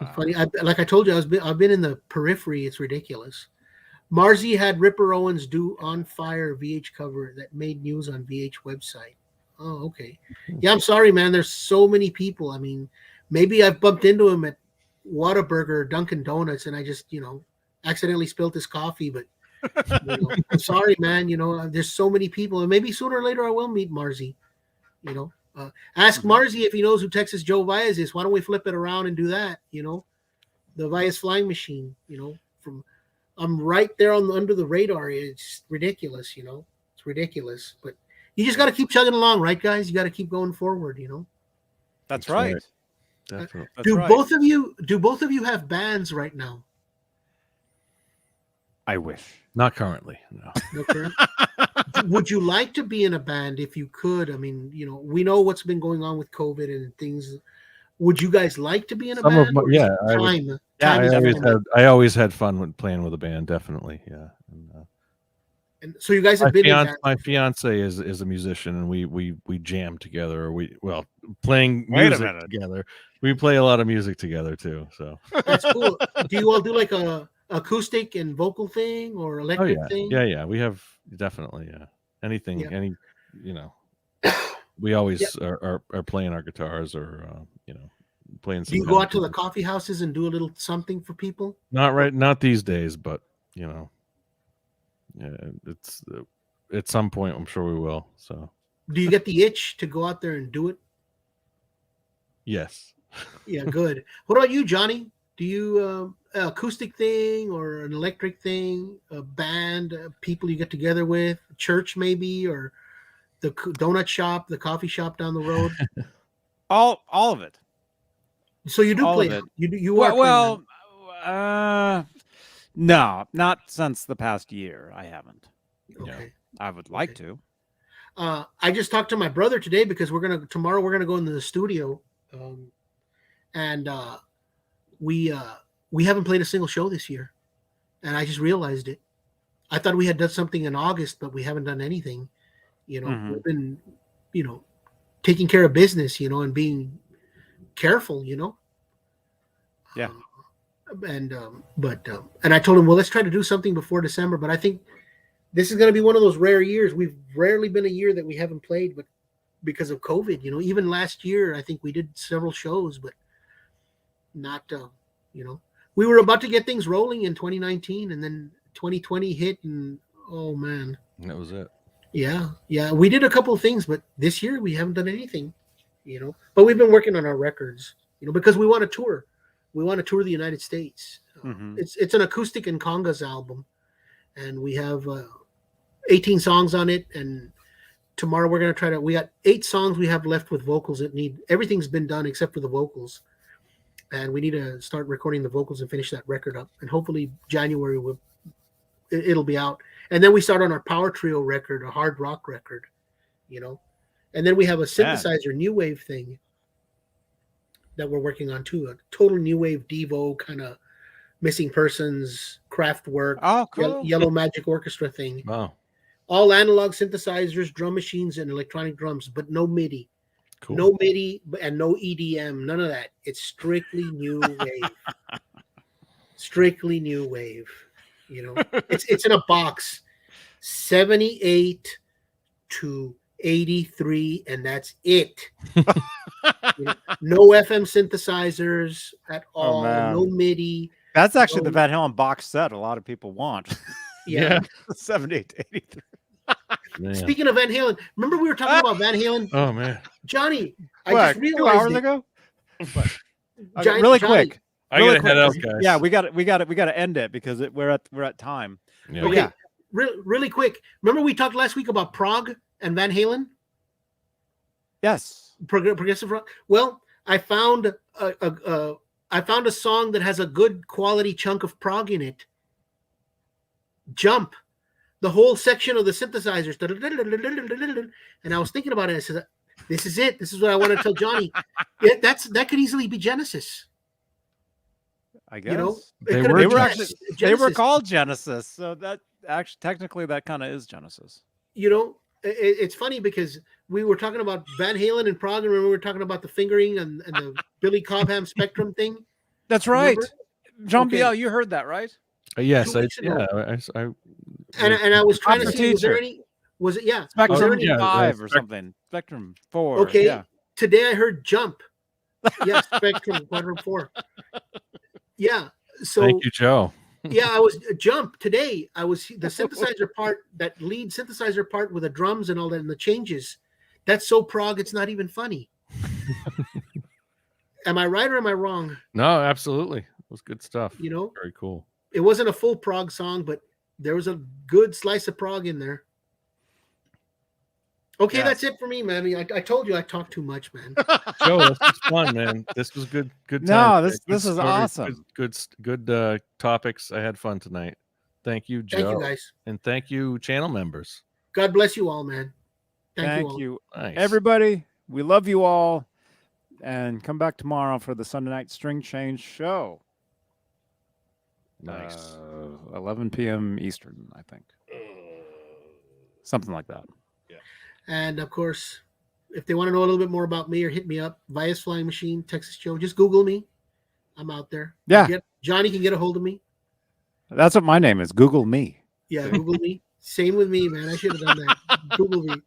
Wow. Funny. Like I told you, I've been in the periphery. It's ridiculous. Marzi had Ripper Owens do On Fire VH cover that made news on VH website. Oh, okay. Yeah, I'm sorry, man. There's so many people. I mean, maybe I've bumped into him at Whataburger or Dunkin' Donuts, and I just, you know, accidentally spilled his coffee. But you know, I'm sorry, man. You know, there's so many people, and maybe sooner or later I will meet Marzi. You know. Ask Marzi if he knows who Texas Joe Valles is. Why don't we flip it around and do that? You know, the Valles flying machine. You know, I'm right there under the radar. It's ridiculous. You know, it's ridiculous. But you just got to keep chugging along, right, guys? You got to keep going forward. You know. That's That's right. right. Definitely. That's Do right. both of you have bands right now? I wish. Not currently. No. No, current? Would you like to be in a band if you could? I mean, we know what's been going on with COVID and things. Would you guys like to be in a Some of band? my, Or is yeah, it I would. time. Yeah, Time is money? I always had fun with playing with a band. Definitely. Yeah. And so you guys have been in bands. My fiance is a musician, and we jam together. Playing Wait a music minute. together. We play a lot of music together too. So That's cool. Do you all do like a acoustic and vocal thing or electric thing? yeah. We have definitely anything Yeah. We always Yeah. are playing our guitars or playing. Do you go out to the coffee houses and do a little something for people? Not these days, but yeah, it's at some point I'm sure we will. So Do you get the itch to go out there and do it? yes. Yeah, good. What about you, Johnny? Do you acoustic thing or an electric thing, a band, people you get together with, church maybe, or the donut shop, the coffee shop down the road? All of it. So you do All play. of it. You are Well, no, not since the past year. I haven't. playing that. Okay. I would like to. I just talked to my brother today because tomorrow we're gonna go into the studio, and we haven't played a single show this year, and I just realized it. I thought we had done something in August, but we haven't done anything. We've been, taking care of business, and being careful, Yeah. And I told him, well, let's try to do something before December. But I think this is going to be one of those rare years. We've rarely been a year that we haven't played, but because of COVID, even last year, I think we did several shows, but not, we were about to get things rolling in 2019, and then 2020 hit, and oh man, That was it. Yeah, we did a couple of things, but this year we haven't done anything, But we've been working on our records, because we want to tour. We want to tour the United States. It's an acoustic and congas album, and we have 18 songs on it. And tomorrow we're gonna we got 8 songs we have left with vocals that everything's been done except for the vocals, and we need to start recording the vocals and finish that record up. And hopefully January it'll be out. And then we start on our power trio record, a hard rock record, and then we have a synthesizer new wave thing that we're working on too, a total new wave Devo kind of Missing Persons, Kraftwerk, cool. Yellow Magic Orchestra thing. Wow. All analog synthesizers, drum machines, and electronic drums, but no MIDI. Cool. No MIDI and no EDM, none of that. It's strictly new wave. Strictly new wave. It's in a box, 78 to 83, and that's it. No FM synthesizers at all. No MIDI. That's actually the Van Halen box set a lot of people want. Yeah. 78 to 83. Man. Speaking of Van Halen, remember we were talking about Van Halen? Oh man, Johnny, I What, just realized 2 hours ago. Okay, really quick. I gotta head out, guys. Yeah, we got to end it because we're at time. Yeah. Okay, Yeah. really quick. Remember we talked last week about prog and Van Halen? Yes. Progressive rock. Well, I found a song that has a good quality chunk of prog in it. Jump. The whole section of the synthesizers. And I was thinking about it. I said, this is it. This is what I want to tell Johnny. That could easily be Genesis. I guess. They were called Genesis, so that actually technically that kind of is Genesis. It's funny because we were talking about Van Halen and prog, and remember we were talking about the fingering and the Billy Cobham Spectrum thing. That's right. Remember? Jean Biel, you heard that, right? Yes, 2 weeks ago. And I was trying to I'm see, a teacher. was it Spectrum any 5 or something. Spectrum 4. Okay. Yeah. Today I heard Jump. Yeah, Spectrum Quadrant 4. Yeah. So thank you, Joe. yeah, I was Jump today. I was the synthesizer part, that lead synthesizer part with the drums and all that and the changes. That's so prog, it's not even funny. Am I right or am I wrong? No, absolutely. It was good stuff. Very cool. It wasn't a full prog song, but there was a good slice of prog in there. Okay, Yes. that's it for me, man. I told you I talk too much, man. Joe, this was fun, man. This was good. Good No, time. this Good is stories, awesome. Good topics. I had fun tonight. Thank you, Joe. Thank you, guys. And thank you, channel members. God bless you all, man. Thank you all. you. Nice. Everybody, we love you all. And come back tomorrow for the Sunday night string change show. Nice. 11 p.m. Eastern, I think. Something like that. And of course, if they want to know a little bit more about me or hit me up, Vias Flying Machine, Texas Joe, just Google me. I'm out there. Yeah. Johnny can get a hold of me. That's what my name is. Google me. Yeah, Google me. Same with me, man. I should have done that. Google me.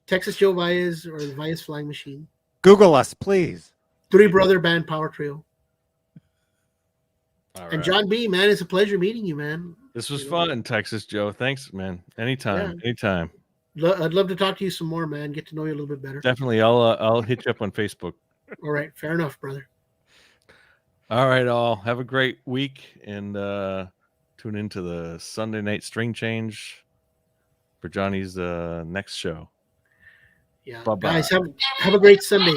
Texas Joe Vias or the Vias Flying Machine. Google us, please. Three Brother Band Power Trio. All And right. John B, man, it's a pleasure meeting you, man. This was fun, Texas Joe. Thanks, man. Anytime. Yeah. Anytime. I'd love to talk to you some more, man. Get to know you a little bit better. Definitely. I'll hit you up on Facebook. All right. Fair enough, brother. All right, all. Have a great week and tune into the Sunday night string change for Johnny's next show. Yeah. Bye-bye. Guys, have a great Sunday.